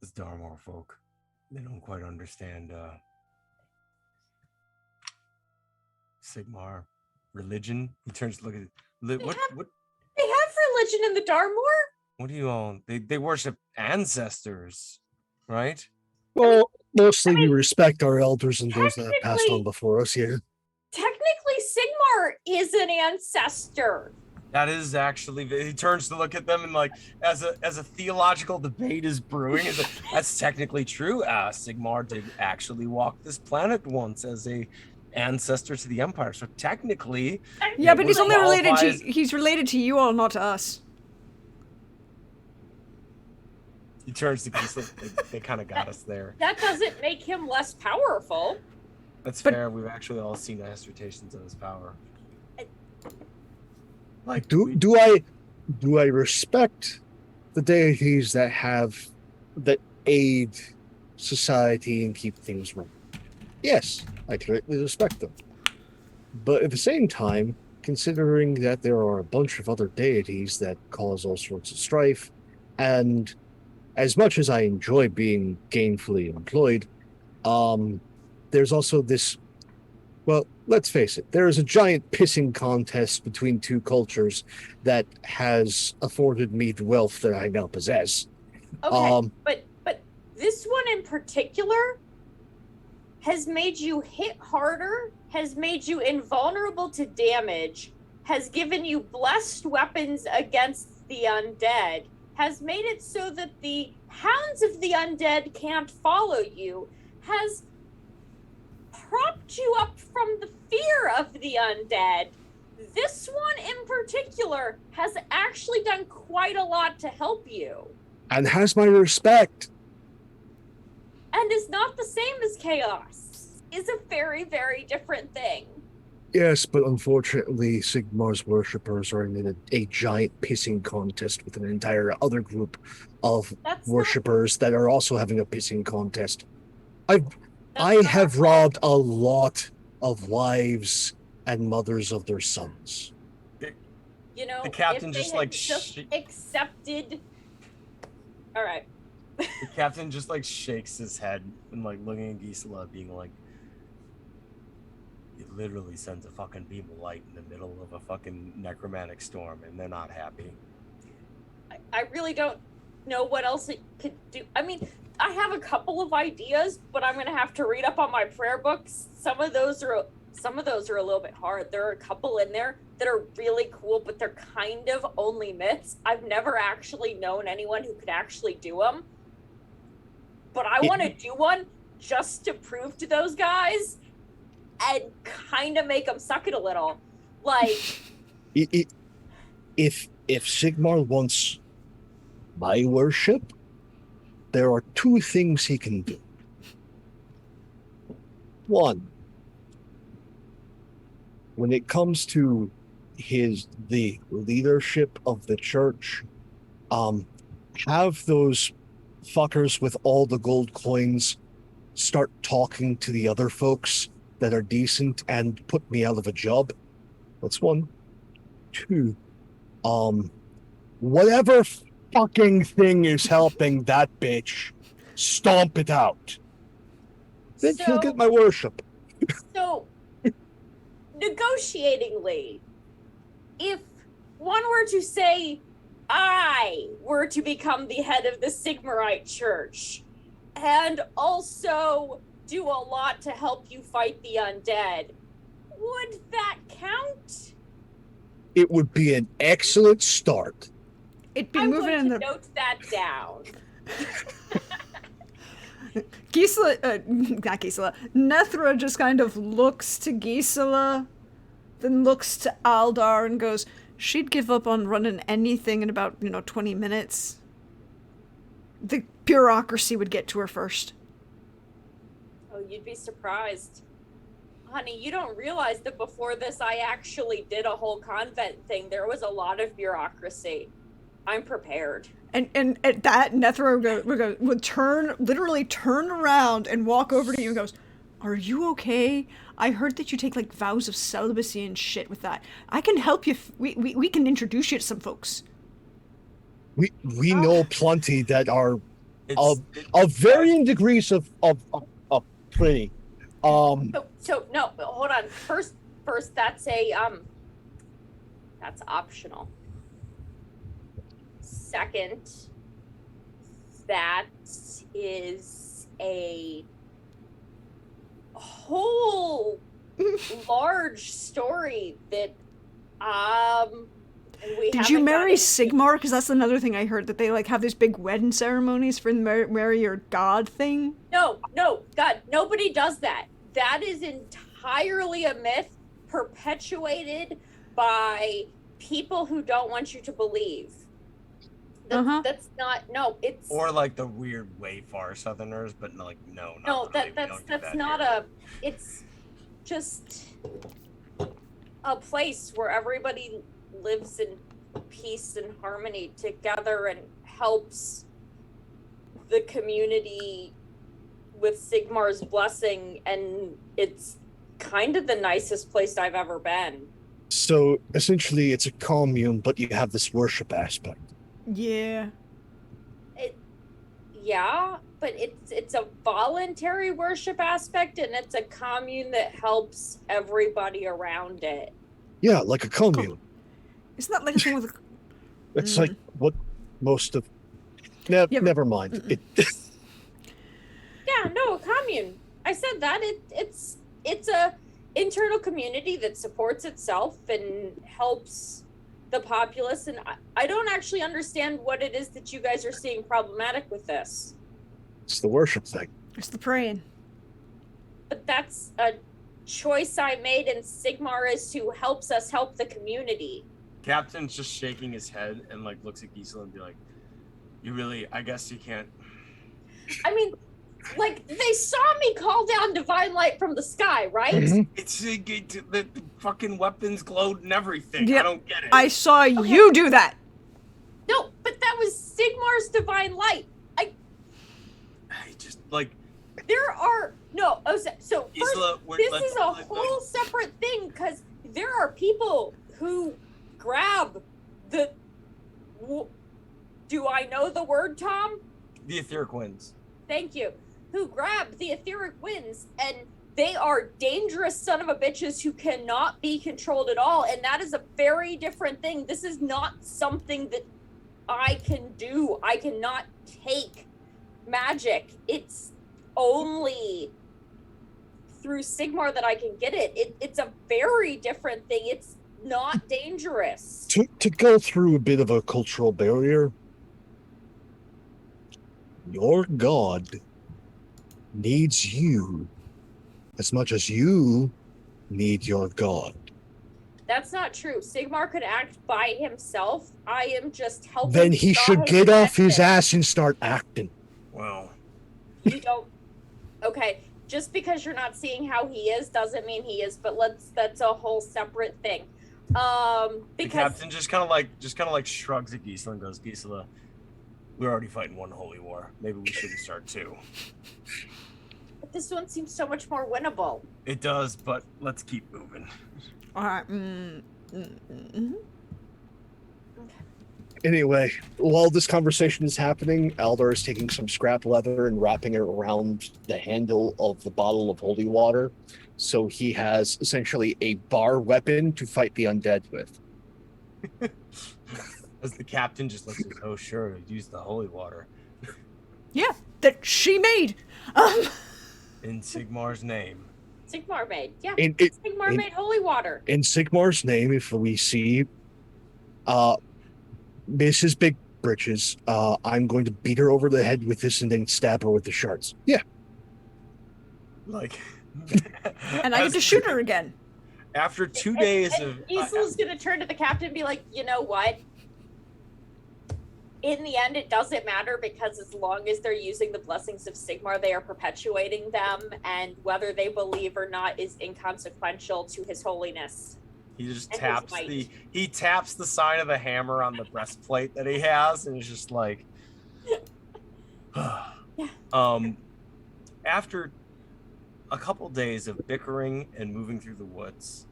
this Darmor folk, they don't quite understand Sigmar religion. He turns to look at what They have religion in the Darmor? what do you all they worship ancestors, right? Well, mostly we respect our elders and those that have passed on before us here. Technically, Sigmar is an ancestor. That is actually, he turns to look at them and like, as a theological debate is brewing, that's technically true. Sigmar did actually walk this planet once as a ancestor to the Empire, so technically, Yeah, but he's only related to qualifies- he's related to you all, not to us. He turns to Gisela. They kind of got us there. That doesn't make him less powerful. That's But- fair. We've actually all seen assertions of his power. Like, do I respect the deities that aid society and keep things running? Yes, I greatly respect them. But at the same time, considering that there are a bunch of other deities that cause all sorts of strife, and as much as I enjoy being gainfully employed, there's also this. Well, let's face it, there is a giant pissing contest between two cultures that has afforded me the wealth that I now possess. Okay, but this one in particular has made you hit harder, has made you invulnerable to damage, has given you blessed weapons against the undead, has made it so that the hounds of the undead can't follow you, has propped you up from the fear of the undead. This one in particular has actually done quite a lot to help you. And has my respect. And is not the same as chaos. Is a very, very different thing. Yes, but unfortunately, Sigmar's worshippers are in a giant pissing contest with an entire other group of That's worshippers that are also having a pissing contest. not I our have fault. robbed a lot of wives and mothers of their sons. You know, The captain if they just, had like, just accepted. All right. The captain just like shakes his head and like looking at Gisela, being like, "It literally sends a fucking beam of light in the middle of a fucking necromantic storm, and they're not happy." I really don't know what else it could do. I mean, I have a couple of ideas, but I'm gonna have to read up on my prayer books. Some of those are a little bit hard. There are a couple in there that are really cool, but they're kind of only myths. I've never actually known anyone who could actually do them. But I want to do one just to prove to those guys and kind of make them suck it a little. Like, if Sigmar wants my worship, there are two things he can do. One, when it comes to the leadership of the church, have those fuckers with all the gold coins start talking to the other folks that are decent and put me out of a job. That's one. Two, whatever fucking thing is helping that bitch, stomp it out. Then he'll get my worship. So, negotiatingly, if one were to say, I were to become the head of the Sigmarite Church, and also do a lot to help you fight the undead, would that count? It would be an excellent start. It'd be I'm moving going in to the note that down. Gisela, not Gisela. Nethra just kind of looks to Gisela, then looks to Aldar and goes, she'd give up on running anything in about, 20 minutes. The bureaucracy would get to her first. Oh, you'd be surprised. Honey, you don't realize that before this I actually did a whole convent thing. There was a lot of bureaucracy. I'm prepared. And at that, Nethra would literally turn around and walk over to you and goes, are you okay? I heard that you take like vows of celibacy and shit with that. I can help you. We can introduce you to some folks. We know plenty that are It's- of varying degrees of pretty. So no, hold on. First, that's that's optional. Second, that is a whole large story that we Did you haven't marry gotten Sigmar? Because that's another thing I heard, that they like have these big wedding ceremonies for the marry your god thing. No, God, nobody does that. That is entirely a myth perpetuated by people who don't want you to believe. That's not, no, it's... Or like the weird Wayfar Southerners, but like, no. No, literally, we don't do that's that not here. it's just a place where everybody lives in peace and harmony together and helps the community with Sigmar's blessing, and it's kind of the nicest place I've ever been. So essentially, it's a commune, but you have this worship aspect. Yeah. Yeah, but it's a voluntary worship aspect, and it's a commune that helps everybody around it. Yeah, like a commune. Isn't that like a thing with... It's like what most of. Never mind. Mm-mm. Yeah, no, a commune. I said that it's a internal community that supports itself and helps the populace, and I don't actually understand what it is that you guys are seeing problematic with this. It's the worship thing. It's the praying. But that's a choice I made, and Sigmar is who helps us help the community. Captain's just shaking his head and like looks at Gisela and be like, you really, I guess you can't. I mean, like, they saw me call down divine light from the sky, right? Mhm. It's the fucking weapons glowed and everything. Yeah, I don't get it. I saw you do that. No, but that was Sigmar's divine light. I just like There are no. Oh, so first, Gisela. this is a whole separate thing, because there are people who grab the. Do I know the word, Tom? The etheric winds. Thank you. Who grab the etheric winds, and they are dangerous son of a bitches who cannot be controlled at all, and that is a very different thing. This is not something that I can do. I cannot take magic. It's only through Sigmar that I can get it. It's a very different thing. It's not dangerous. To go through a bit of a cultural barrier, your god needs you as much as you need your god. That's not true. Sigmar could act by himself. I am just helping. Then he draw should his get off his attention. ass and start acting. Well, You don't. Okay, just because you're not seeing how he is doesn't mean he is. But that's a whole separate thing. the Because captain just kind of like shrugs at Gisela and goes, Gisela, we're already fighting one holy war. Maybe we shouldn't start two. this one seems so much more winnable. It does, but let's keep moving. All right. Anyway, while this conversation is happening, Aldar is taking some scrap leather and wrapping it around the handle of the bottle of holy water. So he has essentially a bar weapon to fight the undead with. As the captain just looks at, oh sure, use the holy water Yeah, that she made. in Sigmar's name. Sigmar made. Yeah. Oh, Sigmar made holy water. In Sigmar's name, if we see Mrs. Big Britches, I'm going to beat her over the head with this and then stab her with the shards. Yeah. Like, And I get to shoot her again. After 2 days of Isola's gonna turn to the captain and be like, you know what? In the end, it doesn't matter because as long as they're using the blessings of Sigmar, they are perpetuating them, and whether they believe or not is inconsequential to His Holiness. he just and his taps might. he taps the sign of the hammer on the breastplate that he has, and he's just like, after a couple days of bickering and moving through the woods,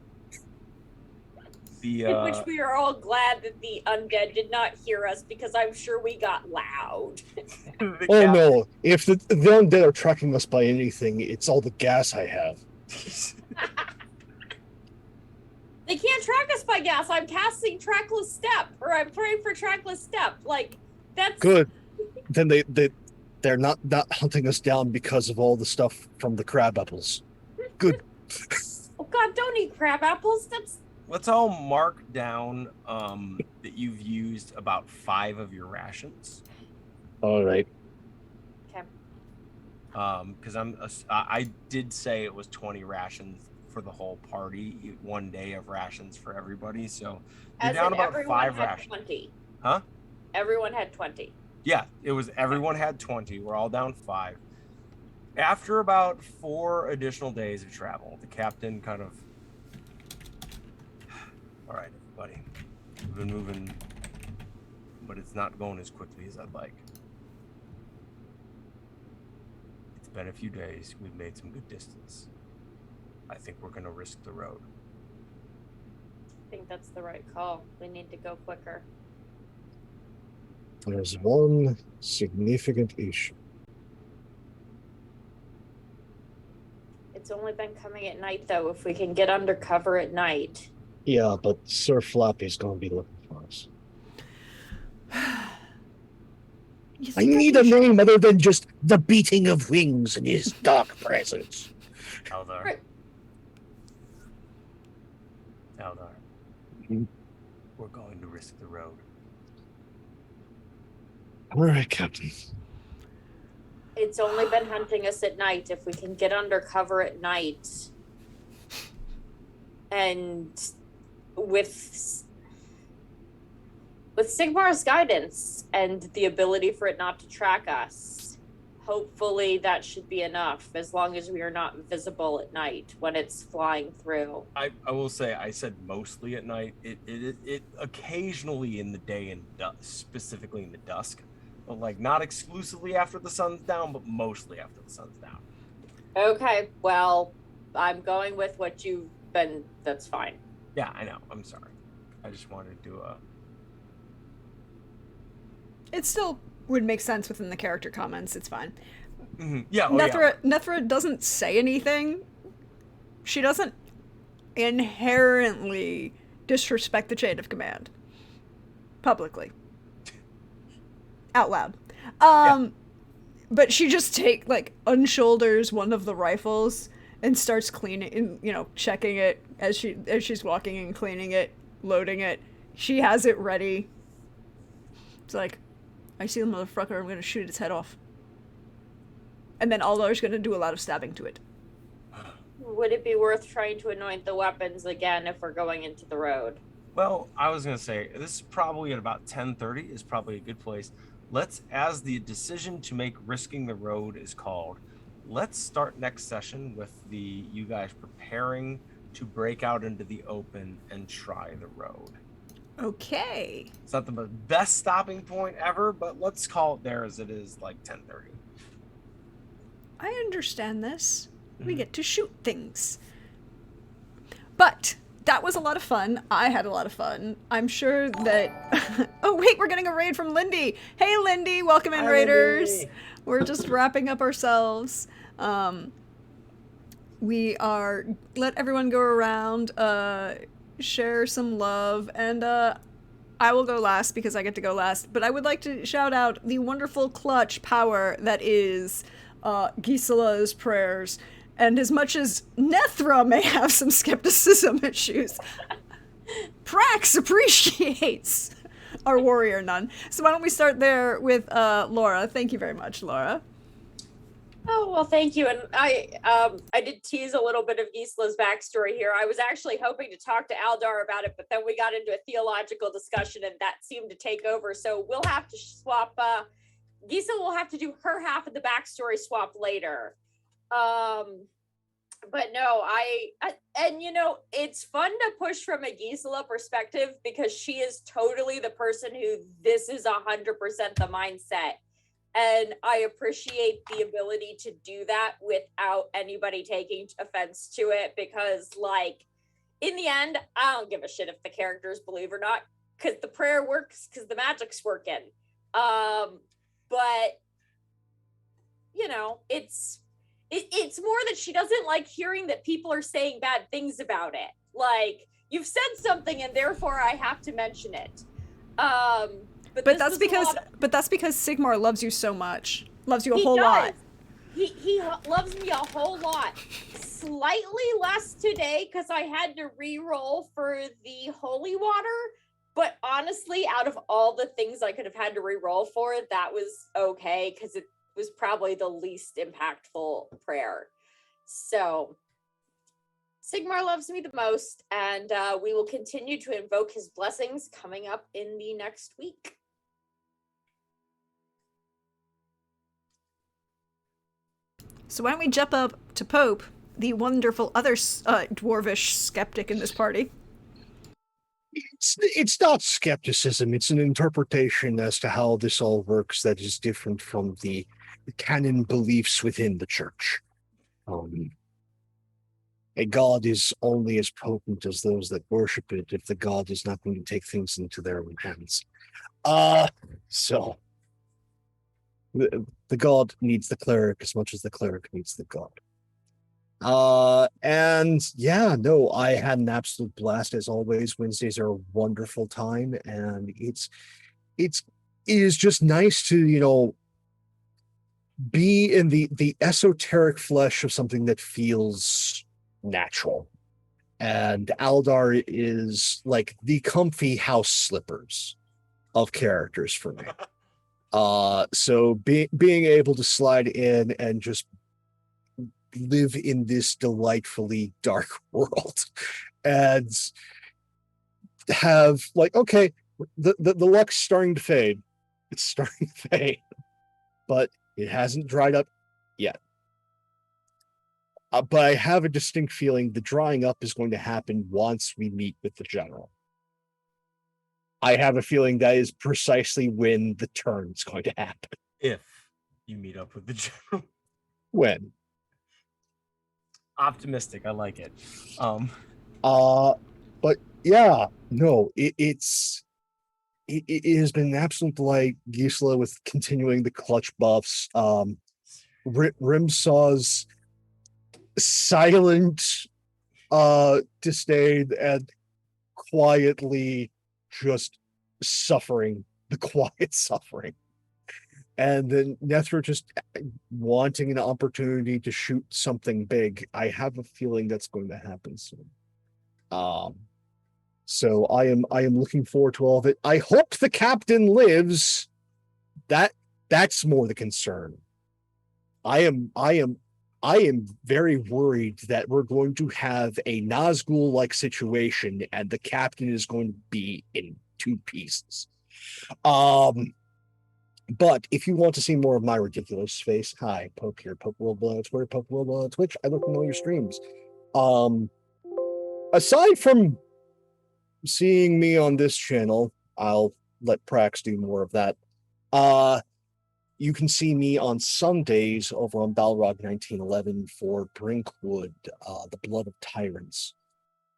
the In which we are all glad that the undead did not hear us because I'm sure we got loud. the Oh cap- no, if the undead are tracking us by anything, it's all the gas I have. They can't track us by gas. I'm casting trackless step, or I'm praying for trackless step. Like, that's Good. Then they're not hunting us down because of all the stuff from the crab apples. Good. Oh God, don't eat crab apples. That's Let's all mark down that you've used about 5 of your rations. All right. okay. Because I did say it was 20 rations for the whole party, 1 day of rations for everybody. So you're As down in about everyone 5 had rations. 20. Huh? Everyone had 20. Yeah, it was everyone had 20. We're all down 5. After about 4 additional days of travel, the captain kind of, all right, everybody, we've been moving, but it's not going as quickly as I'd like. It's been a few days. We've made some good distance. I think we're going to risk the road. I think that's the right call. We need to go quicker. There's one significant issue. It's only been coming at night, though. If we can get under cover at night. Yeah, but Sir Flappy's going to be looking for us. You I think need a name other than just the beating of wings and his dark presence. Eldar. Right. Eldar. Mhm. We're going to risk the road. All right, Captain. It's only been hunting us at night. If we can get under cover at night, and with Sigmar's guidance and the ability for it not to track us, hopefully that should be enough. As long as we are not visible at night when it's flying through. I will say, I said mostly at night. It occasionally in the day and specifically in the dusk, but like not exclusively after the sun's down, but mostly after the sun's down. Okay, well, I'm going with what you've been. That's fine. Yeah, I know. I'm sorry. I just wanted to do a. It still would make sense within the character comments. It's fine. Yeah. Oh, yeah. Nethra doesn't say anything. She doesn't inherently disrespect the chain of command. Publicly. Out loud. But she just unshoulders one of the rifles and starts cleaning, checking it as she's walking and cleaning it, loading it. She has it ready. It's like, I see the motherfucker, I'm gonna shoot its head off. And then Aldar's gonna do a lot of stabbing to it. Would it be worth trying to anoint the weapons again if we're going into the road? Well, I was gonna say this is probably at about 10:30 is probably a good place. Let's, as the decision to make risking the road is called, let's start next session with you guys preparing to break out into the open and try the road. Okay. It's not the best stopping point ever, but let's call it there as it is like 10:30. I understand this. We get to shoot things. But that was a lot of fun. I had a lot of fun. I'm sure that... Oh, wait, we're getting a raid from Lindy. Hey, Lindy, welcome in, Hi, Raiders. Lindy. We're just wrapping up ourselves. We are... Let everyone go around, share some love, and I will go last because I get to go last. But I would like to shout out the wonderful clutch power that is Gisela's prayers. And as much as Nethra may have some skepticism issues, Prax appreciates our warrior nun. So why don't we start there with Laura? Thank you very much, Laura. Oh, well, thank you. And I did tease a little bit of Gisela's backstory here. I was actually hoping to talk to Aldar about it, but then we got into a theological discussion and that seemed to take over. So we'll have to swap. Gisela will have to do her half of the backstory swap later. But no, and you know, it's fun to push from a Gisela perspective because she is totally the person who this is 100% the mindset. And I appreciate the ability to do that without anybody taking offense to it because, like, in the end, I don't give a shit if the characters believe or not because the prayer works because the magic's working. But, you know, it's more that she doesn't like hearing that people are saying bad things about it. Like, you've said something and therefore I have to mention it. But that's because Sigmar loves you so much. Loves you a whole does. lot. He loves me a whole lot. Slightly less today because I had to re-roll for the holy water. But honestly, out of all the things I could have had to re-roll for, that was okay because it was probably the least impactful prayer. So Sigmar loves me the most, and we will continue to invoke his blessings coming up in the next week. So why don't we jump up to Pope, the wonderful other dwarvish skeptic in this party? It's not skepticism. It's an interpretation as to how this all works that is different from the canon beliefs within the church. A god is only as potent as those that worship it if the god is not going to take things into their own hands. So the god needs the cleric as much as the cleric needs the god. And yeah, no, I had an absolute blast as always. Wednesdays are a wonderful time, and it is just nice to, you know, be in the esoteric flesh of something that feels natural. And Aldar is like the comfy house slippers of characters for me. So being able to slide in and just live in this delightfully dark world and have like, okay, the luck's starting to fade. It's starting to fade, but it hasn't dried up yet. But I have a distinct feeling the drying up is going to happen once we meet with the general. I have a feeling that is precisely when the turn is going to happen. If you meet up with the general. When? Optimistic, I like it. But yeah, no, it has been an absolute delight, Gisela, with continuing the clutch buffs. Rimsaw's silent disdain and quietly just suffering, the quiet suffering. And then Nethra just wanting an opportunity to shoot something big. I have a feeling that's going to happen soon. So I am looking forward to all of it. I hope the captain lives. That's more the concern. I am very worried that we're going to have a Nazgul-like situation and the captain is going to be in two pieces. But if you want to see more of my ridiculous face, hi, Pope here, Pope World on Twitter, Pope World on Twitch. I look at all your streams. Aside from seeing me on this channel, I'll let Prax do more of that. You can see me on Sundays over on Balrog 1911 for Brinkwood, The Blood of Tyrants.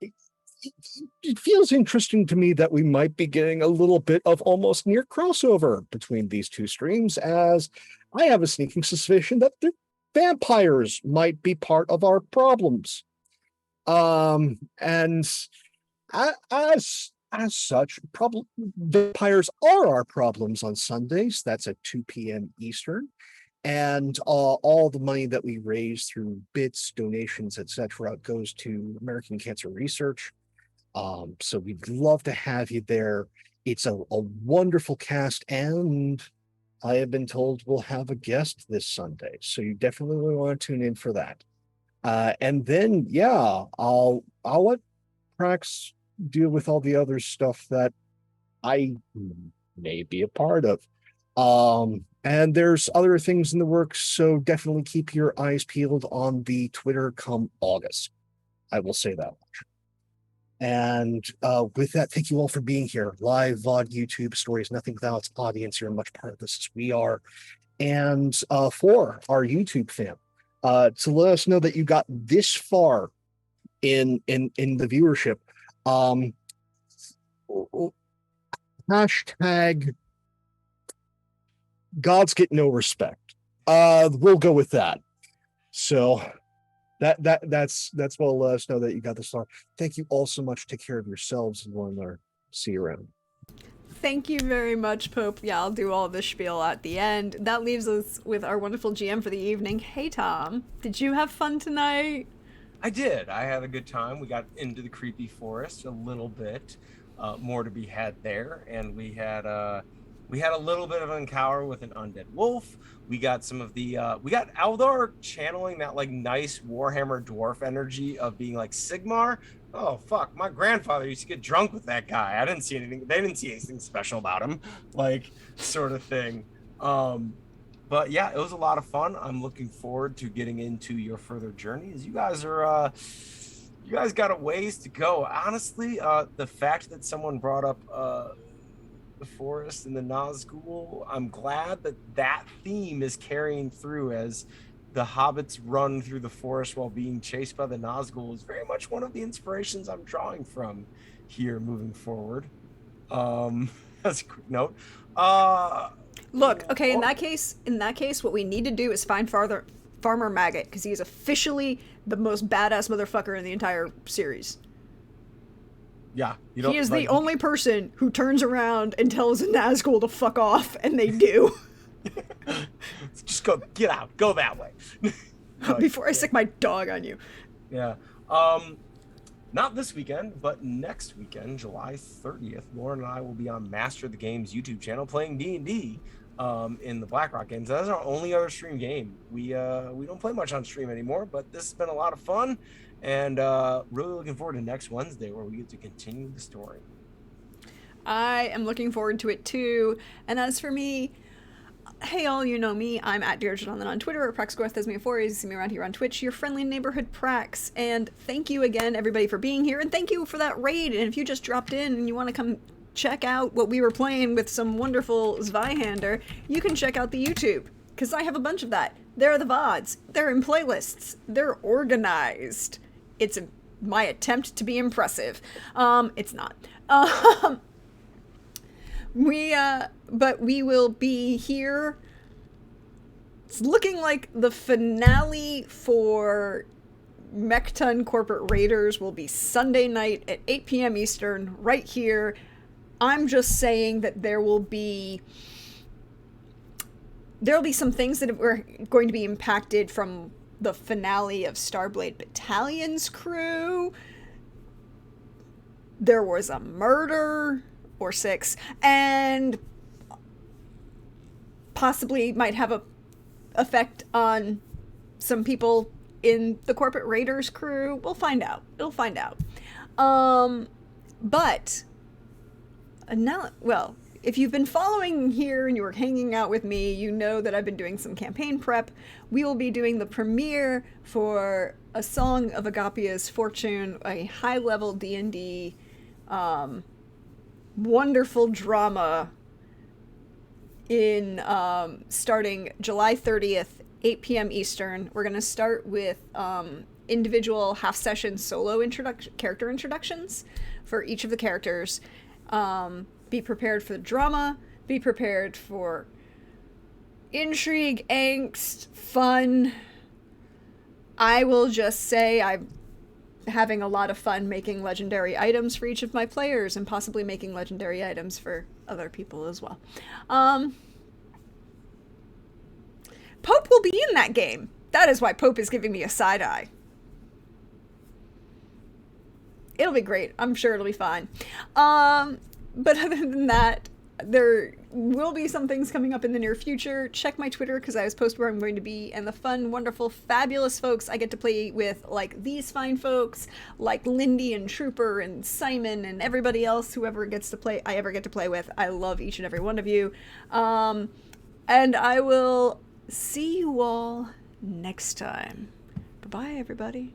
It feels interesting to me that we might be getting a little bit of almost near crossover between these two streams, as I have a sneaking suspicion that the vampires might be part of our problems. And as such, vampires are our problems on Sundays. That's at 2 p.m. Eastern. And all the money that we raise through bits, donations, etc., goes to American Cancer Research. So we'd love to have you there. It's a wonderful cast, and I have been told we'll have a guest this Sunday. So you definitely want to tune in for that. And then, yeah, I'll let Prax deal with all the other stuff that I may be a part of. And there's other things in the works, so definitely keep your eyes peeled on the Twitter come August. I will say that much. And with that, thank you all for being here. Live, VOD, YouTube, Stories Nothing Without its audience. You're much part of this as we are. And for our YouTube fam, to let us know that you got this far in the viewership, hashtag gods get no respect. We'll go with that. So that's what'll let us know that you got this far. Thank you all so much. Take care of yourselves and one another. See you around. Thank you very much, Pope. Yeah, I'll do all this spiel at the end. That leaves us with our wonderful GM for the evening. Hey, Tom, did you have fun tonight? I did. I had a good time. We got into the creepy forest a little bit. More to be had there, and we had a little bit of an encounter with an undead wolf. We got some of the we got Eldar channeling that like nice Warhammer dwarf energy of being like Sigmar. Oh fuck, my grandfather used to get drunk with that guy. I didn't see anything. They didn't see anything special about him, like sort of thing. But yeah, it was a lot of fun. I'm looking forward to getting into your further journeys. You guys are you guys got a ways to go. Honestly, the fact that someone brought up the forest and the Nazgul, I'm glad that theme is carrying through as the hobbits run through the forest while being chased by the Nazgul is very much one of the inspirations I'm drawing from here moving forward. That's a quick note. Look, okay, in that case, what we need to do is find Farmer Maggot, because he is officially the most badass motherfucker in the entire series. Yeah, he is the only person who turns around and tells a Nazgul to fuck off, and they do. Just get out, go that way. Before I stick my dog on you. Yeah. Not this weekend, but next weekend, July 30th, Lauren and I will be on Master of the Games YouTube channel playing D&D in the Blackrock games. That's our only other stream game. We don't play much on stream anymore, but this has been a lot of fun, and really looking forward to next Wednesday where we get to continue the story. I am looking forward to it too. And as for me, hey all, you know me, I'm at DeirdreJohnson on Twitter, or PraxGorthesme4. You see me around here on Twitch, your friendly neighborhood Prax. And thank you again, everybody, for being here, and thank you for that raid. And if you just dropped in and you want to come check out what we were playing with some wonderful Zweihander, you can check out the YouTube, because I have a bunch of that. There are the VODs, they're in playlists, they're organized. It's my attempt to be impressive. It's not. But we will be here. It's looking like the finale for Mechton Corporate Raiders will be Sunday night at 8 p.m. Eastern, right here. I'm just saying that there'll be some things that are going to be impacted from the finale of Starblade Battalion's crew. there was a murder or 6, and possibly might have a effect on some people in the corporate raiders crew. We'll find out. It'll find out. But now, well, if you've been following here and you were hanging out with me, you know that I've been doing some campaign prep. We will be doing the premiere for A Song of Agapia's Fortune, a high-level D&D wonderful drama in starting July 30th, 8 p.m. Eastern. We're going to start with individual half-session solo character introductions for each of the characters. Be prepared for the drama. Be prepared for intrigue, angst, fun. I will just say I'm having a lot of fun making legendary items for each of my players and possibly making legendary items for other people as well. Pope will be in that game. That is why Pope is giving me a side eye. It'll be great. I'm sure it'll be fine. But other than that, there will be some things coming up in the near future. Check my Twitter because I was posted where I'm going to be, and the fun, wonderful, fabulous folks I get to play with, like these fine folks, like Lindy and Trooper and Simon and everybody else whoever gets to play I ever get to play with. I love each and every one of you. And I will see you all next time. Bye-bye, everybody.